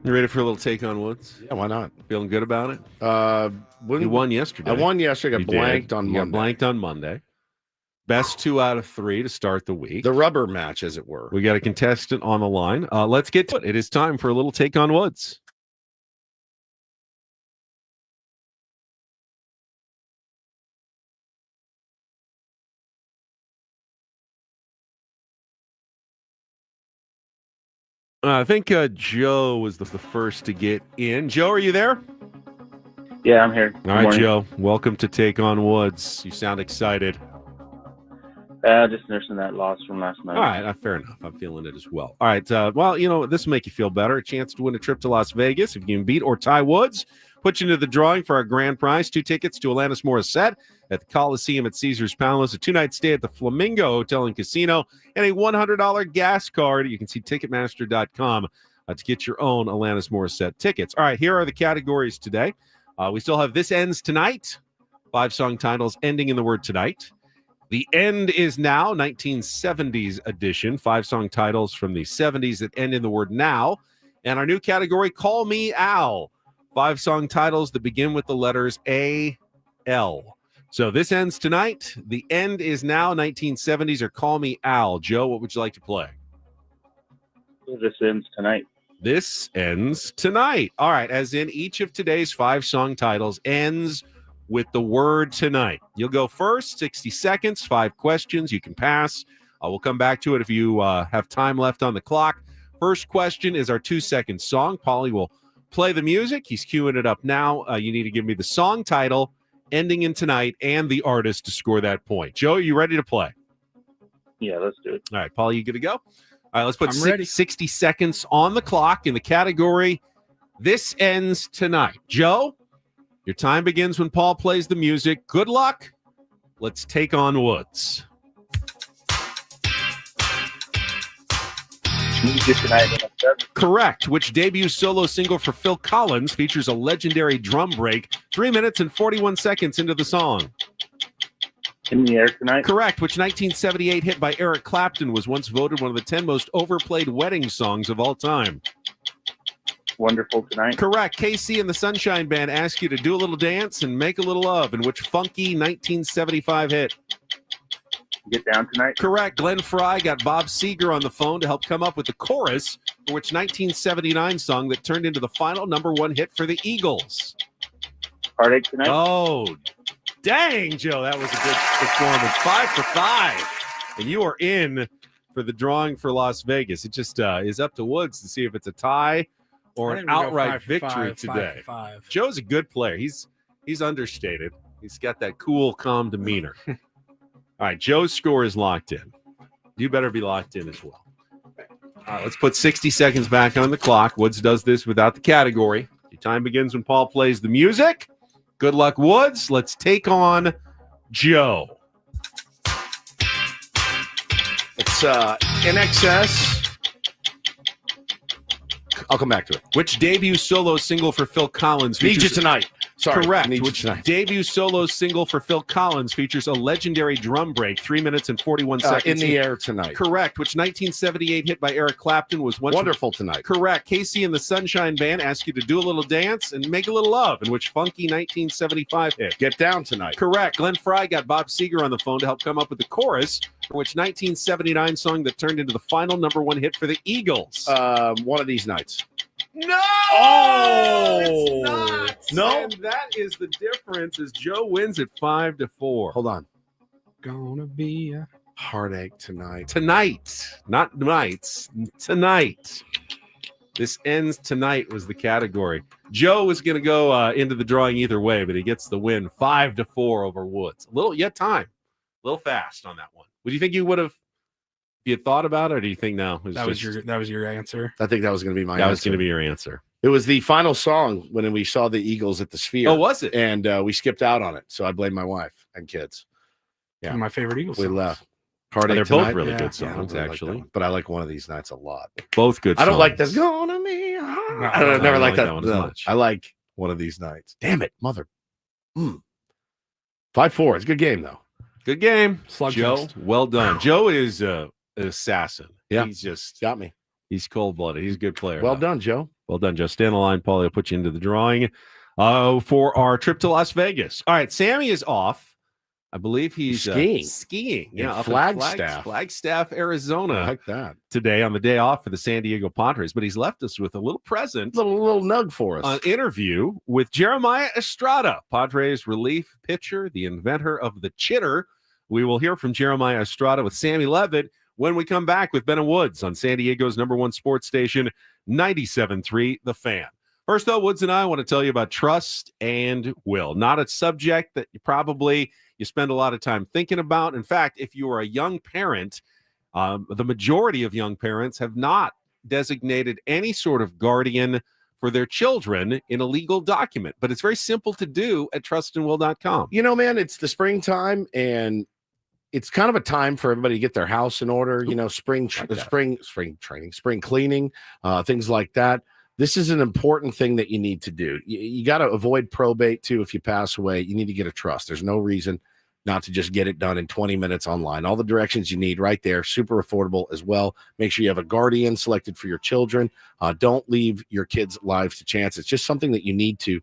S3: You ready for a little take on Woods?
S1: Yeah, why not?
S3: Feeling good about it?
S1: You
S3: won yesterday.
S1: I won yesterday. Got blanked on Monday.
S3: Got blanked on Monday. Best 2 out of 3 to start the week.
S1: The rubber match, as it were.
S3: We got a contestant on the line. Let's get to it. It is time for a little take on Woods. I think Joe was the first to get in. Joe, are you there?
S17: Yeah, I'm here.
S3: All right, Joe. Welcome to Take on Woods. You sound excited.
S17: Just nursing that loss from last night.
S3: All right, fair enough. I'm feeling it as well. All right, well, this will make you feel better. A chance to win a trip to Las Vegas. If you can beat or tie Woods, put you into the drawing for our grand prize, 2 tickets to Alanis Morissette at the Coliseum at Caesars Palace, a 2-night stay at the Flamingo Hotel and Casino, and a $100 gas card. You can see Ticketmaster.com to get your own Alanis Morissette tickets. All right, here are the categories today. We still have This Ends Tonight, 5 song titles ending in the word tonight. The End Is Now, 1970s edition, 5 song titles from the 70s that end in the word now. And our new category, Call Me Al, 5 song titles that begin with the letters A-L. So This Ends Tonight, The End Is Now, 1970s, or Call Me Al. Joe, what would you like to play?
S17: This Ends Tonight.
S3: This Ends Tonight. All right, as in each of today's 5 song titles ends with the word tonight. You'll go first, 60 seconds, 5 questions. You can pass. We'll come back to it if you have time left on the clock. First question is our 2-second song. Paulie will play the music. He's queuing it up now. You need to give me the song title, ending in tonight, and the artist to score that point. Joe, are you ready to play?
S17: Yeah, let's do it.
S3: All right, Paulie, you good to go? All right, let's put
S2: I'm ready.
S3: 60 seconds on the clock in the category This Ends Tonight. Joe, your time begins when Paul plays the music. Good luck. Let's take on Woods. Correct. Which debut solo single for Phil Collins features a legendary drum break 3 minutes and 41 seconds into the song?
S17: In the Air Tonight.
S3: Correct. Which 1978 hit by Eric Clapton was once voted one of the 10 most overplayed wedding songs of all time?
S17: Wonderful Tonight.
S3: Correct. KC and the Sunshine Band ask you to do a little dance and make a little love. In which funky 1975 hit?
S17: Get Down Tonight.
S3: Correct. Glenn Fry got Bob Seger on the phone to help come up with the chorus for which 1979 song that turned into the final #1 hit for the Eagles?
S17: Heartache Tonight.
S3: Oh, dang, Joe. That was a good performance. 5 for 5. And you are in for the drawing for Las Vegas. It just is up to Woods to see if it's a tie or an outright victory today.
S2: 5.
S3: Joe's a good player. He's understated. He's got that cool, calm demeanor. All right, Joe's score is locked in. You better be locked in as well. All right, let's put 60 seconds back on the clock. Woods does this without the category. Your time begins when Paul plays the music. Good luck, Woods. Let's take on Joe.
S1: It's In Excess. I'll come back to it.
S3: Which debut solo single for Phil Collins features...
S1: Need You Tonight. Sorry.
S3: Correct.
S1: Need You
S3: Which
S1: Tonight.
S3: debut solo single for Phil Collins features a legendary drum break, 3 minutes and 41 seconds.
S1: In the Air Tonight.
S3: Correct. Which 1978 hit by Eric Clapton was once...
S1: Wonderful Tonight.
S3: Correct. KC and the Sunshine Band ask you to do a little dance and make a little love, in which funky 1975 hit?
S1: Get Down Tonight.
S3: Correct. Glenn Fry got Bob Seger on the phone to help come up with the chorus for which 1979 song that turned into the final #1 hit for the Eagles?
S1: One of These Nights.
S3: No!
S1: Oh!
S3: It's not.
S1: No?
S3: And that is the difference as Joe wins at 5-4.
S1: Hold on.
S2: Gonna be a
S1: Heartache Tonight.
S3: Tonight. Not nights. Tonight. This Ends Tonight was the category. Joe was going to go into the drawing either way, but he gets the win 5-4 over Woods. A little, yet time. A little fast on that one. Would you think you would have... You thought about it, or do you think no?
S2: That was your answer.
S1: I think that was going to be my answer.
S3: That was going to be your answer.
S1: It was the final song when we saw the Eagles at the Sphere.
S3: Oh, was it?
S1: And we skipped out on it, so I blame my wife and kids.
S2: Yeah, one of my favorite Eagles.
S1: We
S2: songs.
S1: left. Heartache
S3: They're
S1: Tonight.
S3: both really
S2: Yeah.
S3: good songs,
S1: I really
S3: actually.
S1: like but I like One of These Nights a lot.
S3: Both good songs.
S1: I don't like this. Gonna be. I don't never like that
S3: one as much.
S1: I like One of These Nights. Damn it, mother. 5-4. It's a good game though.
S3: Good game.
S2: Slugfest.
S3: Joe, well done. Joe is an assassin.
S1: Yeah.
S3: He's just
S1: Got me.
S3: He's cold-blooded. He's a good player.
S1: Well
S3: though.
S1: done, Joe.
S3: Well done, Joe. Stay on the line, Paulie. I'll put you into the drawing for our trip to Las Vegas. All right, Sammy is off. I believe he's skiing.
S1: Yeah,
S3: up
S1: Flagstaff.
S3: Flagstaff, Arizona.
S1: I like that.
S3: Today on the day off for the San Diego Padres. But he's left us with a little present.
S1: Little nug for us.
S3: An interview with Jeremiah Estrada, Padres relief pitcher, the inventor of the chitter. We will hear from Jeremiah Estrada with Sammy Levitt when we come back with Ben and Woods on San Diego's #1 sports station, 97.3 The Fan. First, though, Woods and I want to tell you about trust and will. Not a subject that you spend a lot of time thinking about. In fact, if you are a young parent, the majority of young parents have not designated any sort of guardian for their children in a legal document. But it's very simple to do at trustandwill.com.
S1: You know, man, it's the springtime, and it's kind of a time for everybody to get their house in order. You know, spring training, spring cleaning, things like that. This is an important thing that you need to do. You got to avoid probate, too. If you pass away, you need to get a trust. There's no reason not to just get it done in 20 minutes online. All the directions you need right there, super affordable as well. Make sure you have a guardian selected for your children. Don't leave your kids' lives to chance. It's just something that you need to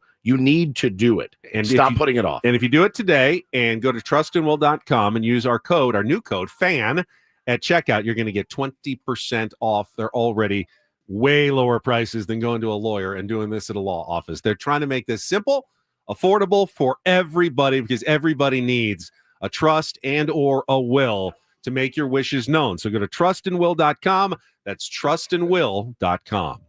S1: do it, and stop putting it off.
S3: And if you do it today and go to trustandwill.com and use our new code, FAN, at checkout, you're going to get 20% off. They're already way lower prices than going to a lawyer and doing this at a law office. They're trying to make this simple, affordable for everybody, because everybody needs a trust and or a will to make your wishes known. So go to trustandwill.com. That's trustandwill.com.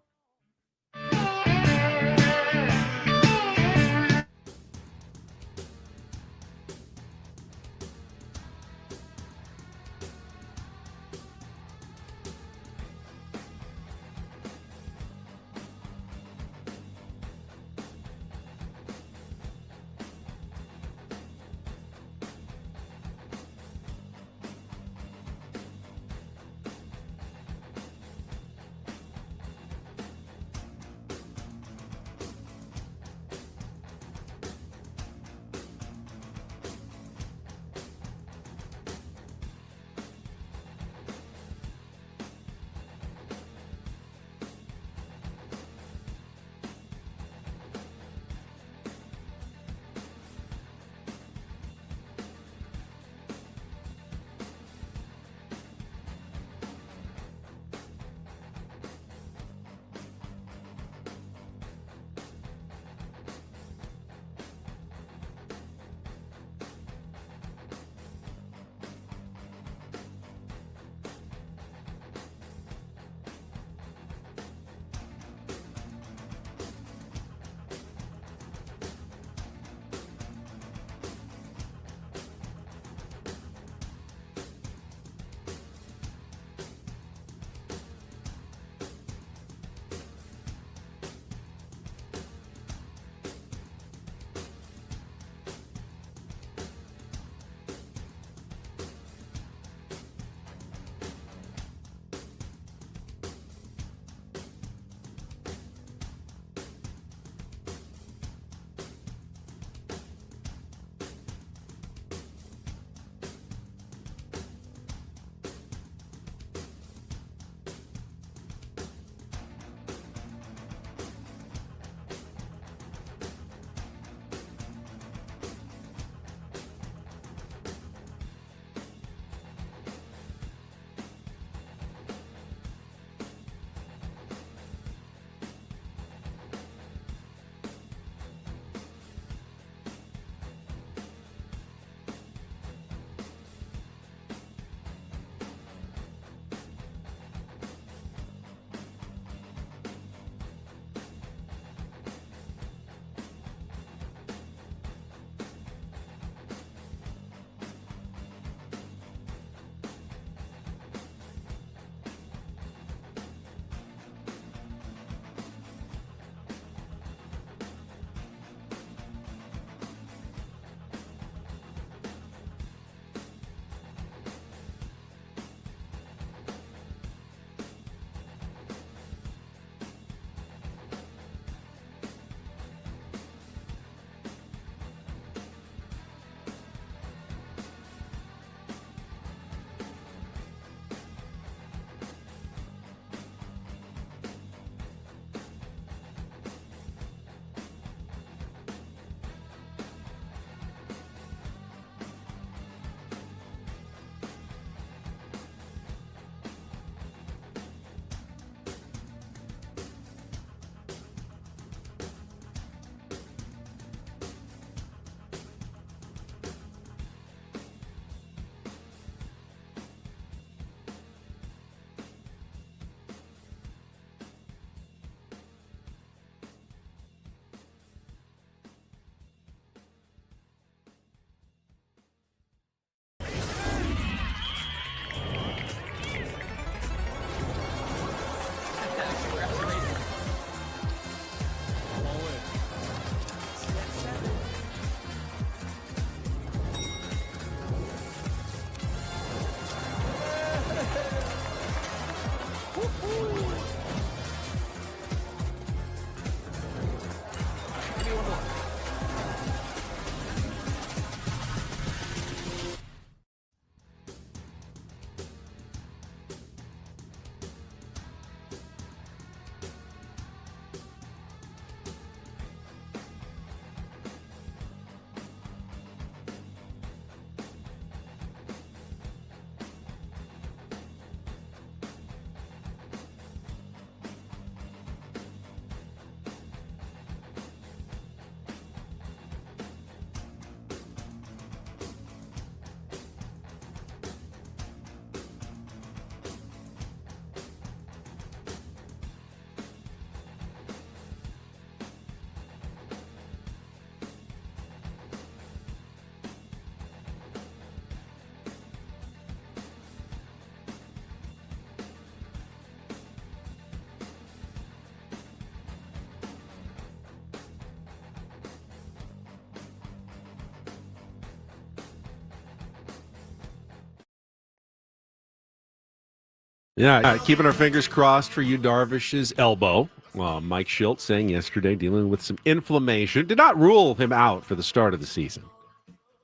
S3: Yeah, keeping our fingers crossed for you, Darvish's elbow. Mike Schilt saying yesterday dealing with some inflammation. Did not rule him out for the start of the season,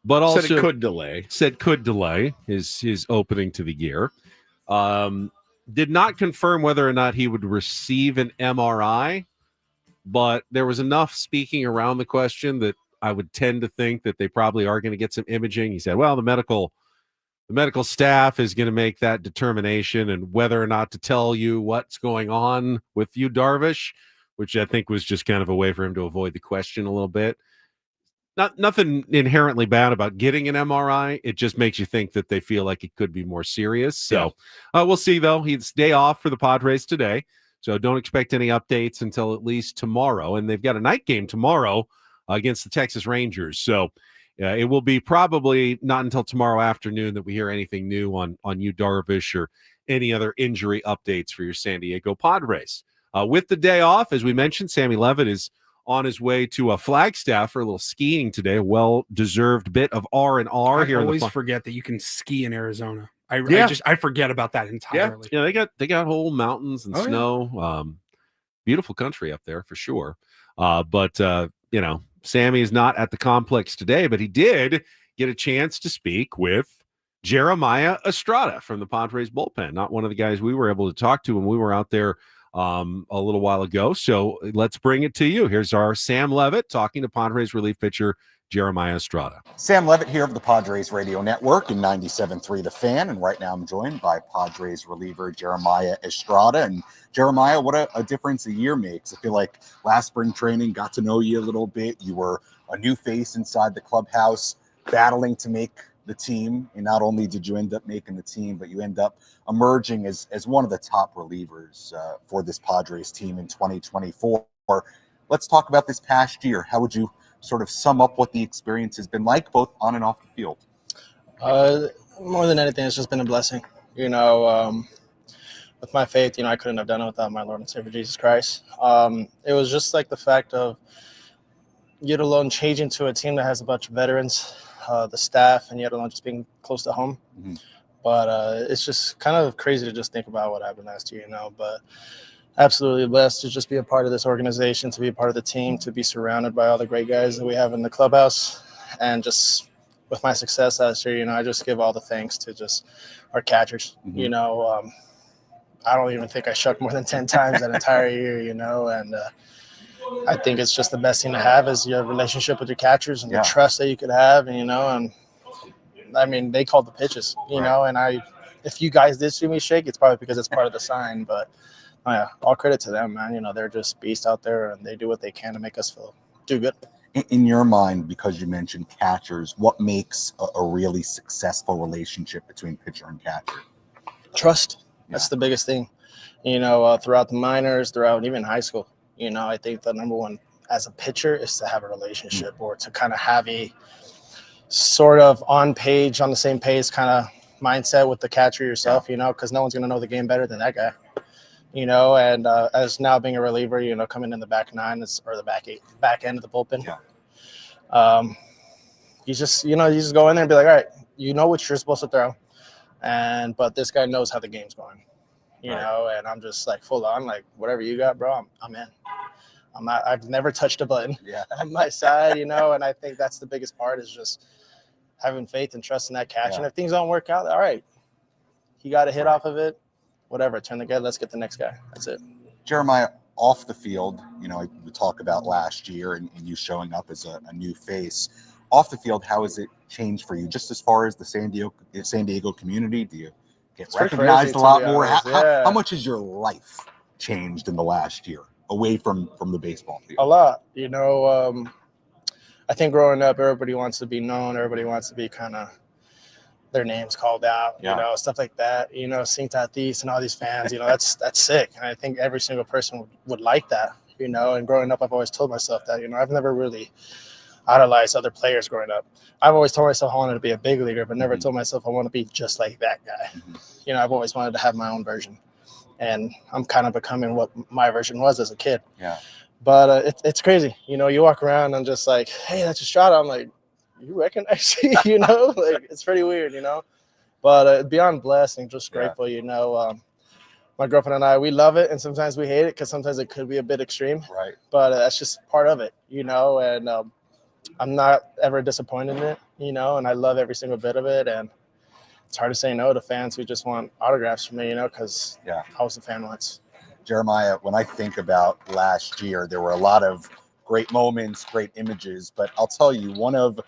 S3: but also
S1: said it could delay.
S3: Said could delay his opening to the year. Did not confirm whether or not he would receive an MRI, but there was enough speaking around the question that I would tend to think that they probably are going to get some imaging. He said, well, the medical staff is going to make that determination and whether or not to tell you what's going on with you, Darvish, which I think was just kind of a way for him to avoid the question a little bit. Nothing inherently bad about getting an MRI. It just makes you think that they feel like it could be more serious. So we'll see, though. It's day off for the Padres today, so don't expect any updates until at least tomorrow. And they've got a night game tomorrow against the Texas Rangers. So it will be probably not until tomorrow afternoon that we hear anything new on you, Darvish, or any other injury updates for your San Diego Padres. With the day off, as we mentioned, Sammy Levitt is on his way to a Flagstaff for a little skiing today. A well-deserved bit of R&R here.
S2: I always forget that you can ski in Arizona. I forget about that entirely.
S3: Yeah, they got whole mountains and snow. Beautiful country up there for sure. But Sammy is not at the complex today, but he did get a chance to speak with Jeremiah Estrada from the Padres bullpen. Not one of the guys we were able to talk to when we were out there a little while ago. So let's bring it to you. Here's our Sam Levitt talking to Padres relief pitcher Jeremiah Estrada.
S18: Sam Levitt here of the Padres Radio Network in 97.3 The Fan, and right now I'm joined by Padres reliever Jeremiah Estrada. And Jeremiah, what a difference a year makes. I feel like last spring training got to know you a little bit. You were a new face inside the clubhouse, battling to make the team, and not only did you end up making the team, but you end up emerging as one of the top relievers for this Padres team in 2024. Let's talk about this past year. How would you sort of sum up what the experience has been like, both on and off the field?
S19: More than anything, it's just been a blessing. With my faith, I couldn't have done it without my Lord and Savior Jesus Christ. It was just like the fact of yet alone changing to a team that has a bunch of veterans, the staff, and yet alone just being close to home. Mm-hmm. But it's just kind of crazy to just think about what happened last year, but absolutely blessed to just be a part of this organization, to be a part of the team, to be surrounded by all the great guys that we have in the clubhouse. And just with my success last year, I just give all the thanks to just our catchers. Mm-hmm. I don't even think I shucked more than 10 times that entire year, and I think it's just the best thing to have is your relationship with your catchers and the trust that you could have, and I mean, they called the pitches, and if you guys did see me shake, it's probably because it's part of the sign, but all credit to them, man. They're just beasts out there, and they do what they can to make us do good.
S18: In your mind, because you mentioned catchers, what makes a really successful relationship between pitcher and catcher?
S19: Trust. That's the biggest thing, throughout the minors, throughout even high school. I think the number one as a pitcher is to have a relationship or to kind of have a sort of on the same page kind of mindset with the catcher yourself, because no one's going to know the game better than that guy. And as now being a reliever, coming in the back nine or the back end of the bullpen. You just go in there and be like, all right, what you're supposed to throw. But this guy knows how the game's going, and I'm just like full on, like whatever you got, bro, I'm in. I've never touched a button on my side, and I think that's the biggest part is just having faith and trust in that catch. And if things don't work out, all right, he got a hit off of it. Whatever, turn the guy, let's get the next guy. That's it.
S18: Jeremiah, off the field, we talk about last year and you showing up as a new face. Off the field, how has it changed for you? Just as far as the San Diego community, do you get recognized a lot more? How much has your life changed in the last year away from the baseball field?
S19: A lot. I think growing up, everybody wants to be known. Everybody wants to be kind of their names called out, stuff like that, Sing Tatis and all these fans, that's sick. And I think every single person would like that, and growing up, I've always told myself that, I've never really idolized other players growing up. I've always told myself I wanted to be a big leaguer, but never told myself I want to be just like that guy. I've always wanted to have my own version, and I'm kind of becoming what my version was as a kid. But it's crazy. You walk around and I'm just like, hey, that's Estrada. I'm like, you recognize me, like it's pretty weird, but beyond blessed and just grateful, my girlfriend and I, we love it, and sometimes we hate it because sometimes it could be a bit extreme.
S18: Right.
S19: But that's just part of it, you know. And I'm not ever disappointed in it, you know. And I love every single bit of it. And it's hard to say no to fans who just want autographs from me, you know, because I was a fan once.
S18: Jeremiah, when I think about last year, there were a lot of great moments, great images. But I'll tell you, one of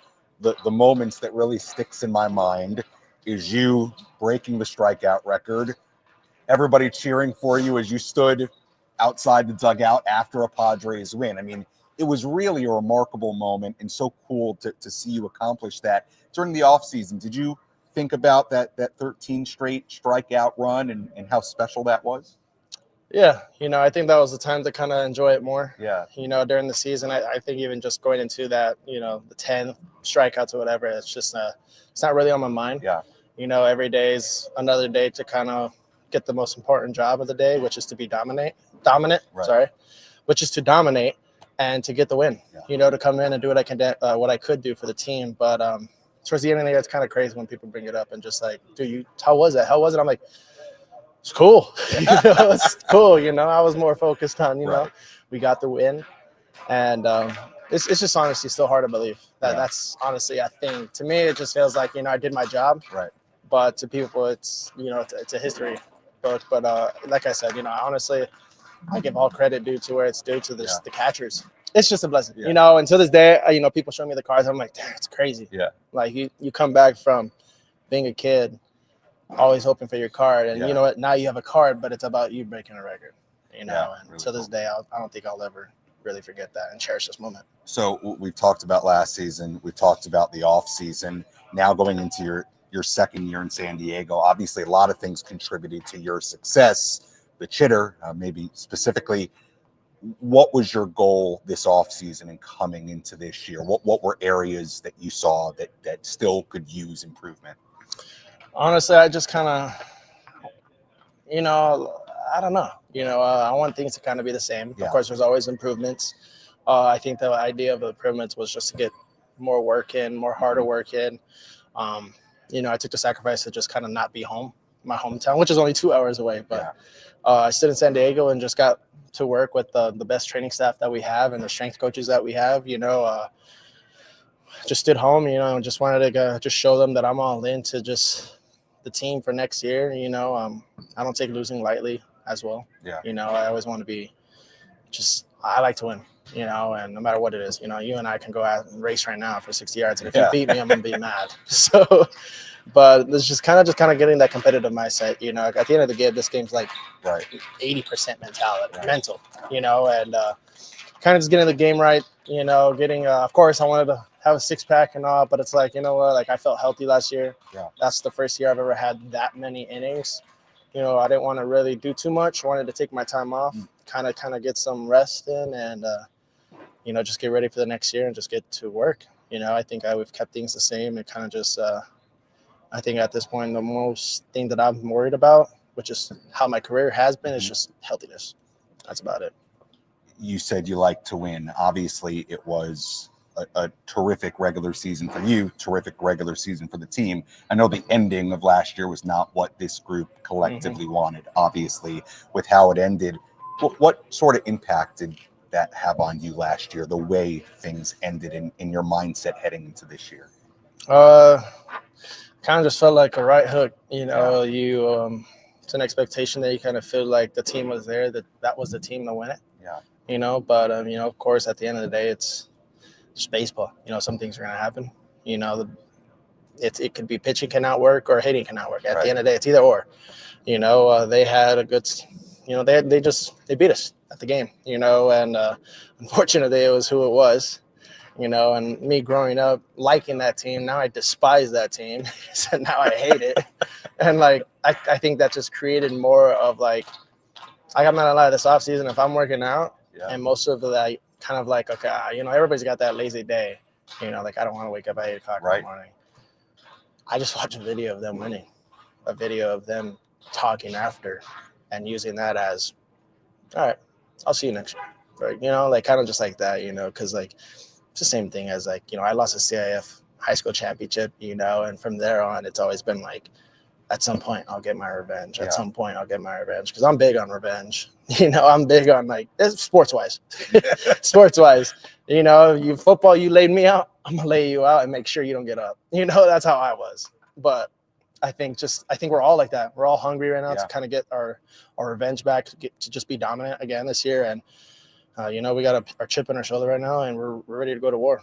S18: the moments that really sticks in my mind is you breaking the strikeout record. Everybody cheering for you as you stood outside the dugout after a Padres win. I mean, it was really a remarkable moment and so cool to see you accomplish that during the offseason. Did you think about that 13 straight strikeout run and how special that was?
S19: Yeah, you know, I think that was the time to kind of enjoy it more.
S18: Yeah.
S19: You know, during the season, I think even just going into that, you know, the 10 strikeouts or whatever, it's just it's not really on my mind.
S18: Yeah.
S19: You know, every day is another day to kind of get the most important job of the day, which is to be dominant,
S18: right.
S19: which is to dominate and to get the win. Yeah. You know, to come in and do what I could do for the team. But towards the end of the year, it's kind of crazy when people bring it up and just like, how was it? How was it? I'm like, it's cool. You know, it's cool. You know, I was more focused on, you know, we got the win. And it's just honestly still hard to believe that that's honestly, I think, to me, it just feels like, you know, I did my job.
S18: Right.
S19: But to people, it's, you know, it's a history book. But like I said, you know, honestly, I give all credit due to where it's due to the catchers. It's just a blessing, you know. And to this day, you know, people show me the cards. I'm like, damn, it's crazy.
S18: Yeah.
S19: Like you come back from being a kid, always hoping for your card, and you know what? Now you have a card, but it's about you breaking a record. You know, and really to this day, I don't think I'll ever really forget that and cherish this moment.
S18: So we've talked about last season. We've talked about the off season. Now going into your second year in San Diego, obviously a lot of things contributed to your success. The chitter, maybe specifically, what was your goal this offseason and coming into this year? What were areas that you saw that still could use improvement?
S19: Honestly, I just kind of, you know, I don't know. You know, I want things to kind of be the same. Of course, there's always improvements. I think the idea of improvements was just to get more work in, more harder work in. You know, I took the sacrifice to just kind of not be home, my hometown, which is only 2 hours away. But I stood in San Diego and just got to work with the best training staff that we have and the strength coaches that we have. You know, just stood home, you know, and just wanted to just show them that I'm all into just the team for next year. You know, I don't take losing lightly as well.
S18: Yeah.
S19: You know, I always want to be I like to win, you know, and no matter what it is, you know, you and I can go out and race right now for 60 yards. And if you beat me, I'm going to be mad. So, but it's just kind of getting that competitive mindset, you know. At the end of the game, this game's like 80% mental, you know, and kind of just getting the game right, you know, getting, of course, I wanted to have a six-pack and all, but it's like, you know what, like I felt healthy last year.
S18: Yeah.
S19: That's the first year I've ever had that many innings. You know, I didn't want to really do too much. I wanted to take my time off, kind of get some rest in and, you know, just get ready for the next year and just get to work. You know, I think we've kept things the same and kind of just, I think at this point, the most thing that I'm worried about, which is how my career has been, is just healthiness. That's about it.
S18: You said you like to win. Obviously, it was a terrific regular season for you, terrific regular season for the team. I know the ending of last year was not what this group collectively wanted, obviously, with how it ended. What sort of impact did that have on you last year, the way things ended in your mindset heading into this year?
S19: Kind of just felt like a right hook, you know. It's an expectation that you kind of feel like the team was there, that was the team to win it.
S18: Yeah.
S19: You know, but you know, of course, at the end of the day, it's just baseball. You know, some things are going to happen. You know, it could be pitching cannot work or hitting cannot work. At the end of the day, it's either or. You know, they had a good, you know, they beat us at the game. You know, and unfortunately, it was who it was. You know, and me growing up liking that team, now I despise that team. So now I hate it. And like I think that just created more of like, I'm not gonna lie, this offseason, if I'm working out and most of that kind of like, okay, you know, everybody's got that lazy day, you know, like I don't want to wake up at 8 o'clock in the morning. I just watch a video of them winning, a video of them talking after and using that as, all right, I'll see you next year. Right? You know, like kind of just like that, you know, because like it's the same thing as like, you know, I lost a CIF high school championship, you know, and from there on, it's always been like, at some point I'll get my revenge. At some point I'll get my revenge because I'm big on revenge. I'm big on sports wise. Sports wise, you football, you laid me out, I'm gonna lay you out and make sure you don't get up. That's how I was. But I think we're all like that. We're all hungry right now to kind of get our revenge back, to just be dominant again this year. And we got our chip on our shoulder right now, and we're ready to go to war.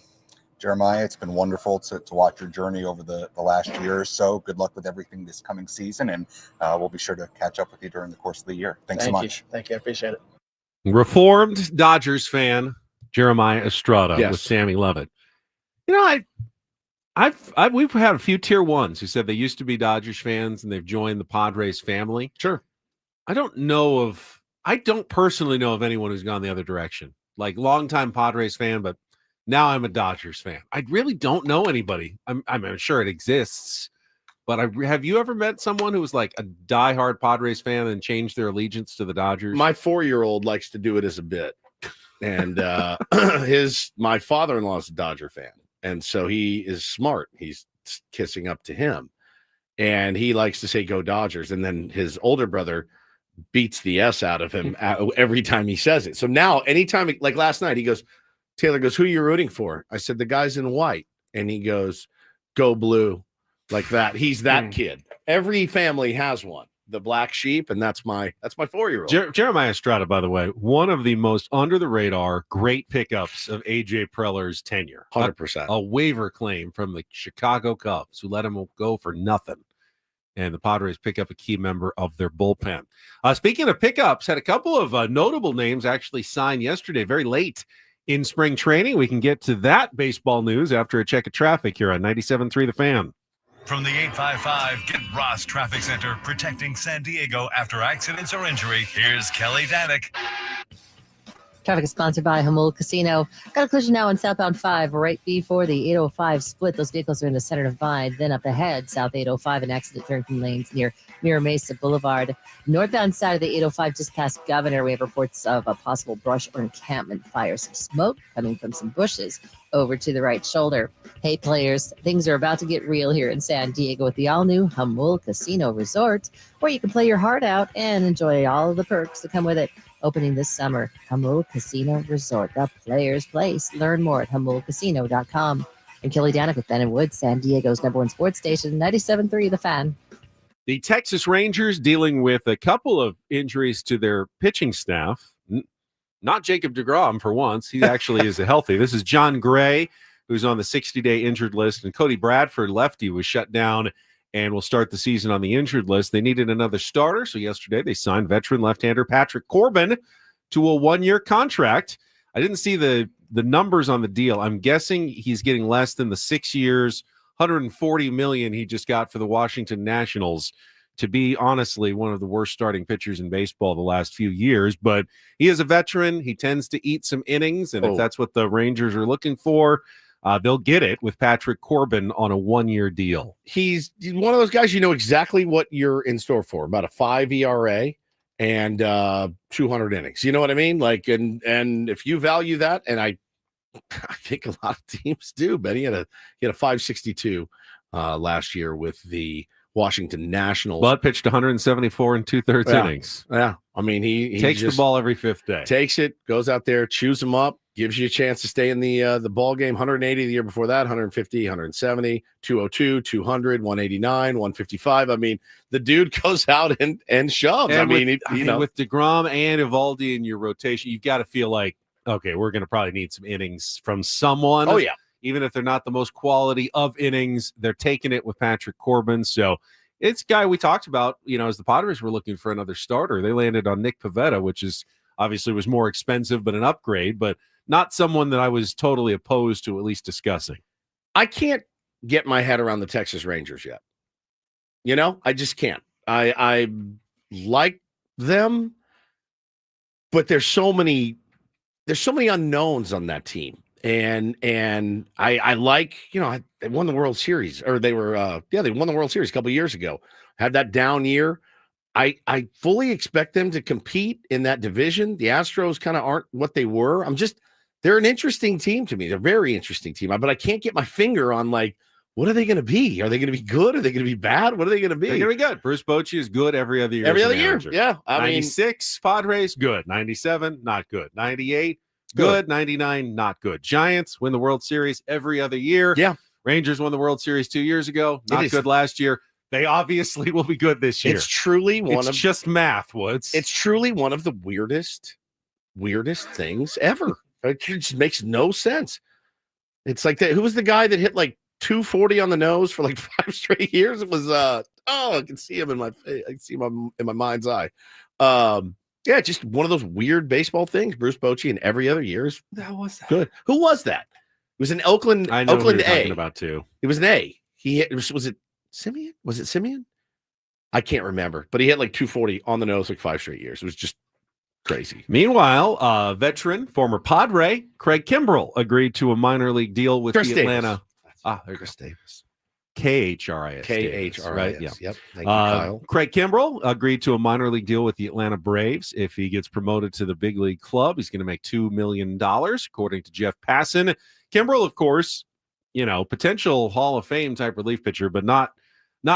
S18: Jeremiah, it's been wonderful to watch your journey over the last year or so. Good luck with everything this coming season, and we'll be sure to catch up with you during the course of the year. Thanks so much.
S19: Thank you. I appreciate it.
S3: Reformed Dodgers fan Jeremiah Estrada with Sammy Levitt. We've had a few tier ones who said they used to be Dodgers fans and they've joined the Padres family.
S1: Sure.
S3: I don't personally know of anyone who's gone the other direction. Like longtime Padres fan, but now I'm a Dodgers fan. I really don't know anybody. I'm sure it exists, but have you ever met someone who was like a diehard Padres fan and changed their allegiance to the Dodgers?
S1: My 4-year-old likes to do it as a bit, and my father-in-law is a Dodger fan, and so he is smart. He's kissing up to him, and he likes to say "Go Dodgers," and then his older brother beats the S out of him every time he says it. So now, anytime, like last night, Taylor goes, "Who are you rooting for?" I said, "The guys in white." And he goes, "Go blue," like that. He's that kid. Every family has one, the black sheep. And that's my 4-year-old.
S3: Jeremiah Estrada, by the way, one of the most under the radar, great pickups of AJ Preller's tenure.
S1: 100%.
S3: A waiver claim from the Chicago Cubs who let him go for nothing. And the Padres pick up a key member of their bullpen. Speaking of pickups, had a couple of notable names actually signed yesterday, very late in spring training. We can get to that baseball news after a check of traffic here on 97.3 The Fan.
S4: From the 855 Get Ross Traffic Center, protecting San Diego after accidents or injury, here's Kelly Danick.
S5: Traffic is sponsored by Hamul Casino. Got a collision now on southbound 5, right before the 805 split. Those vehicles are in the center divide. Then up ahead, south 805, an accident turn from lanes near Mira Mesa Boulevard. Northbound side of the 805, just past Governor, we have reports of a possible brush or encampment fire. Some smoke coming from some bushes over to the right shoulder. Hey, players, things are about to get real here in San Diego with the all-new Hamul Casino Resort, where you can play your heart out and enjoy all of the perks that come with it. Opening this summer, Hamul Casino Resort, the player's place. Learn more at hamulcasino.com. And Kelly Danick with Ben and Woods, San Diego's #1 sports station, 97.3 The Fan.
S3: The Texas Rangers dealing with a couple of injuries to their pitching staff. Not Jacob deGrom for once. He actually is healthy. This is John Gray, who's on the 60-day injured list, and Cody Bradford, lefty, was shut down and will start the season on the injured list. They needed another starter, so yesterday they signed veteran left-hander Patrick Corbin to a 1-year contract. I didn't see the numbers on the deal. I'm guessing he's getting less than the 6 years, $140 million he just got for the Washington Nationals to be, honestly, one of the worst starting pitchers in baseball the last few years. But he is a veteran. He tends to eat some innings, and if that's what the Rangers are looking for, they'll get it with Patrick Corbin on a 1-year deal.
S1: He's one of those guys you know exactly what you're in store for, about a 5 ERA and 200 innings. You know what I mean? Like, and if you value that, and I think a lot of teams do, but he had a 5.62 last year with the Washington Nationals.
S3: But pitched 174 2/3 innings.
S1: Yeah. I mean, he
S3: takes the ball every fifth day.
S1: Takes it, goes out there, chews them up, gives you a chance to stay in the ball game. 180 the year before that, 150, 170, 202, 200, 189, 155. I mean, the dude goes out and shoves.
S3: And
S1: with
S3: deGrom and Evaldi in your rotation, you've got to feel like, okay, we're going to probably need some innings from someone.
S1: Oh, yeah.
S3: Even if they're not the most quality of innings, they're taking it with Patrick Corbin. So it's a guy we talked about, as the Padres were looking for another starter. They landed on Nick Pivetta, which is obviously was more expensive, but an upgrade, but not someone that I was totally opposed to at least discussing.
S1: I can't get my head around the Texas Rangers yet. I just can't. I like them, but there's so many unknowns on that team. And I like, they won the World Series, or they were, they won the World Series a couple of years ago. Had that down year. I fully expect them to compete in that division. The Astros kind of aren't what they were. They're an interesting team to me. They're a very interesting team, but I can't get my finger on like what are they going to be? Are they going to be good? Are they going to be bad? What are they going to be?
S3: They're going to be good. Bruce Bochy is good every other year.
S1: Every other year, yeah. I
S3: 96, Padres, good. 97, not good. 98, good. 99, not good. Giants win the World Series every other year.
S1: Yeah.
S3: Rangers won the World Series 2 years ago. Not good last year. They obviously will be good this year.
S1: It's truly
S3: just math, Woods.
S1: It's truly one of the weirdest things ever. It just makes no sense. It's like that. Who was the guy that hit like 240 on the nose for like 5 straight years? It was I can see him in my face. I can see him in my mind's eye. Yeah, just one of those weird baseball things. Bruce Bochy in every other year is good. Who was that? It was an Oakland.
S3: I know
S1: Oakland
S3: who you're
S1: A.
S3: talking about too.
S1: It was an A. He hit. Was it Simeon? Was it Simeon? I can't remember, but he hit like 240 on the nose like 5 straight years. It was just crazy.
S3: Meanwhile, veteran, former Padre, Craig Kimbrell agreed to a minor league deal with
S1: Chris
S3: the
S1: Davis.
S3: Atlanta. Chris Davis. KHRIS.
S1: KHRIS.
S3: Right? Yeah.
S1: Yep. Thank you, Kyle.
S3: Craig Kimbrell agreed to a minor league deal with the Atlanta Braves. If he gets promoted to the big league club, he's going to make $2 million, according to Jeff Passan. Kimbrell, of course, potential Hall of Fame type relief pitcher, but not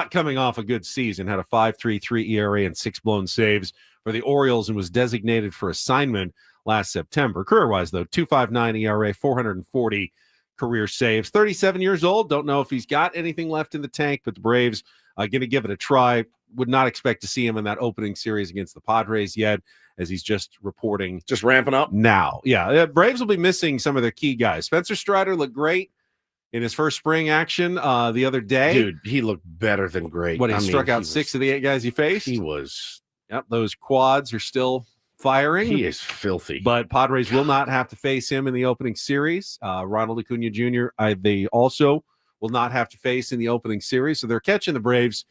S3: coming off a good season. Had a 5.33 ERA and 6 blown saves for the Orioles and was designated for assignment last September. Career-wise, though, 2.59 ERA, 440 career saves. 37 years old. Don't know if he's got anything left in the tank, but the Braves are going to give it a try. Would not expect to see him in that opening series against the Padres yet, as he's just reporting.
S1: Just ramping up
S3: now. Yeah, Braves will be missing some of their key guys. Spencer Strider looked great in his first spring action the other day.
S1: Dude, he looked better than great.
S3: He struck out 6 of the 8 guys he faced.
S1: He was.
S3: Yep, those quads are still firing.
S1: He is filthy.
S3: But Padres will not have to face him in the opening series. Ronald Acuna Jr., they also will not have to face in the opening series. So they're catching the Braves,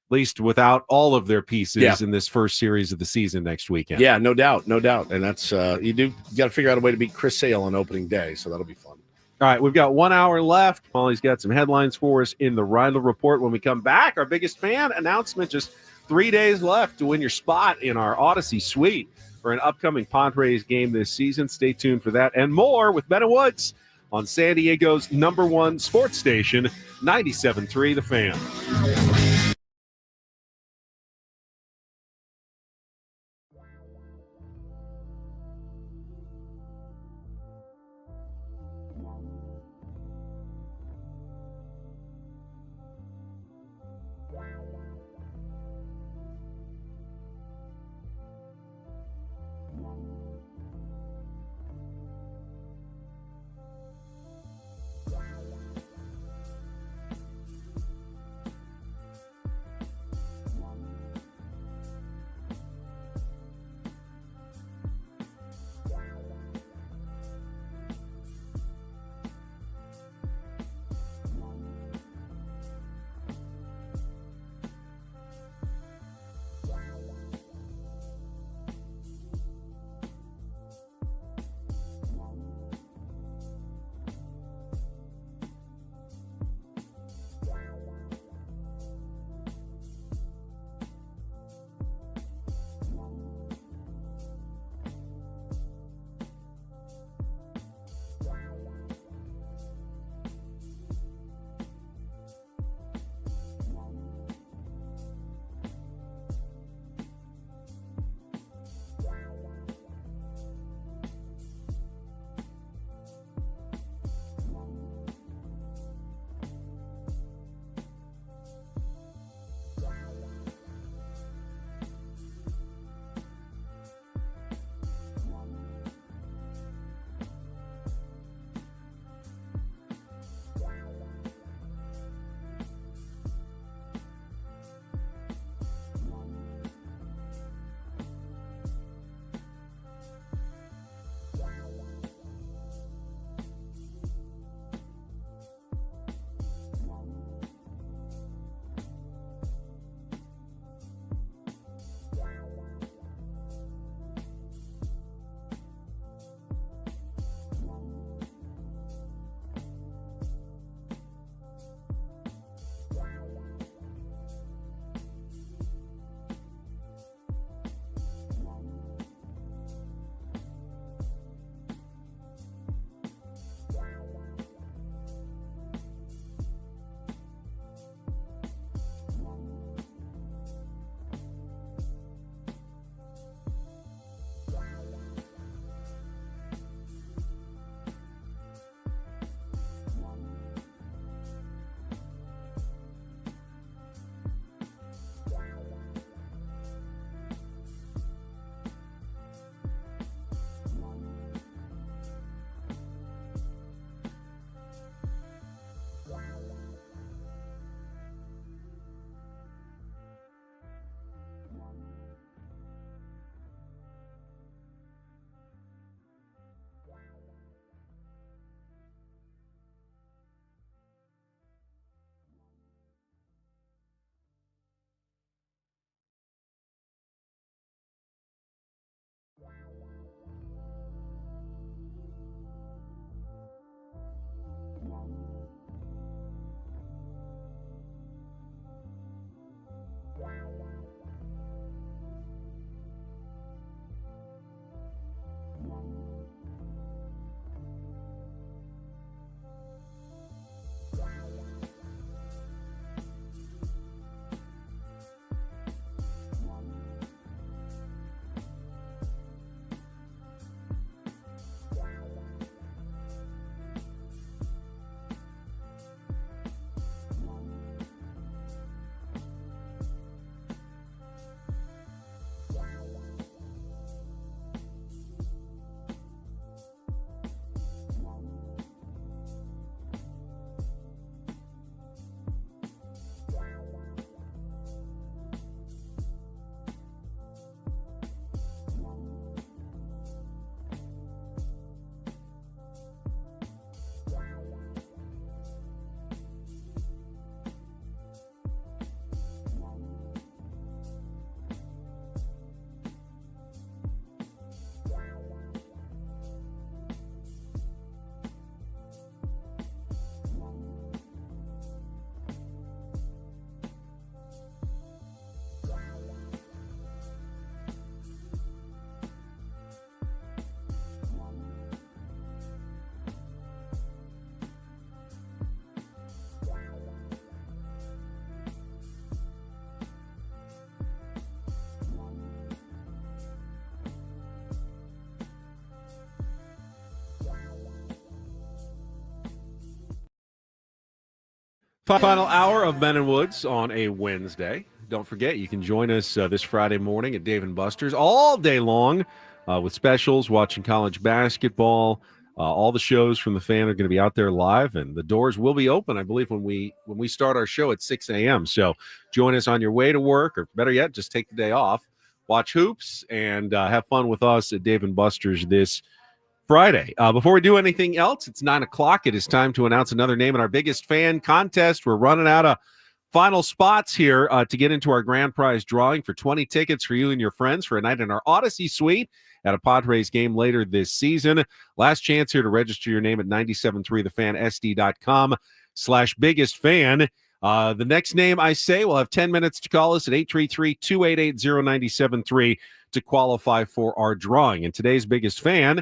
S3: at least without all of their pieces in this first series of the season next weekend.
S1: Yeah, no doubt. And that's you got to figure out a way to beat Chris Sale on opening day. So that'll be fun.
S3: All right, we've got 1 hour left. Molly's got some headlines for us in the Reindl Report. When we come back, our biggest fan announcement, just 3 days left to win your spot in our Odyssey suite for an upcoming Padres game this season. Stay tuned for that and more with Ben and Woods on San Diego's #1 sports station, 97.3 The Fan. Final hour of Ben and Woods on a Wednesday. Don't forget, you can join us this Friday morning at Dave & Buster's all day long with specials, watching college basketball. All the shows from the fan are going to be out there live, and the doors will be open, I believe, when we start our show at 6 a.m. So join us on your way to work, or better yet, just take the day off, watch hoops, and have fun with us at Dave & Buster's this Friday. Before we do anything else, it's 9 o'clock. It is time to announce another name in our biggest fan contest. We're running out of final spots here to get into our grand prize drawing for 20 tickets for you and your friends for a night in our Odyssey Suite at a Padres game later this season. Last chance here to register your name at 973thefansd.com/biggest fan. The next name I say will have 10 minutes to call us at 833-288-0973 to qualify for our drawing. And today's biggest fan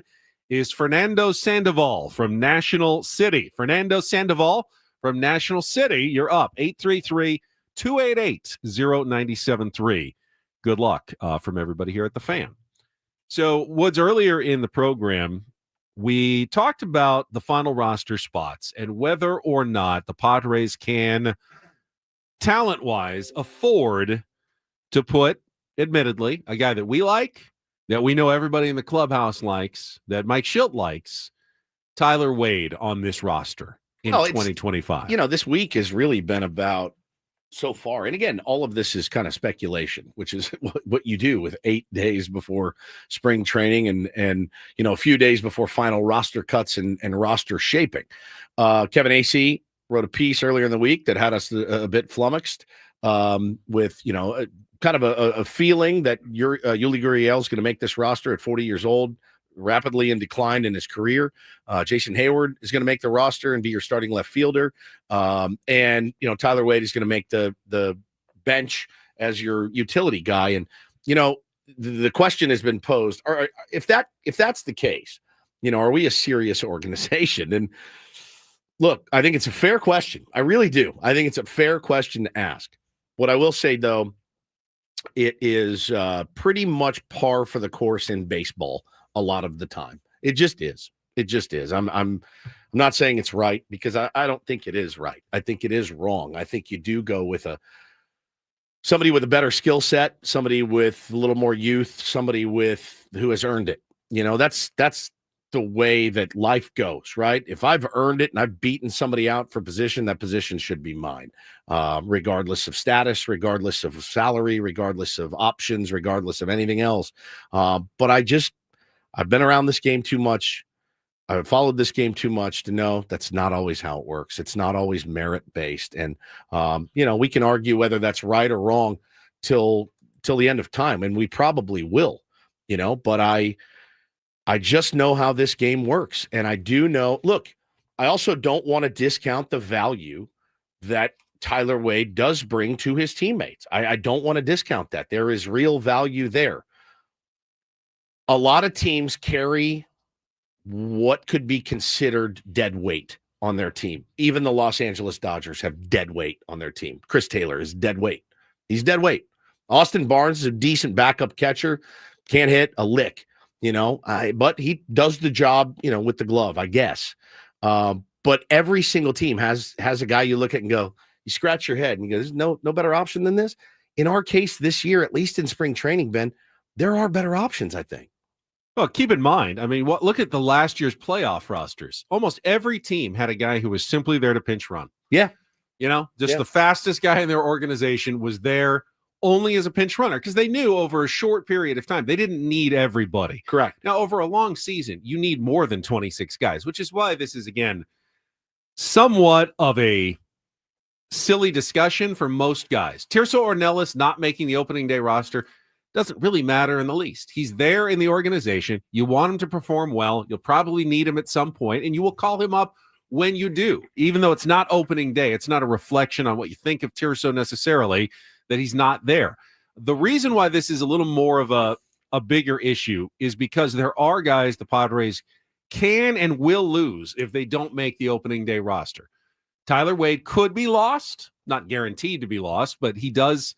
S3: is Fernando Sandoval from National City. Fernando Sandoval from National City, you're up. 833-288-0973. Good luck from everybody here at the Fan. So, Woods, earlier in the program, we talked about the final roster spots and whether or not the Padres can, talent-wise, afford to put, admittedly, a guy that we like, that we know everybody in the clubhouse likes, that Mike Schilt likes, Tyler Wade on this roster in 2025.
S1: This week has really been about, so far, and again, all of this is kind of speculation, which is what you do with 8 days before spring training and a few days before final roster cuts and roster shaping. Kevin AC wrote a piece earlier in the week that had us a bit flummoxed with, kind of a feeling that Yuli Gurriel is going to make this roster at 40 years old, rapidly in decline in his career. Jason Hayward is going to make the roster and be your starting left fielder. And Tyler Wade is going to make the bench as your utility guy. And, the question has been posed, if that's the case, are we a serious organization? And look, I think it's a fair question. I really do. I think it's a fair question to ask. What I will say, though, it is pretty much par for the course in baseball a lot of the time. It just is. It just is. I'm not saying it's right, because I don't think it is right. I think it is wrong. I think you do go with somebody with a better skill set, somebody with a little more youth, somebody who has earned it. That's the way that life goes, right? If I've earned it and I've beaten somebody out for position, that position should be mine, regardless of status, regardless of salary, regardless of options, regardless of anything else. But I've been around this game too much. I've followed this game too much to know that's not always how it works. It's not always merit-based. And, we can argue whether that's right or wrong till the end of time, and we probably will, but I just know how this game works. And I do know, look, I also don't want to discount the value that Tyler Wade does bring to his teammates. I don't want to discount that. There is real value there. A lot of teams carry what could be considered dead weight on their team. Even the Los Angeles Dodgers have dead weight on their team. Chris Taylor is dead weight. He's dead weight. Austin Barnes is a decent backup catcher. Can't hit a lick. But he does the job, with the glove, I guess. But every single team has a guy you look at and go, you scratch your head and you go, there's no better option than this. In our case this year, at least in spring training, Ben, there are better options, I think.
S3: Well, keep in mind, look at the last year's playoff rosters. Almost every team had a guy who was simply there to pinch run.
S1: Yeah.
S3: The fastest guy in their organization was there only as a pinch runner, because they knew over a short period of time they didn't need everybody.
S1: Correct.
S3: Now, over a long season, you need more than 26 guys, which is why this is, again, somewhat of a silly discussion for most guys. Tirso Ornelas not making the opening day roster doesn't really matter in the least. He's there in the organization. You want him to perform well. You'll probably need him at some point, and you will call him up when you do. Even though it's not opening day, it's not a reflection on what you think of Tirso necessarily that he's not there. The reason why this is a little more of a bigger issue is because there are guys the Padres can and will lose if they don't make the opening day roster. Tyler Wade could be lost, not guaranteed to be lost, but he doesn't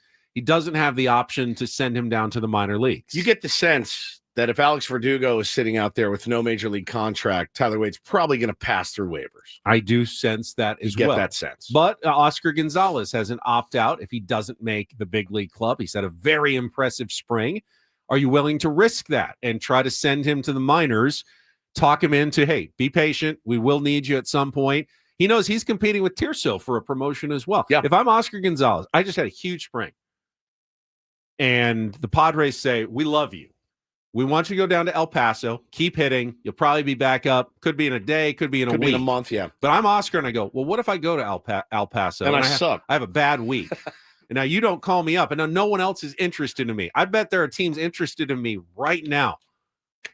S3: have the option to send him down to the minor leagues.
S1: You get the sense that if Alex Verdugo is sitting out there with no major league contract, Tyler Wade's probably going to pass through waivers.
S3: I do sense that as well.
S1: Get that sense.
S3: But Oscar Gonzalez has an opt-out if he doesn't make the big league club. He's had a very impressive spring. Are you willing to risk that and try to send him to the minors, talk him into, hey, be patient. We will need you at some point. He knows he's competing with Tirso for a promotion as well.
S1: Yeah.
S3: If I'm Oscar Gonzalez, I just had a huge spring. And the Padres say, we love you. We want you to go down to El Paso, keep hitting. You'll probably be back up. Could be in a day, could be in a week.
S1: Be in a month, yeah.
S3: But I'm Oscar, and I go, well, what if I go to El Paso?
S1: And I suck.
S3: I have a bad week. And now you don't call me up, and now no one else is interested in me. I bet there are teams interested in me right now.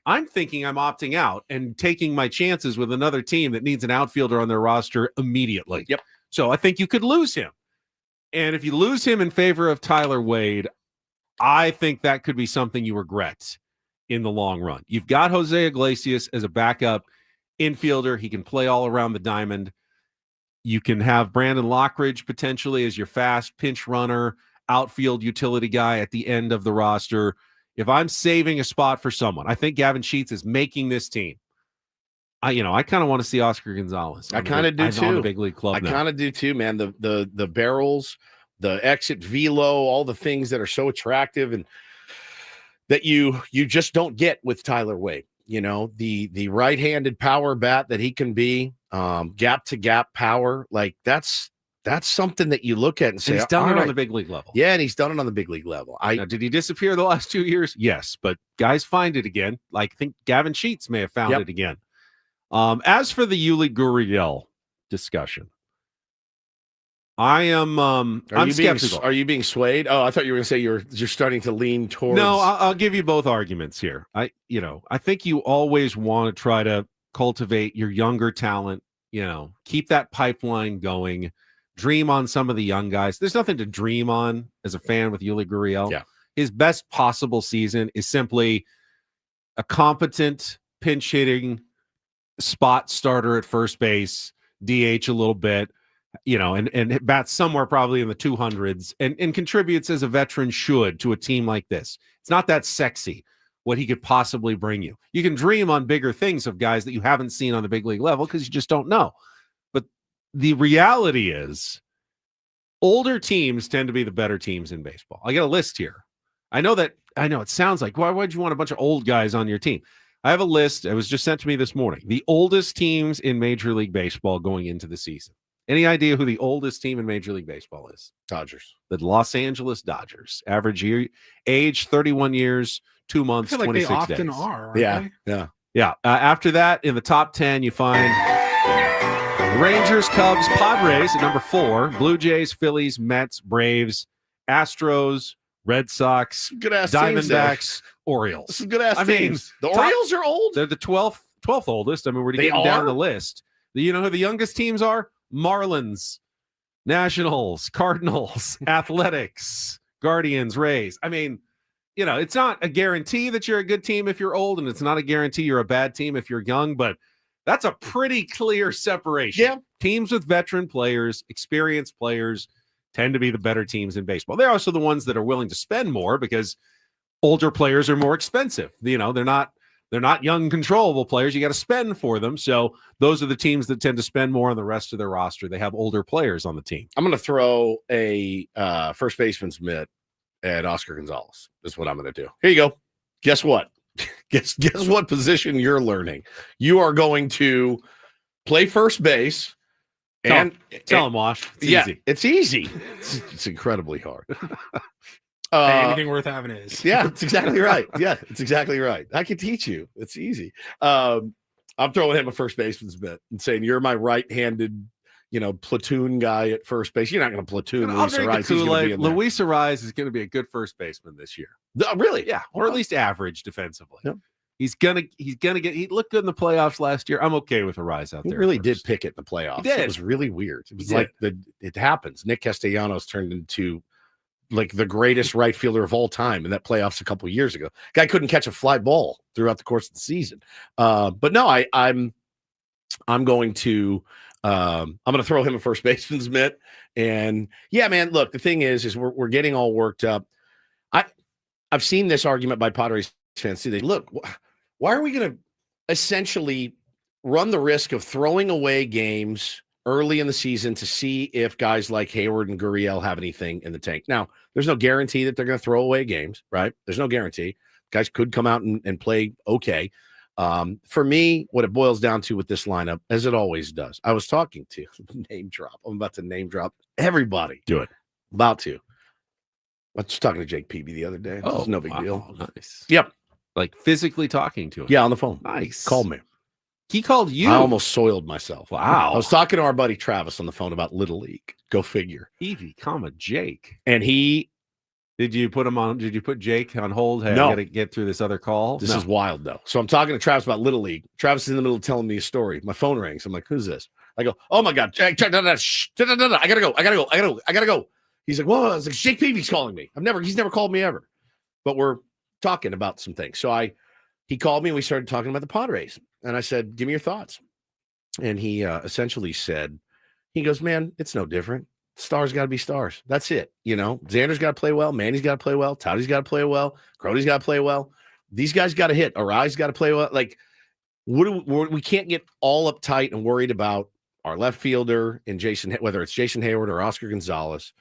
S3: I'm thinking I'm opting out and taking my chances with another team that needs an outfielder on their roster immediately.
S1: Yep.
S3: So I think you could lose him. And if you lose him in favor of Tyler Wade, I think that could be something you regret in the long run. You've got Jose Iglesias as a backup infielder. He can play all around the diamond. You can have Brandon Lockridge potentially as your fast pinch runner, outfield utility guy at the end of the roster. If I'm saving a spot for someone, I think Gavin Sheets is making this team. I kind of want to see Oscar Gonzalez.
S1: I kind of do too.
S3: On the big league club.
S1: I kind of do too, man. The barrels, the exit velo, all the things that are so attractive and that you just don't get with Tyler Wade. The right-handed power bat that he can be, gap to gap power, like that's something that you look at and say,
S3: and he's done it
S1: right.
S3: on the big league level.
S1: Yeah, and he's done it on the big league level.
S3: Now, did he disappear the last 2 years? Yes, but guys find it again. Like, I think Gavin Sheets may have found it again. As for the Yuli Gurriel discussion, I'm skeptical.
S1: Are you being swayed? Oh, I thought you were going to say you're starting to lean towards.
S3: No, I'll give you both arguments here. I think you always want to try to cultivate your younger talent. Keep that pipeline going. Dream on some of the young guys. There's nothing to dream on as a fan with Yuli Gurriel.
S1: Yeah.
S3: His best possible season is simply a competent pinch hitting spot starter at first base, DH a little bit. And bats somewhere probably in the 200s and contributes as a veteran should to a team like this. It's not that sexy what he could possibly bring you. You can dream on bigger things of guys that you haven't seen on the big league level because you just don't know. But the reality is older teams tend to be the better teams in baseball. I got a list here. I know it sounds like, why'd you want a bunch of old guys on your team? I have a list. It was just sent to me this morning. The oldest teams in Major League Baseball going into the season. Any idea who the oldest team in Major League Baseball is?
S1: Dodgers.
S3: The Los Angeles Dodgers. Average age 31 years, 2 months,
S2: I feel like
S3: 26
S2: they often
S3: days.
S2: are. Aren't
S1: Yeah,
S2: they?
S1: yeah.
S3: After that, in the top 10, you find the Rangers, Cubs, Padres at number 4, Blue Jays, Phillies, Mets, Braves, Astros, Red Sox,
S1: Good-ass
S3: Diamondbacks, Orioles.
S1: Some good-ass teams. The Orioles are old?
S3: They're the 12th oldest. I mean, we're getting down the list. You know who the youngest teams are? Marlins, Nationals, Cardinals, Athletics, Guardians, Rays. I mean, it's not a guarantee that you're a good team if you're old, and it's not a guarantee you're a bad team if you're young, but that's a pretty clear separation.
S1: Yeah.
S3: Teams with veteran players, experienced players tend to be the better teams in baseball. They're also the ones that are willing to spend more because older players are more expensive. They're not young, controllable players. You got to spend for them. So those are the teams that tend to spend more on the rest of their roster. They have older players on the team.
S1: I'm going to throw a first baseman's mitt at Oscar Gonzalez. That's what I'm going to do. Here you go. Guess what? Guess what position you're learning? You are going to play first base.
S3: Tell him, Wash. It's easy.
S1: It's easy. It's incredibly hard.
S2: Anything worth having is.
S1: Yeah, it's exactly right. Yeah, it's exactly right. I can teach you. It's easy. I'm throwing him a first baseman's mitt and saying, you're my right-handed, platoon guy at first base. You're not going to platoon Luis Arraez.
S3: Luis Arraez is going to be a good first baseman this year.
S1: Really?
S3: Yeah, or at least average defensively.
S1: Yep.
S3: He looked good in the playoffs last year. I'm okay with Arraez out there.
S1: He really did pick it in the playoffs.
S3: He did.
S1: It was really weird. It was it happens. Nick Castellanos turned into like the greatest right fielder of all time in that playoffs a couple of years ago. Guy couldn't catch a fly ball throughout the course of the season. But no, I'm going to throw him a first baseman's mitt. And yeah, man, look, the thing is we're getting all worked up. I've seen this argument by Padres fans see, they look, why are we going to essentially run the risk of throwing away games early in the season to see if guys like Hayward and Gurriel have anything in the tank? Now, there's no guarantee that they're going to throw away games, right? There's no guarantee. Guys could come out and play okay. For me, what it boils down to with this lineup, as it always does, I was talking to name drop. I'm about to name drop everybody.
S3: Do it.
S1: About to. I was talking to Jake Peavy the other day.
S3: Oh,
S1: it's no big deal.
S3: Nice.
S1: Yep.
S3: Like physically talking to him.
S1: Yeah, on the phone.
S3: Nice.
S1: Called me.
S3: He called you.
S1: I almost soiled myself.
S3: Wow.
S1: I was talking to our buddy Travis on the phone about Little League. Go figure.
S3: Evie, Jake.
S1: And he.
S3: Did you put Jake on hold? Hey,
S1: no.
S3: I got to get through this other call.
S1: This is wild, though. So I'm talking to Travis about Little League. Travis is in the middle of telling me a story. My phone rings. I'm like, who's this? I go, oh my God. I gotta go. He's like, whoa. I was like, Jake Peavy's calling me. He's never called me ever. But we're talking about some things. So he called me and we started talking about the Padres. And I said, give me your thoughts. And he essentially said, he goes, man, it's no different. Stars got to be stars. That's it. Xander's got to play well. Manny's got to play well. Towdy's got to play well. Crody's got to play well. These guys got to hit. Arai's got to play well. Like, we can't get all uptight and worried about our left fielder and whether it's Jason Hayward or Oscar Gonzalez.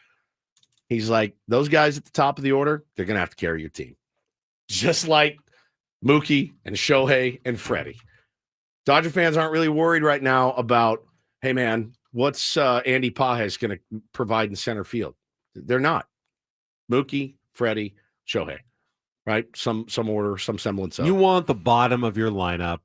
S1: He's like, those guys at the top of the order, they're going to have to carry your team. Just like Mookie and Shohei and Freddie. Dodger fans aren't really worried right now about, hey, man, what's Andy Pages going to provide in center field? They're not. Mookie, Freddie, Shohei, right? Some order, some semblance of.
S3: You want the bottom of your lineup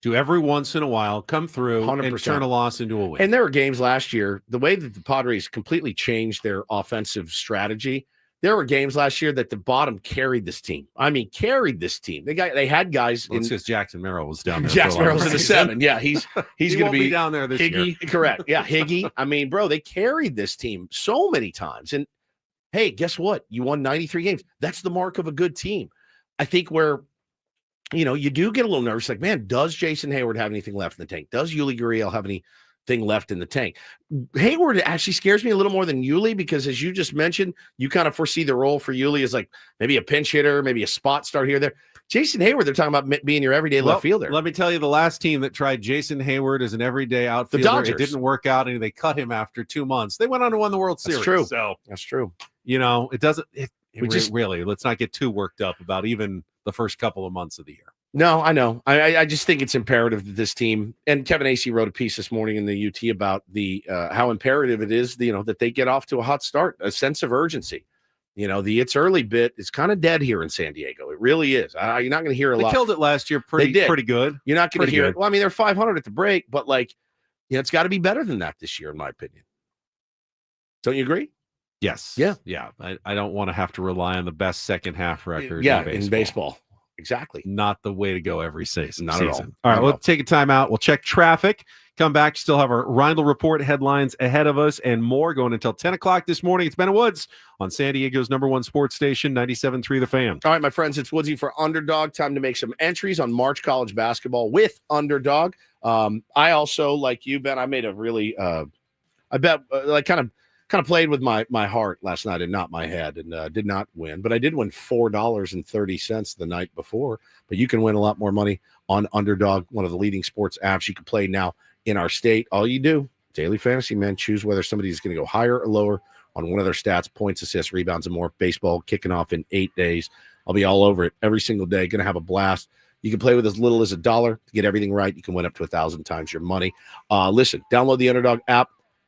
S3: to every once in a while come through 100%. And turn a loss into a win.
S1: And there were games last year, the way that the Padres completely changed their offensive strategy, there were games last year that the bottom carried this team. I mean, carried this team. They had guys.
S3: Well, it's because Jackson Merrill was down there.
S1: Jackson Merrill's in the 7. Yeah, he's going to be
S3: down there this year.
S1: Correct. Yeah, Higgy. I mean, bro, they carried this team so many times. And hey, guess what? You won 93 games. That's the mark of a good team. I think where, you do get a little nervous. Like, man, does Jason Hayward have anything left in the tank? Does Yuli Gurriel have anything left in the tank? Hayward actually scares me a little more than Yuli because, as you just mentioned, you kind of foresee the role for Yuli as like maybe a pinch hitter, maybe a spot start here or there. Jason Hayward, they're talking about being your everyday left fielder.
S3: Let me tell you, the last team that tried Jason Hayward as an everyday outfielder,
S1: the Dodgers.
S3: It didn't work out, and they cut him after 2 months. They went on to win the World Series.
S1: That's true.
S3: So
S1: that's true.
S3: It doesn't. Really, let's not get too worked up about even the first couple of months of the year.
S1: No, I know. I just think it's imperative that this team, and Kevin Acee wrote a piece this morning in the UT about the how imperative it is, that they get off to a hot start, a sense of urgency. The it's early bit is kind of dead here in San Diego. It really is. You're not going to hear a lot.
S3: They killed it last year pretty good.
S1: You're not going to hear it. Well, I mean, they're 500 at the break, but it's got to be better than that this year, in my opinion. Don't you agree?
S3: Yes.
S1: Yeah.
S3: I don't want to have to rely on the best second half record.
S1: In baseball. Exactly.
S3: Not the way to go every season.
S1: Not at all.
S3: All right, we'll take a time out. We'll check traffic. Come back. Still have our Reindl Report headlines ahead of us and more going until 10 o'clock this morning. It's Ben Woods on San Diego's #1 sports station, 97.3 The Fan.
S1: All right, my friends, it's Woodsy for Underdog. Time to make some entries on March college basketball with Underdog. I also, like you, Ben, I made a really, kind of played with my heart last night and not my head, and did not win. But I did win $4.30 the night before. But you can win a lot more money on Underdog, one of the leading sports apps. You can play now in our state. All you do, daily fantasy, man, choose whether somebody's going to go higher or lower on one of their stats, points, assists, rebounds, and more. Baseball kicking off in 8 days. I'll be all over it every single day. Going to have a blast. You can play with as little as $1 to get everything right. You can win up to 1,000 times your money. Listen, download the Underdog app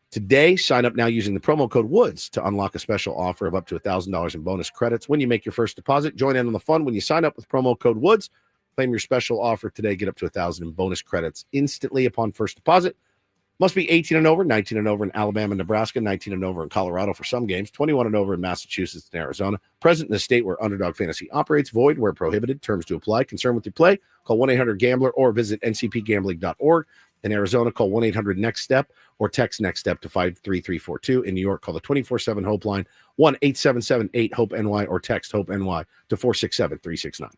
S1: today. Sign up now using the promo code WOODS to unlock a special offer of up to $1,000 in bonus credits when you make your first deposit. Join in on the fun when you sign up with promo code WOODS. Claim your special offer today. Get up to 1,000 in bonus credits instantly upon first deposit. Must be 18 and over, 19 and over in Alabama and Nebraska, 19 and over in Colorado for some games, 21 and over in Massachusetts and Arizona. Present in the state where Underdog Fantasy operates. Void where prohibited. Terms to apply. Concerned with your play? Call 1-800-GAMBLER or visit ncpgambling.org. In Arizona, call 1-800-NEXT-STEP or text NEXT STEP to 53342. In New York, call the 24/7 Hope line, 1-877-8-HOPE-NY or text HOPE-NY to 467-369.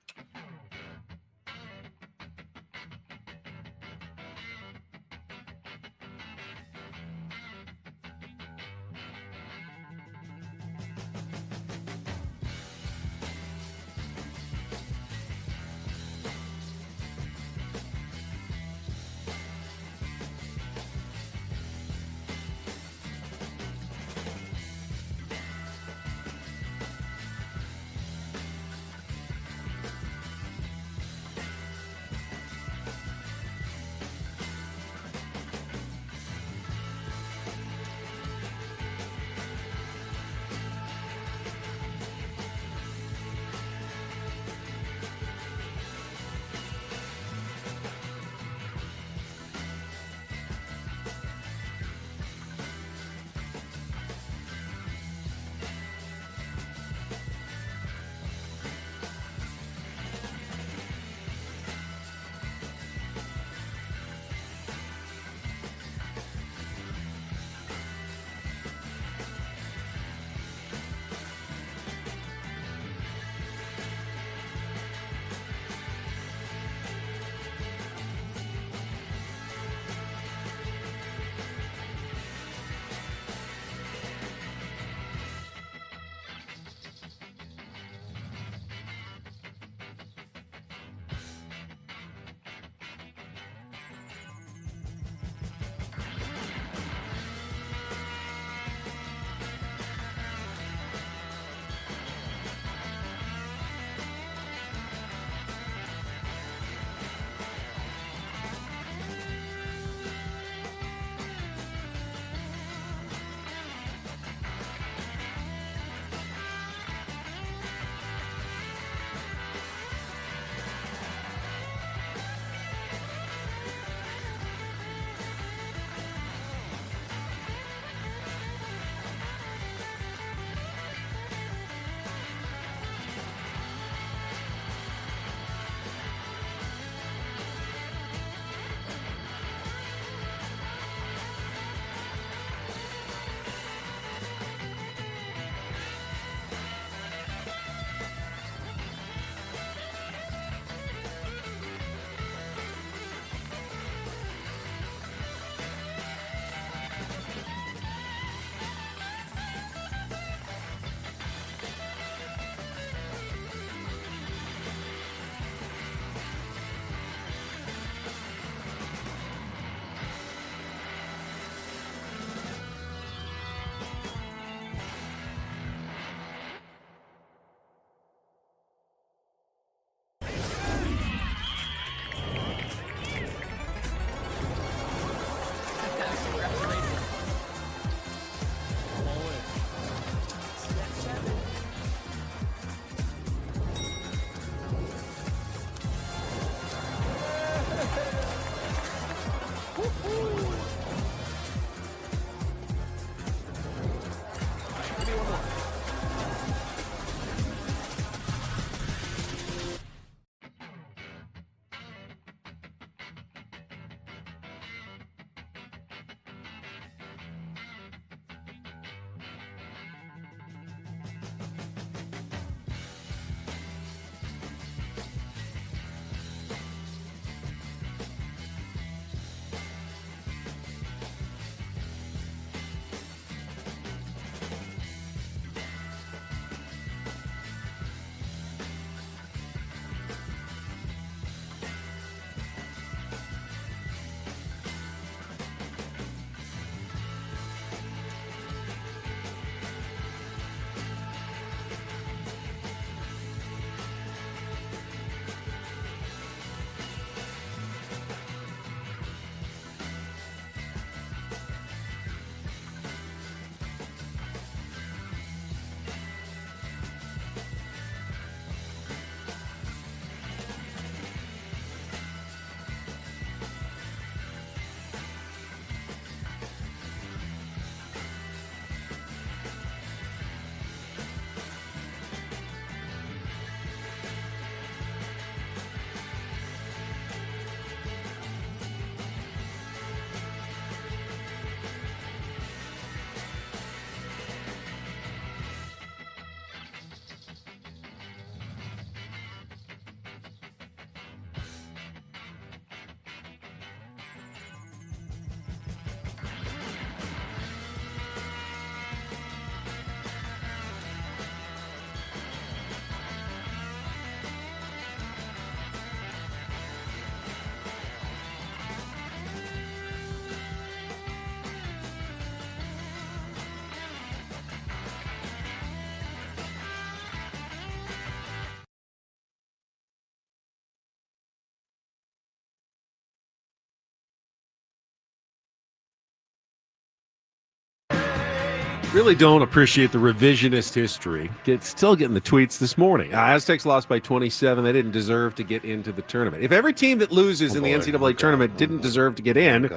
S3: Really don't appreciate the revisionist history. Still getting the tweets this morning. Aztecs lost by 27. They didn't deserve to get into the tournament. If every team that loses in the NCAA tournament didn't deserve to get in,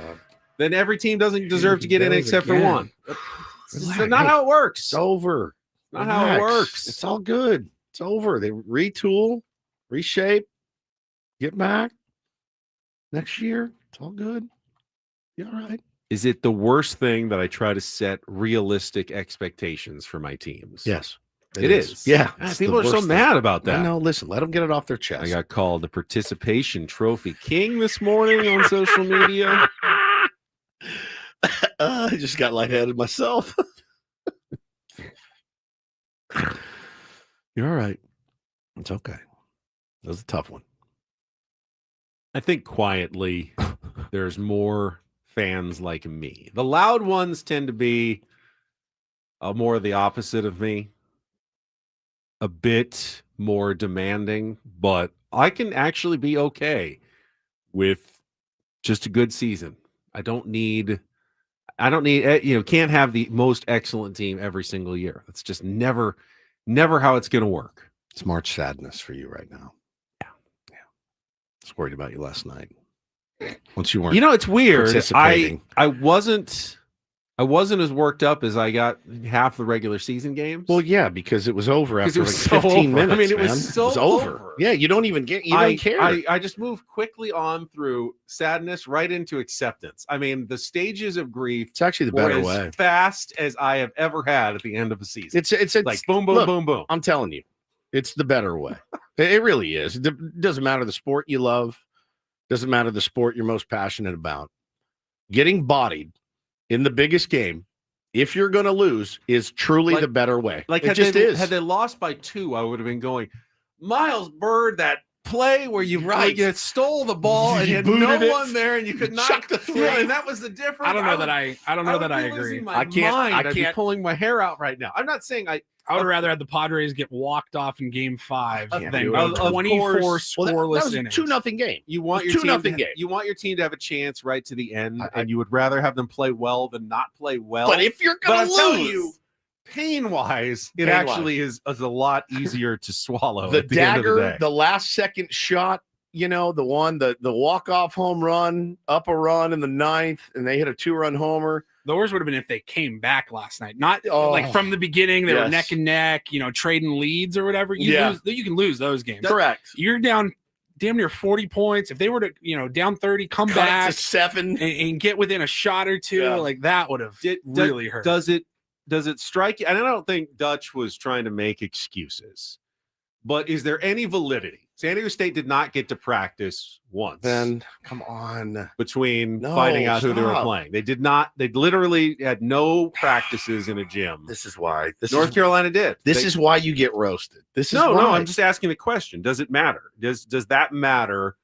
S3: then every team doesn't deserve to get in except for one. That's not how it works.
S1: It's over.
S3: Not how it works.
S1: It's all good. It's over. They retool, reshape, get back. Next year, it's all good. Be all right.
S3: Is it the worst thing that I try to set realistic expectations for my teams?
S1: Yes,
S3: it is.
S1: Yeah.
S3: People are so mad about that.
S1: I know. Listen, let them get it off their chest.
S3: I got called the participation trophy king this morning on social media.
S1: I just got lightheaded myself. You're all right. It's okay. That was a tough one.
S3: I think quietly there's more fans like me. The loud ones tend to be more the opposite of me, a bit more demanding, but I can actually be okay with just a good season. I don't need, can't have the most excellent team every single year. That's just never how it's going to work.
S1: It's March sadness for you right now. Yeah. I was worried about you last night. Once you weren't,
S3: it's weird. I wasn't as worked up as I got half the regular season games.
S1: Well, yeah, because it was over after like 15 minutes.
S3: I mean, it was over.
S1: Yeah, you don't even get. You don't care.
S3: I just moved quickly on through sadness right into acceptance. I mean, the stages of grief.
S1: It's actually the better way.
S3: As fast as I have ever had at the end of a season.
S1: It's
S3: like boom, boom, boom, boom.
S1: I'm telling you, it's the better way. It really is. It doesn't matter the sport you love. Doesn't matter the sport you're most passionate about. Getting bodied in the biggest game, if you're going to lose, is truly the better way.
S3: Like
S1: it just is.
S3: Had they lost by 2, I would have been going, Miles Bird, that play where you stole the ball and you had no one there and you could not
S1: chuck the three,
S3: and that was the difference.
S2: I don't know that I agree.
S3: I can't. I'd be pulling my hair out right now. I'm not saying I
S2: would rather have the Padres get walked off in Game 5 than
S3: go
S2: 24 scoreless
S1: that was a 2-0 game.
S3: You want your
S1: 2-0 game.
S3: You want your team to have a chance right to the end, and you would rather have them play well than not play well.
S1: But if you're going to lose,
S3: pain-wise, it actually is a lot easier to swallow.
S1: The
S3: at the
S1: dagger,
S3: end of the day.
S1: the last second shot. The walk-off home run, up a run in the 9th, and they hit a 2-run homer.
S2: The worst would have been if they came back last night. Not like from the beginning, they were neck and neck, trading leads or whatever. You can lose those games.
S1: Correct.
S2: You're down damn near 40 points. If they were to, down 30, come
S1: Cut
S2: back
S1: to 7
S2: and get within a shot or two, like that would have really hurt.
S3: Does it strike you? And I don't think Dutch was trying to make excuses, but is there any validity? San Diego State did not get to practice once.
S1: Then come on.
S3: Between finding out who they were playing. They did not. They literally had no practices in a gym.
S1: This is why.
S3: North Carolina did.
S1: This is why you get roasted.
S3: No, I'm just asking the question. Does it matter? Does that matter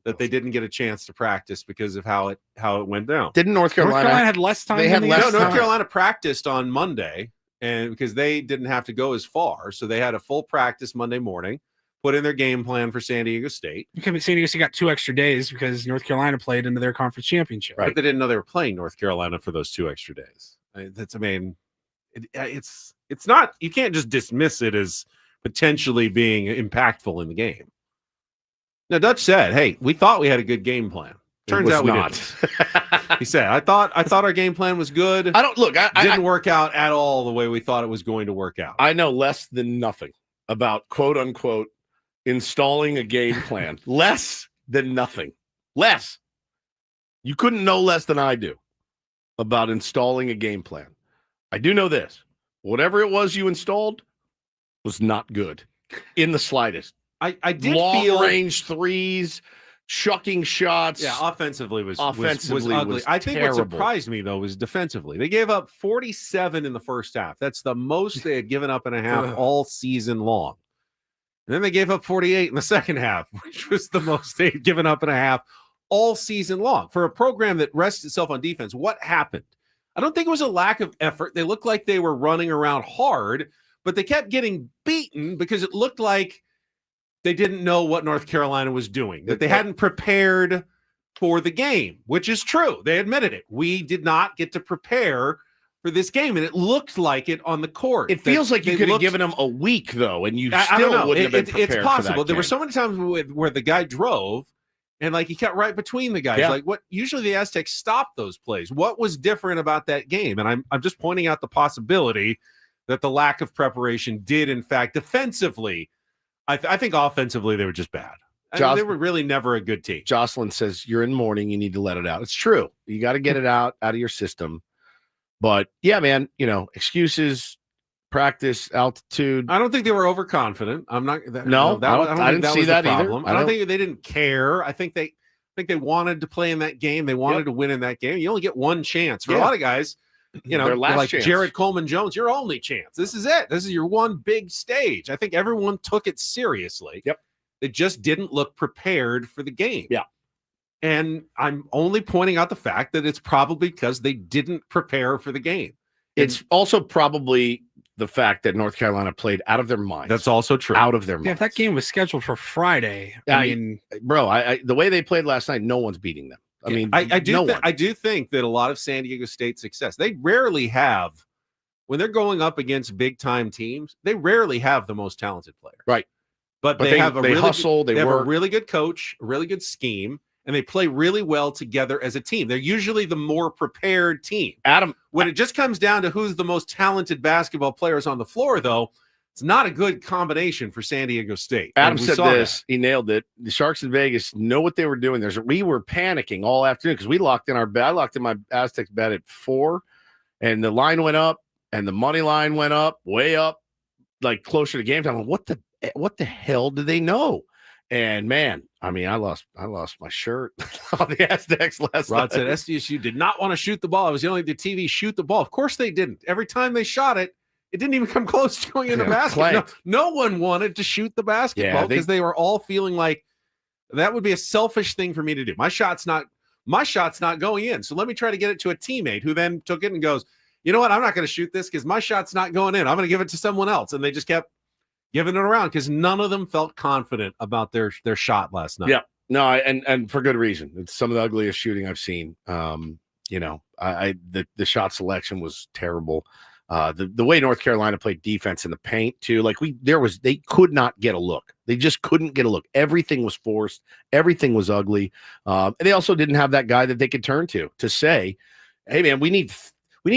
S3: that they didn't get a chance to practice because of how it went down?
S1: Didn't North Carolina
S2: had less time?
S3: North Carolina practiced on Monday, and because they didn't have to go as far, so they had a full practice Monday morning. Put in their game plan for San Diego State.
S2: San Diego State got 2 extra days because North Carolina played into their conference championship.
S3: Right. But they didn't know they were playing North Carolina for those 2 extra days. It's not, you can't just dismiss it as potentially being impactful in the game. Now, Dutch said, hey, we thought we had a good game plan. Turns out we didn't. He said, I thought our game plan was good. Didn't work out at all the way we thought it was going to work out.
S1: I know less than nothing about quote unquote installing a game plan. Less than nothing. Less. You couldn't know less than I do about installing a game plan. I do know this. Whatever it was you installed was not good in the slightest.
S3: I did
S1: long range threes, chucking shots.
S3: Yeah, offensively was ugly. I think what surprised me though was defensively. They gave up 47 in the first half. That's the most they had given up in a half all season long. And then they gave up 48 in the second half, which was the most they had given up in a half all season long. For a program that rests itself on defense, what happened? I don't think it was a lack of effort. They looked like they were running around hard, but they kept getting beaten because it looked like they didn't know what North Carolina was doing, that they hadn't prepared for the game, which is true. They admitted it. We did not get to prepare for this game, and it looked like it on the court.
S1: It feels like you could have given them a week, though, and you
S3: I
S1: still
S3: don't know.
S1: wouldn't have been prepared
S3: It's possible.
S1: for that
S3: There were
S1: game.
S3: so many times where the guy drove, and like he cut right between the guys.
S1: Yeah.
S3: Like what usually the Aztecs stop those plays. What was different about that game? And I'm just pointing out the possibility that the lack of preparation did, in fact, defensively. I think offensively they were just bad. They were really never a good team.
S1: Jocelyn says, you're in mourning. You need to let it out. It's true. You got to get it out of your system. But, yeah, man, excuses, practice, altitude.
S3: I don't think they were overconfident. I'm not.
S1: I didn't see that either.
S3: I don't think they didn't care. I think they wanted to play in that game. They wanted to win in that game. You only get one chance. For a lot of guys,
S1: their last
S3: like
S1: chance.
S3: Jared Coleman-Jones, your only chance. This is it. This is your one big stage. I think everyone took it seriously.
S1: Yep.
S3: They just didn't look prepared for the game.
S1: Yeah.
S3: And I'm only pointing out the fact that it's probably because they didn't prepare for the game.
S1: It's also probably the fact that North Carolina played out of their minds.
S3: That's also true.
S1: Out of their minds.
S2: Yeah, if that game was scheduled for Friday, I mean,
S1: bro, the way they played last night, no one's beating them. I mean,
S3: I do think that a lot of San Diego State's success, they rarely have, when they're going up against big time teams, they rarely have the most talented player.
S1: Right.
S3: But they have
S1: they hustle,
S3: they
S1: they
S3: have
S1: work.
S3: a really good coach, a really good scheme, and they play really well together as a team. They're usually the more prepared team.
S1: Adam,
S3: when it just comes down to who's the most talented basketball players on the floor, though, it's not a good combination for San Diego State.
S1: Adam said this. He nailed it. The Sharks in Vegas know what they were doing. We were panicking all afternoon because we locked in our bet. I locked in my Aztecs bet at 4, and the line went up, and the money line went up, way up, like closer to game time. What the hell do they know? And man, I mean, I lost my shirt on the Aztecs last
S3: Rod
S1: night.
S3: said SDSU did not want to shoot the ball. It was the only the TV shoot the ball. Of course they didn't. Every time they shot it, it didn't even come close to going in the basket. No one wanted to shoot the basketball because they were all feeling like that would be a selfish thing for me to do. My shot's not going in. So let me try to get it to a teammate who then took it and goes, you know what? I'm not going to shoot this because my shot's not going in. I'm going to give it to someone else. And they just kept giving it around because none of them felt confident about their shot last night.
S1: Yeah, no, and for good reason. It's some of the ugliest shooting I've seen. The shot selection was terrible. The way North Carolina played defense in the paint too, they could not get a look. They just couldn't get a look. Everything was forced. Everything was ugly. And they also didn't have that guy that they could turn to say, "Hey man, we need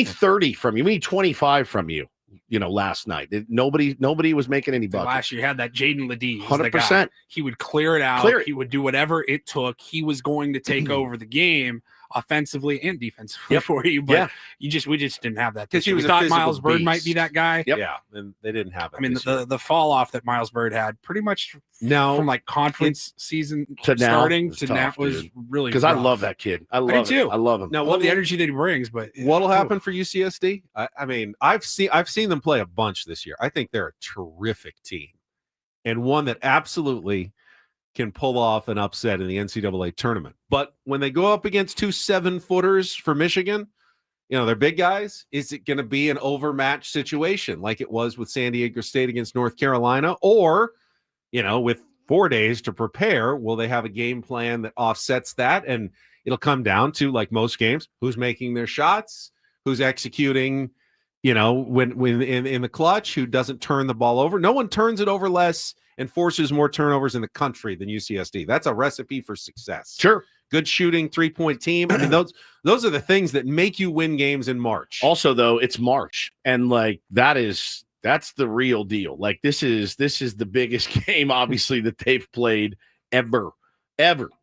S1: 30 from you. We need 25 from you." Last night, nobody was making any buckets.
S2: Last year, you had that Jaden Ledee.
S1: 100%.
S2: He would clear it out. He would do whatever it took. He was going to take over the game offensively and defensively for you. But we just didn't have that.
S3: Because
S2: we thought Miles Bird might be that guy.
S1: Yep.
S3: Yeah, and they didn't have it.
S2: I mean, the fall off that Miles Bird had pretty much from like conference season
S1: to
S2: starting
S1: now
S2: to now was really
S1: because I love that kid. I love
S2: too.
S1: I love him.
S2: Now, what the energy that he brings, but
S3: what'll happen for UCSD? I mean, I've seen them play a bunch this year. I think they're a terrific team and one that absolutely can pull off an upset in the NCAA tournament. But when they go up against 2 7-footers for Michigan, they're big guys. Is it going to be an overmatched situation like it was with San Diego State against North Carolina? Or, with 4 days to prepare, will they have a game plan that offsets that? And it'll come down to, like most games, who's making their shots, who's executing, when in the clutch, who doesn't turn the ball over. No one turns it over less and forces more turnovers in the country than UCSD. That's a recipe for success.
S1: Sure.
S3: Good shooting, 3-point team. I mean, those are the things that make you win games in March.
S1: Also, though, it's March, and that's the real deal. Like this is the biggest game, obviously, that they've played ever.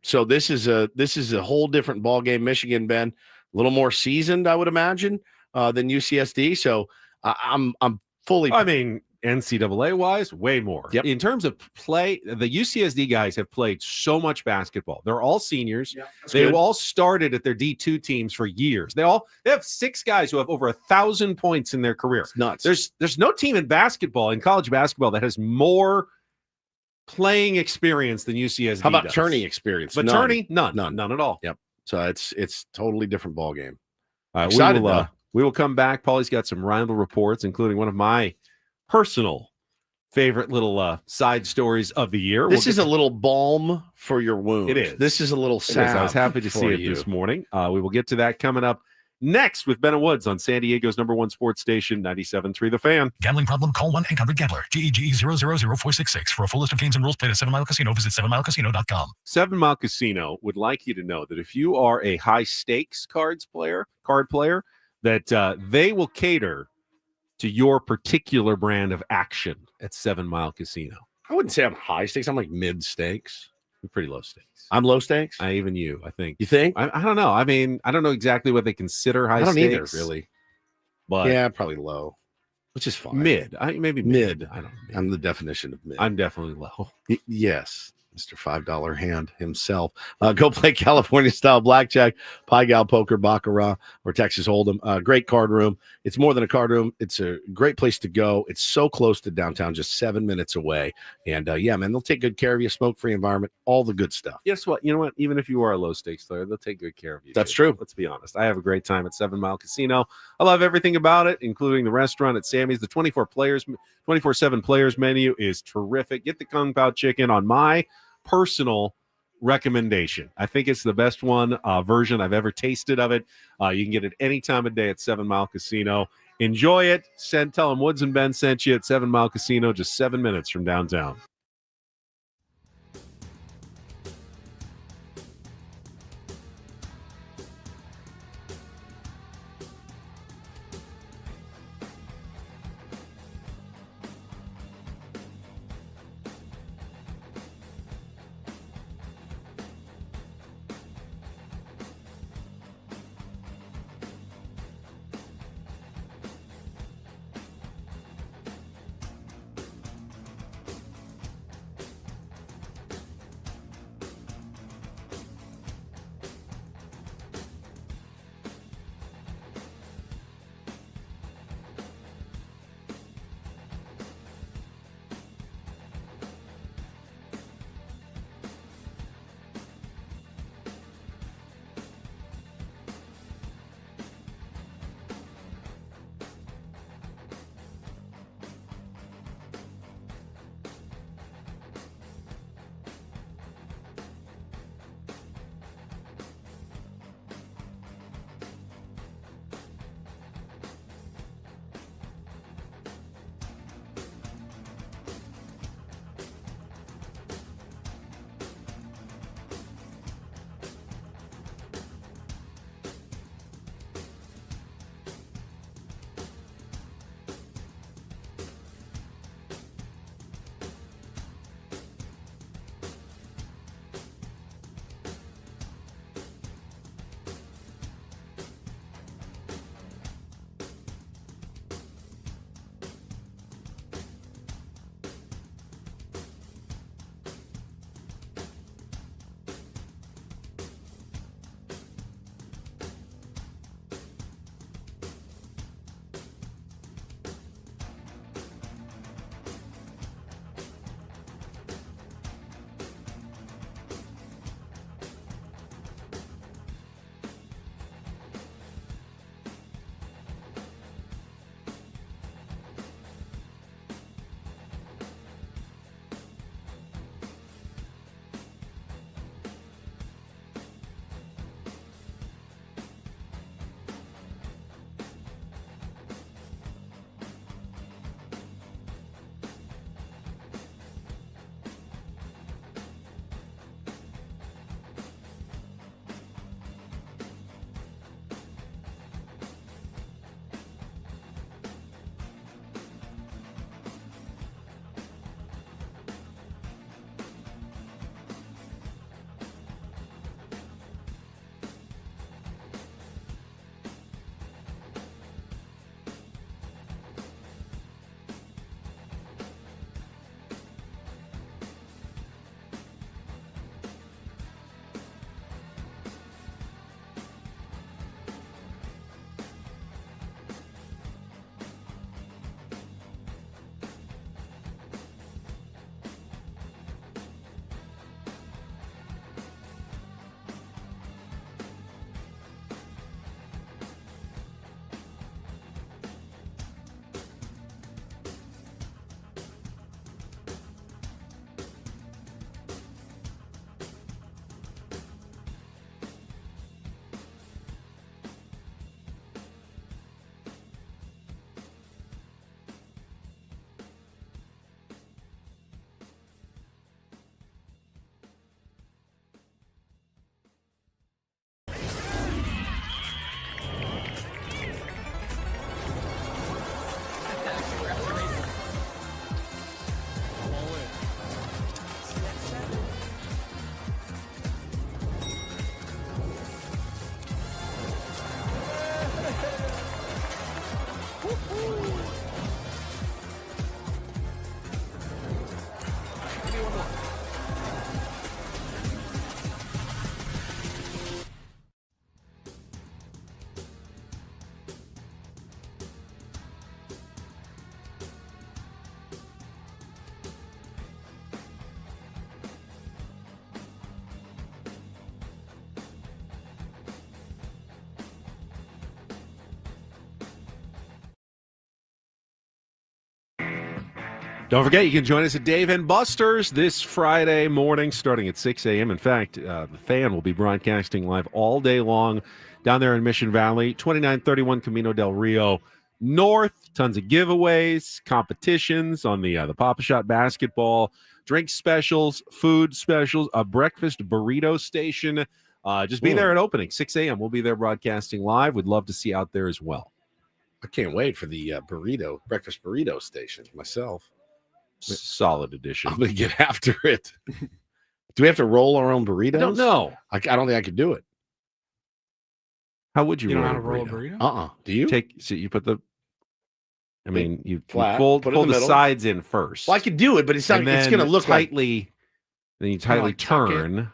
S1: So this is a whole different ball game. Michigan, Ben, a little more seasoned, I would imagine, than UCSD. So I'm fully.
S3: I mean, NCAA wise, way more.
S1: Yep.
S3: In terms of play, the UCSD guys have played so much basketball. They're all seniors.
S1: Yep,
S3: They've all started at their D2 teams for years. They have 6 guys who have over 1,000 points in their career.
S1: It's nuts.
S3: There's no team in basketball, in college basketball, that has more playing experience than UCSD.
S1: How about
S3: does.
S1: tourney experience?
S3: But tourney, none at all.
S1: Yep. So it's totally different ball game.
S3: Excited, we will come back. Paulie's got some Reindl reports, including one of my personal favorite little side stories of the year.
S1: This is a little balm for your wound.
S3: It is.
S1: This is a little salve.
S3: I was happy to see it this morning. We will get to that coming up next with Ben and Woods on San Diego's #1 sports station, 97.3 The Fan.
S13: Gambling problem? Call 1-800-GAMBLER. GEGE 000-466. For a full list of games and rules, play at 7 Mile Casino. Visit 7milecasino.com.
S3: 7 Mile Casino would like you to know that if you are a high stakes card player, that they will cater to your particular brand of action at 7 Mile Casino.
S1: I wouldn't say I'm high stakes. I'm like mid stakes.
S3: I'm pretty low stakes.
S1: I'm low stakes?
S3: Even you, I think.
S1: You think?
S3: I don't know. I mean, I don't know exactly what they consider high stakes.
S1: I don't either, really.
S3: But
S1: yeah, probably low, which is fine.
S3: Mid. Maybe mid. I don't know.
S1: I'm the definition of mid.
S3: I'm definitely low.
S1: Yes. Mr. $5 hand himself. Go play California-style blackjack, Pie Gal Poker, Baccarat, or Texas Hold'em. Great card room. It's more than a card room. It's a great place to go. It's so close to downtown, just 7 minutes away. And, yeah, man, they'll take good care of you, smoke-free environment, all the good stuff.
S3: Guess what? You know what? Even if you are a low-stakes player, they'll take good care of you.
S1: That's true.
S3: Let's be honest. I have a great time at 7 Mile Casino. I love everything about it, including the restaurant at Sammy's. The 24/7 players menu is terrific. Get the Kung Pao chicken on my personal recommendation. I think it's the best version I've ever tasted of it. You can get it any time of day at 7 Mile Casino. Enjoy it. Tell them Woods and Ben sent you at 7 Mile Casino, just 7 minutes from downtown. Don't forget, you can join us at Dave & Buster's this Friday morning starting at 6 a.m. In fact, the Fan will be broadcasting live all day long down there in Mission Valley, 2931 Camino del Rio North. Tons of giveaways, competitions on the Papa Shot basketball, drink specials, food specials, a breakfast burrito station. Just be there at opening, 6 a.m. We'll be there broadcasting live. We'd love to see you out there as well.
S1: I can't wait for the breakfast burrito station myself.
S3: Solid edition.
S1: I'm going to get after it. Do we have to roll our own burritos?
S3: I don't know.
S1: I don't think I could do it.
S3: How would you
S2: know
S3: roll
S2: how to
S3: a
S2: roll a
S3: burrito?
S2: burrito?
S1: Do you?
S3: So you put the... I mean, you
S1: Flat,
S3: fold
S1: put it in
S3: the
S1: the middle.
S3: sides in first.
S1: Well, I could do it, but it's not.
S3: And
S1: It's
S3: then
S1: going to look
S3: tightly. Then you tightly
S1: like tuck it.
S3: turn,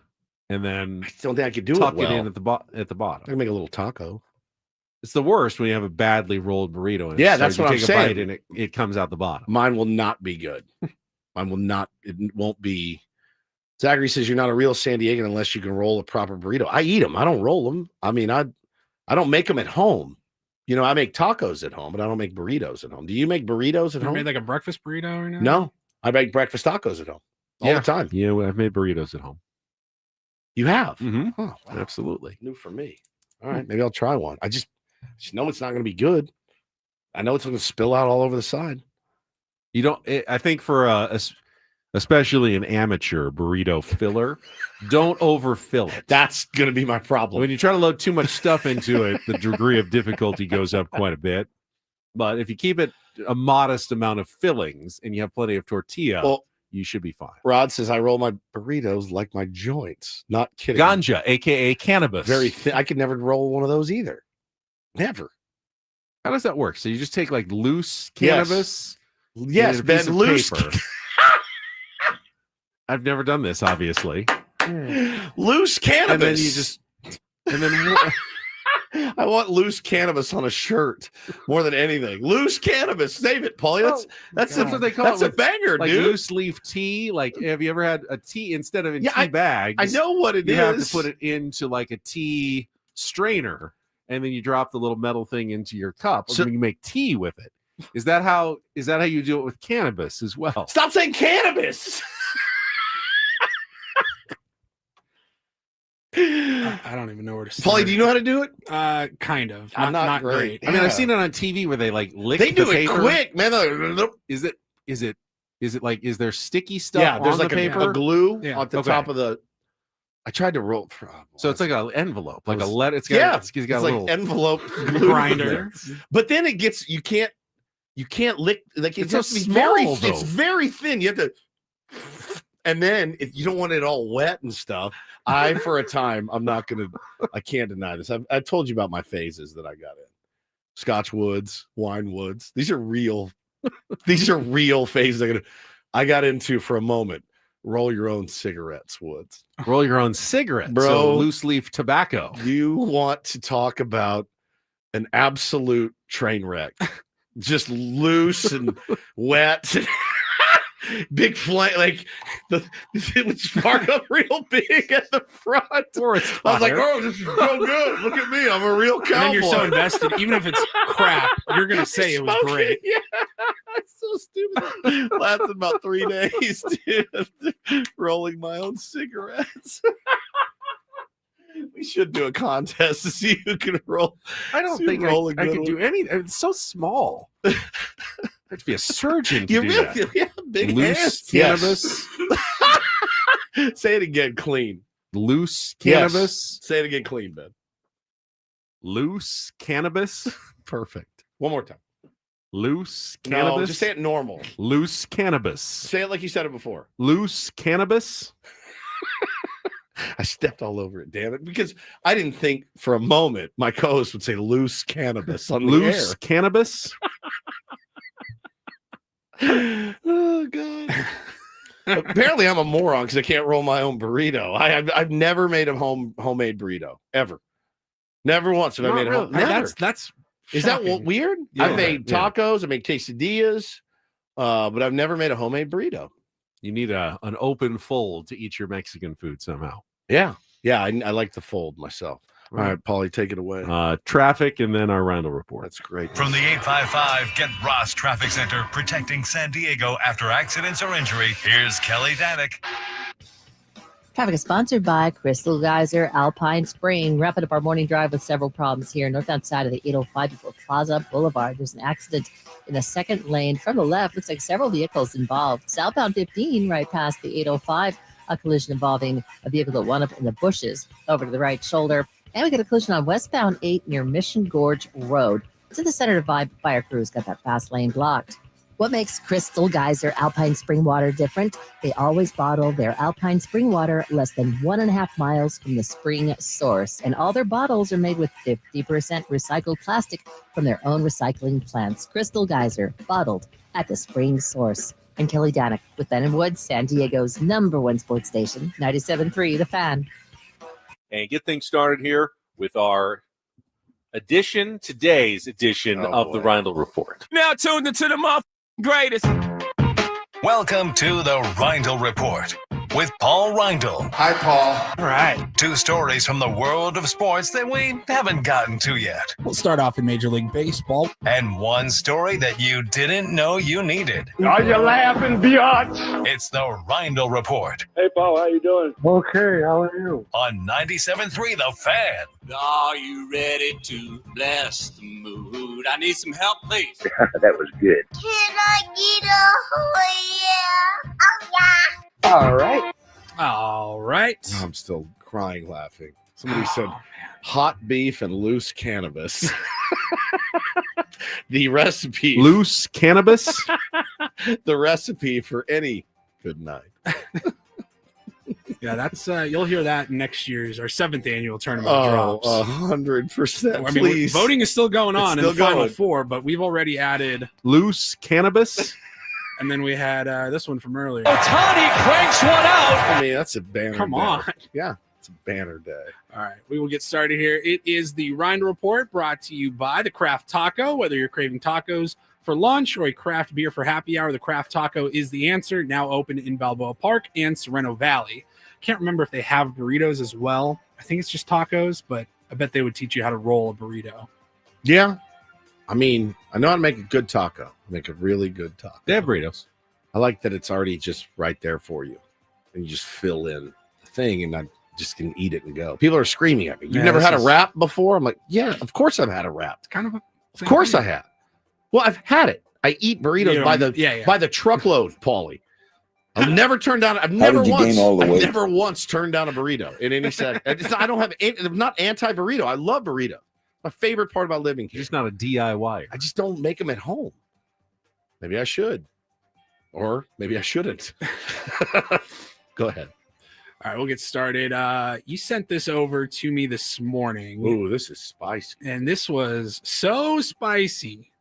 S3: and then
S1: I don't think I could do
S3: tuck
S1: it well.
S3: in at the bottom.
S1: I can make a little taco.
S3: It's the worst when you have a badly rolled burrito. And
S1: Yeah, that's what I'm
S3: take
S1: saying.
S3: a bite and it comes out the bottom.
S1: Mine will not be good. Mine will not. It won't be. Zachary says you're not a real San Diegan unless you can roll a proper burrito. I eat them. I don't roll them. I mean, I don't make them at home. You know, I make tacos at home, but I don't make burritos at home. Do you make burritos at
S2: You
S1: home?
S2: made like a breakfast burrito or no?
S1: No, I make breakfast tacos at home all the time.
S3: Yeah, I've made burritos at home.
S1: You have?
S3: Mm-hmm.
S1: Oh, wow.
S3: Absolutely.
S1: New for me. All right, maybe I'll try one. I just know it's not going to be good. I know it's going to spill out all over the side.
S3: You don't. I think for especially an amateur burrito filler, don't overfill it.
S1: That's going to be my problem.
S3: When you try to load too much stuff into it, the degree of difficulty goes up quite a bit. But if you keep it a modest amount of fillings and you have plenty of tortilla, you should be fine.
S1: Rod says I roll my burritos like my joints. Not kidding.
S3: Ganja, aka cannabis.
S1: Very thin. I could never roll one of those either. Never.
S3: How does that work? So you just take like loose cannabis?
S1: Yes, Ben, loose.
S3: I've never done this, obviously.
S1: Loose cannabis.
S3: And then you just, and then
S1: I want loose cannabis on a shirt more than anything. Loose cannabis. Save it, Paulie. That's
S3: what they call
S1: that's
S3: it.
S1: That's a banger,
S3: like
S1: dude.
S3: Loose leaf tea. Like, have you ever had a tea instead of in tea bags?
S1: I know what it
S3: you
S1: is.
S3: You have to put it into like a tea strainer, and then you drop the little metal thing into your cup, and then you make tea with it. Is that how you do it with cannabis as well?
S1: Stop saying cannabis.
S2: I don't even know where to start.
S1: Paulie, do you know how to do it?
S2: Kind of.
S1: I'm not great.
S3: I mean, I've seen it on TV where they like lick
S1: They do
S3: the
S1: it
S3: paper.
S1: quick, man.
S3: Is it like, is there sticky stuff
S1: Yeah, there's
S3: on
S1: like
S3: the paper?
S1: a glue
S2: Yeah.
S1: on the top of the. I tried to roll.
S3: So it's like an envelope, like a letter. It's got
S1: it's
S3: a
S1: like
S3: little
S1: envelope
S2: grinder.
S1: But then it gets you can't lick like
S3: It's
S1: has
S3: so
S1: to be
S3: small,
S1: very.
S3: though.
S1: It's very thin. You have to. And then if you don't want it all wet and stuff, for a time, I can't deny this. I've told you about my phases that I got in. Scotch woods, wine woods. These are real phases I got into for a moment. Roll your own cigarettes, Woods.
S3: Roll your own cigarettes,
S1: bro.
S3: So loose leaf tobacco.
S1: You want to talk about an absolute train wreck. Just loose and wet. Big flame, like it would spark up real big at the front.
S3: I
S1: was like, "Oh, this is so good! Look at me, I'm a real cowboy."
S2: And then you're so invested, even if it's crap, you're gonna say it was great.
S1: Yeah, it's so stupid. Lasted about 3 days, dude. Rolling my own cigarettes. We should do a contest to see who can roll.
S3: I don't think I could do anything. It's so small. I have to be a surgeon to do that.
S1: Yeah, big
S3: loose
S1: hands.
S3: cannabis.
S1: Yes. Say it again, clean.
S3: Loose cannabis.
S1: Yes. Say it again, clean, Ben.
S3: Loose cannabis.
S1: Perfect. One more time.
S3: Loose cannabis.
S1: No, just say it normal.
S3: Loose cannabis.
S1: Say it like you said it before.
S3: Loose cannabis.
S1: I stepped all over it, damn it, because I didn't think for a moment my co-host would say loose cannabis on the
S3: loose
S1: air.
S3: Cannabis.
S1: Oh god. Apparently I'm a moron because I can't roll my own burrito. I've never made a homemade burrito ever. Never once have I made a home. Never.
S2: That's
S1: is that
S2: shocking.
S1: weird?
S3: Yeah,
S1: I've made tacos, I made quesadillas, but I've never made a homemade burrito.
S3: You need an open fold to eat your Mexican food somehow.
S1: Yeah, I like the fold myself. All right, Paulie, take it away.
S3: Traffic and then our Reindl Report.
S1: That's great.
S4: From the 855 Get Ross Traffic Center, protecting San Diego after accidents or injury, here's Kelly Danek.
S5: Traffic is sponsored by Crystal Geyser Alpine Spring. Wrapping up our morning drive with several problems here. Northbound side of the 805 before Plaza Boulevard. There's an accident in the second lane from the left. Looks like several vehicles involved. Southbound 15 right past the 805. A collision involving a vehicle that wound up in the bushes over to the right shoulder. And we got a collision on westbound 8 near Mission Gorge Road. To the center of fire crews got that fast lane blocked. What makes Crystal Geyser Alpine Spring Water different? They always bottle their Alpine Spring Water less than 1.5 miles from the spring source. And all their bottles are made with 50% recycled plastic from their own recycling plants. Crystal Geyser, bottled at the spring source. I'm Kelly Danek with Ben & Woods, San Diego's #1 sports station, 97.3 The Fan.
S14: And get things started here with our today's edition of the Reindl Report.
S15: Now tuned into the greatest.
S4: Welcome to the Reindl Report with Paul Reindl.
S20: Hi, Paul.
S2: All right.
S4: 2 stories from the world of sports that we haven't gotten to yet.
S2: We'll start off in Major League Baseball.
S4: And 1 story that you didn't know you needed.
S20: Are you laughing, biatch?
S4: It's the Reindl Report.
S20: Hey, Paul, how you doing? Okay, how are you?
S4: On 97.3 The Fan.
S21: Are you ready to bless the mood? I need some help, please.
S20: That was good.
S22: Can I get a yeah? Oh, yeah.
S20: All right.
S2: All right.
S1: Oh, I'm still crying laughing. Somebody said hot beef and loose cannabis. The recipe.
S3: Loose cannabis?
S1: The recipe for any good night.
S2: Yeah, that's you'll hear that next year's our 7th annual tournament drops.
S1: 100%.
S2: I mean, voting is still going on in the
S1: going.
S2: Final Four, but we've already added
S3: loose cannabis.
S2: And then we had this one from earlier.
S15: Ohtani cranks one out.
S1: I mean, that's a banner.
S2: Come
S1: day.
S2: on.
S1: Yeah, it's a banner day.
S2: All right, we will get started here. It is the Reindl Report brought to you by the Craft Taco. Whether you're craving tacos for lunch or a craft beer for happy hour, the Craft Taco is the answer. Now open in Balboa Park and Sorrento Valley. Can't remember if they have burritos as well. I think it's just tacos, but I bet they would teach you how to roll a burrito.
S1: Yeah. I mean, I know how to make a good taco. Make a really good taco.
S3: They have burritos.
S1: I like that it's already just right there for you. And you just fill in the thing and I just can eat it and go. People are screaming at me. You've never had a wrap before? I'm like, yeah, of course I've had a wrap.
S2: Kind of
S1: Of course I have. Well, I've had it. I eat burritos by the truckload, Paulie. I've never turned down. I've never once turned down a burrito in any setting. I don't have. I'm not anti-burrito. I love burrito. My favorite part about living here.
S3: You're just not a DIY.
S1: I just don't make them at home. Maybe I should, or maybe I shouldn't. Go ahead.
S2: All right, we'll get started. You sent this over to me this morning.
S1: Ooh, this is spicy.
S2: And this was so spicy.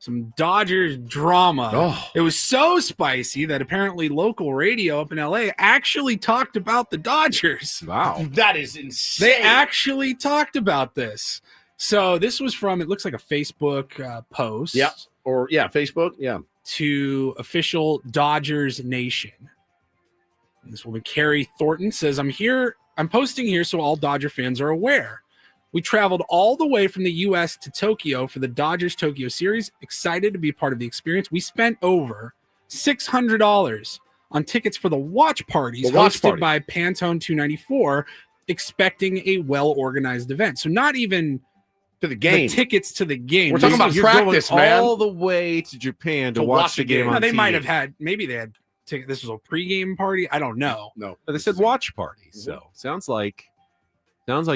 S2: Some Dodgers drama.
S1: Oh.
S2: It was so spicy that apparently local radio up in LA actually talked about the Dodgers.
S1: Wow. That is insane.
S2: They actually talked about this. So this was from, it looks like a Facebook post.
S1: Yeah. Or, yeah, Facebook. Yeah.
S2: To official Dodgers Nation. And this woman, Carrie Thornton, says, I'm posting here so all Dodger fans are aware. We traveled all the way from the U.S. to Tokyo for the Dodgers Tokyo series. Excited to be part of the experience. We spent over $600 on tickets for the watch parties hosted by Pantone 294, expecting a well-organized event. So not even
S1: to the game.
S2: The tickets to the game.
S1: We're talking about practice, man.
S3: All the way to Japan to watch the game on
S2: They
S3: TV.
S2: might have had, maybe they had tickets. This was a pregame party. I don't know.
S1: No.
S3: But they said watch party. So sounds like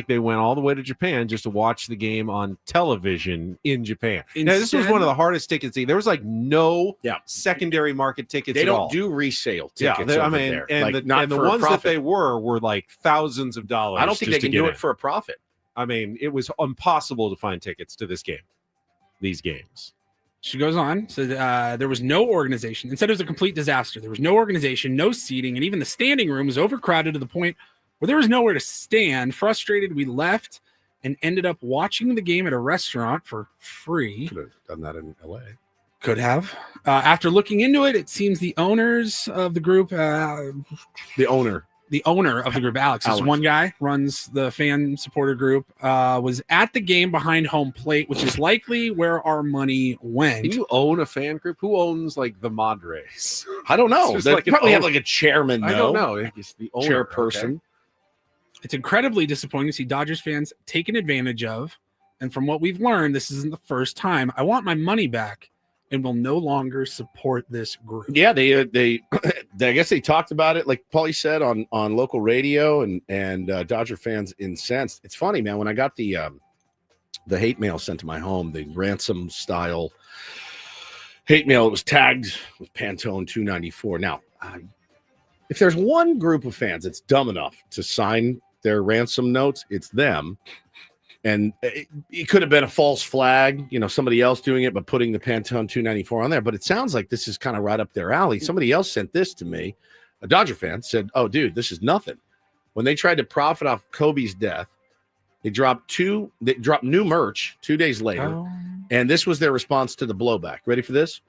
S3: they went all the way to Japan just to watch the game on television in Japan. Now, this was one of the hardest tickets. There was like no secondary market tickets
S1: They
S3: at
S1: don't
S3: all.
S1: do resale tickets.
S3: I mean,
S1: there.
S3: and
S1: Like,
S3: the ones that they were like thousands of dollars.
S1: I don't think they can do it for a profit.
S3: I mean, it was impossible to find tickets to these games.
S2: She goes on, so there was no organization. Instead, it was a complete disaster. There was no organization, no seating, and even the standing room was overcrowded to the point where there was nowhere to stand. Frustrated, we left and ended up watching the game at a restaurant for free.
S1: Could have done that in LA.
S2: Could have. After looking into it, it seems the owners of the group,
S1: the owner
S2: the owner of the group, Alex, is one guy, runs the fan supporter group, was at the game behind home plate, which is likely where our money went.
S3: Can you own a fan group? Who owns like the Madres?
S1: I don't know. They
S3: Like
S1: probably have like a chairman.
S3: I don't know. It's the owner,
S1: chairperson.
S3: Okay.
S2: It's incredibly disappointing to see Dodgers fans taken advantage of. And from what we've learned, this isn't the first time. I want my money back and will no longer support this group.
S1: Yeah, they I guess they talked about it, like Paulie said, on local radio, and Dodger fans incensed. It's funny, man. When I got the hate mail sent to my home, the ransom style hate mail, it was tagged with Pantone 294. Now, if there's one group of fans that's dumb enough to sign their ransom notes, it's them. And it could have been a false flag, somebody else doing it, but putting the Pantone 294 on there. But it sounds like this is kind of right up their alley. Somebody else sent this to me. A Dodger fan said, "Oh, dude, this is nothing." When they tried to profit off Kobe's death, they dropped new merch 2 days later. And this was their response to the blowback. Ready for this?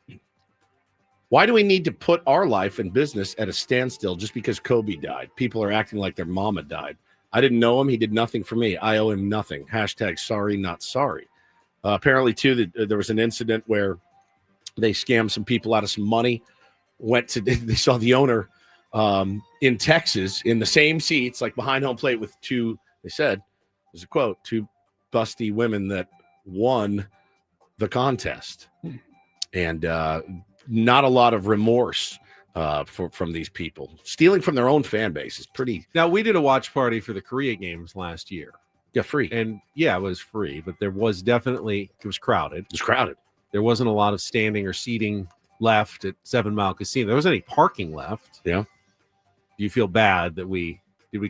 S1: Why do we need to put our life and business at a standstill just because Kobe died? People are acting like their mama died. I didn't know him. He did nothing for me. I owe him nothing. # sorry, not sorry. Apparently, too, there was an incident where they scammed some people out of some money. They saw the owner in Texas in the same seats, like behind home plate with two, they said, there's a quote, two busty women that won the contest. And not a lot of remorse from these people. Stealing from their own fan base is pretty.
S3: Now, we did a watch party for the Korea games last year.
S1: Yeah, free.
S3: And yeah, it was free, but it was crowded.
S1: It was crowded.
S3: There wasn't a lot of standing or seating left at 7 Mile Casino. There wasn't any parking left.
S1: Yeah.
S3: Do you feel bad that we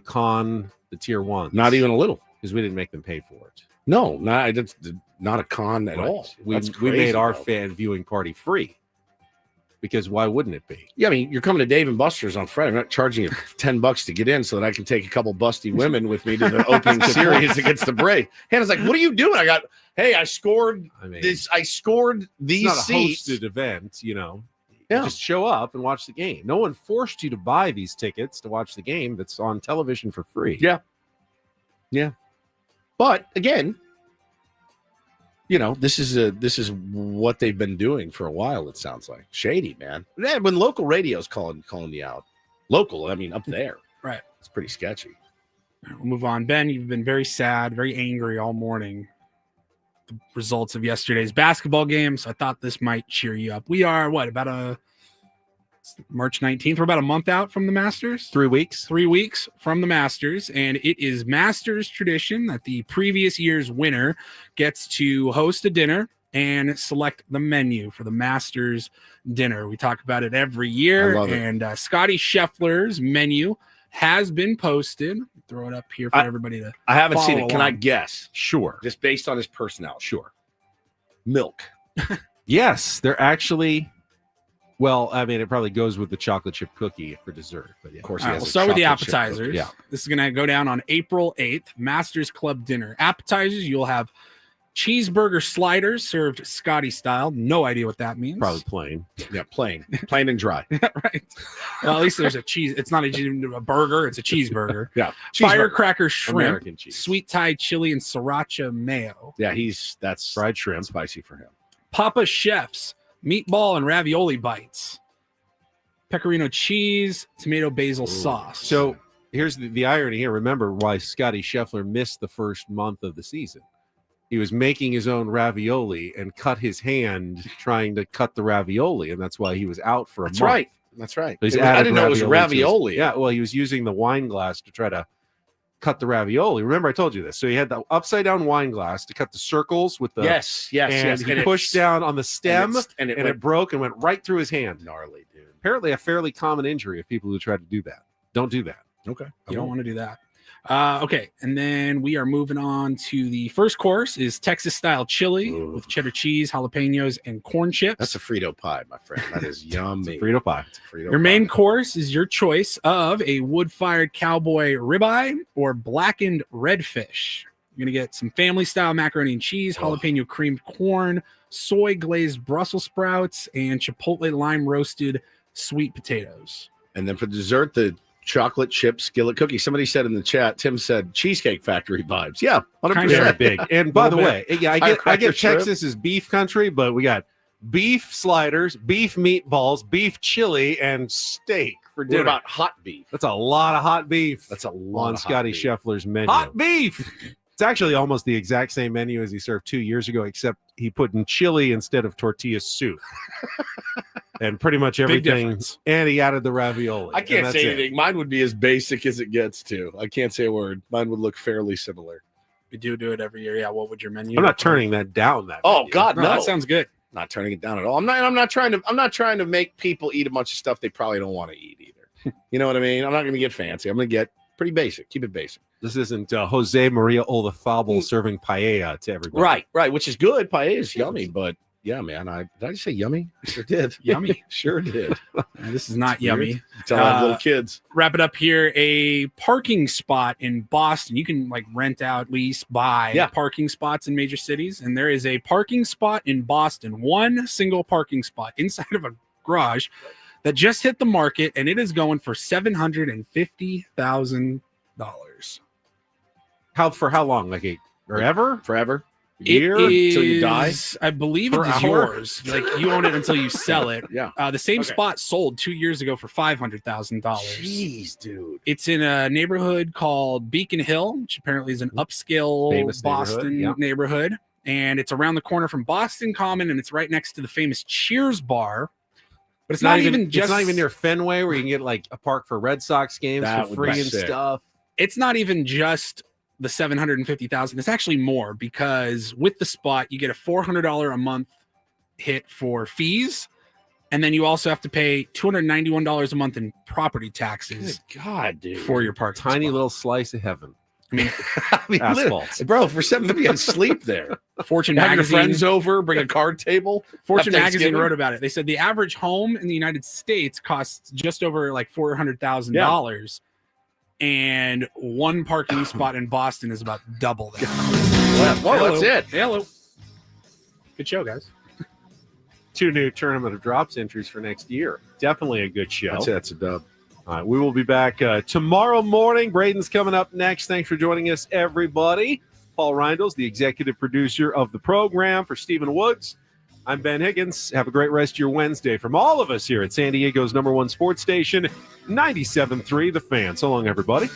S3: con the tier one?
S1: Not even a little.
S3: Because we didn't make them pay for it.
S1: No, not a con at all.
S3: We made our fan viewing party free. Because why wouldn't it be?
S1: Yeah, I mean, you're coming to Dave & Buster's on Friday. I'm not charging you $10 to get in so that I can take a couple busty women with me to the opening series against the Braves. Hannah's like, "What are you doing?" I scored this. I scored these
S3: it's not
S1: seats.
S3: A hosted event,
S1: Yeah.
S3: Just show up and watch the game. No one forced you to buy these tickets to watch the game that's on television for free.
S1: Yeah. Yeah. But again, this is what they've been doing for a while. It sounds like shady, man. When local radio's calling you out, local, I mean up there,
S2: right?
S1: It's pretty sketchy.
S2: We'll move on. Ben, you've been very sad, very angry all morning. The results of yesterday's basketball game. So I thought this might cheer you up. We are about March 19th. We're about a month out from the Masters.
S3: 3 weeks.
S2: 3 weeks from the Masters. And it is Masters tradition that the previous year's winner gets to host a dinner and select the menu for the Masters dinner. We talk about it every year. And Scotty Scheffler's menu has been posted. Throw it up here for everybody to
S1: I haven't seen it.
S2: along.
S1: Can I guess?
S3: Sure.
S1: Just based on his personality.
S3: Sure.
S1: Milk.
S3: Yes, they're actually... Well, I mean, it probably goes with the chocolate chip cookie for dessert. But yeah.
S1: Of course,
S2: we'll start with the appetizers. Yeah. This is going to go down on April 8th, Masters Club dinner. Appetizers, you'll have cheeseburger sliders served Scotty style. No idea what that means.
S3: Probably plain.
S1: Yeah, plain and dry.
S2: Right. Well, at least there's a cheese. It's not a burger. It's a cheeseburger.
S1: Yeah.
S2: Firecracker shrimp,
S3: American cheese.
S2: sweet Thai chili, and sriracha mayo.
S1: Yeah, that's
S3: fried shrimp.
S1: Spicy for him.
S2: Papa Chef's meatball and ravioli bites, pecorino cheese, tomato basil sauce.
S3: So here's the irony here. Remember why Scotty Scheffler missed the first month of the season. He was making his own ravioli and cut his hand trying to cut the ravioli, and that's why he was out for a month.
S1: Right. That's right.
S3: So
S1: I didn't know it was ravioli.
S3: Yeah, well, he was using the wine glass to try to cut the ravioli. Remember, I told you this. So he had the upside down wine glass to cut the circles with the
S1: yes.
S3: And he pushed down on the stem, and it broke and went right through his hand.
S1: Gnarly, dude.
S3: Apparently, a fairly common injury of people who try to do that. Don't do that.
S1: Okay,
S2: you don't want to do that. Okay, and then we are moving on to the first course is Texas style chili with cheddar cheese, jalapenos, and corn chips.
S1: That's a Frito pie, my friend. That is yummy.
S3: Frito pie.
S2: Your main course is your choice of a wood-fired cowboy ribeye or blackened redfish. You're going to get some family style macaroni and cheese, jalapeno creamed corn, soy glazed Brussels sprouts, and chipotle lime roasted sweet potatoes.
S1: And then for dessert, the chocolate chip skillet cookie. Somebody said in the chat, Tim said Cheesecake Factory vibes. Yeah, 100%.
S3: Very big. And by the way, I get Texas is beef country, but we got beef sliders, beef meatballs, beef chili, and steak for dinner.
S1: What about hot beef?
S3: That's a lot of hot beef.
S1: That's a lot
S3: on
S1: of
S3: Scotty Scheffler's menu. Hot beef. It's actually almost the exact same menu as he served 2 years ago, except he put in chili instead of tortilla soup. And pretty much everything. And he added the ravioli.
S1: I can't say anything. Mine would be as basic as it gets to. I can't say a word. Mine would look fairly similar.
S2: We do it every year. Yeah. What would your menu?
S3: I'm not turning that down.
S1: God, no.
S2: That sounds good.
S1: Not turning it down at all. I'm not trying to make people eat a bunch of stuff they probably don't want to eat either. You know what I mean? I'm not going to get fancy. I'm going to get pretty basic. Keep it basic.
S3: This isn't Jose Maria Olazabal serving paella to everybody.
S1: Right, which is good. Paella is yummy, but yeah, man. Did I just say yummy? Sure did.
S2: Yummy.
S1: Sure did.
S2: This is not yummy.
S1: Tell little kids.
S2: Wrap it up here. A parking spot in Boston. You can rent out, lease, buy parking spots in major cities. And there is a parking spot in Boston, one single parking spot inside of a garage that just hit the market, and it is going for $750,000.
S3: For how long? Like forever?
S1: Forever.
S3: A year
S1: until you die?
S2: I believe it is yours. You own it until you sell it.
S1: Yeah.
S2: The same spot sold 2 years ago for $500,000.
S1: Jeez, dude.
S2: It's in a neighborhood called Beacon Hill, which apparently is an upscale
S3: famous
S2: Boston neighborhood. And it's around the corner from Boston Common, and it's right next to the famous Cheers bar. But it's not even
S3: near Fenway where you can get a park for Red Sox games for free and stuff.
S2: It's not even just the $750,000. It's actually more, because with the spot you get a $400 a month hit for fees, and then you also have to pay $291 a month in property taxes.
S1: Good God, dude!
S2: For your park,
S3: tiny little slice of heaven.
S2: I mean,
S3: asphalt,
S1: bro. For $750, I'd sleep there.
S2: Fortune
S1: Have your
S2: magazine,
S1: friends over, bring a card table.
S2: Fortune magazine wrote about it. They said the average home in the United States costs just over $400,000. And one parking spot in Boston is about double that.
S1: Well, that's it.
S2: Hello. Good show, guys.
S3: 2 new Tournament of Drops entries for next year. Definitely a good show.
S1: That's a dub.
S3: All right, we will be back tomorrow morning. Braden's coming up next. Thanks for joining us, everybody. Paul Reindl's the executive producer of the program. For Stephen Woods, I'm Ben Higgins. Have a great rest of your Wednesday from all of us here at San Diego's #1 sports station, 97.3 The Fan. So long, everybody.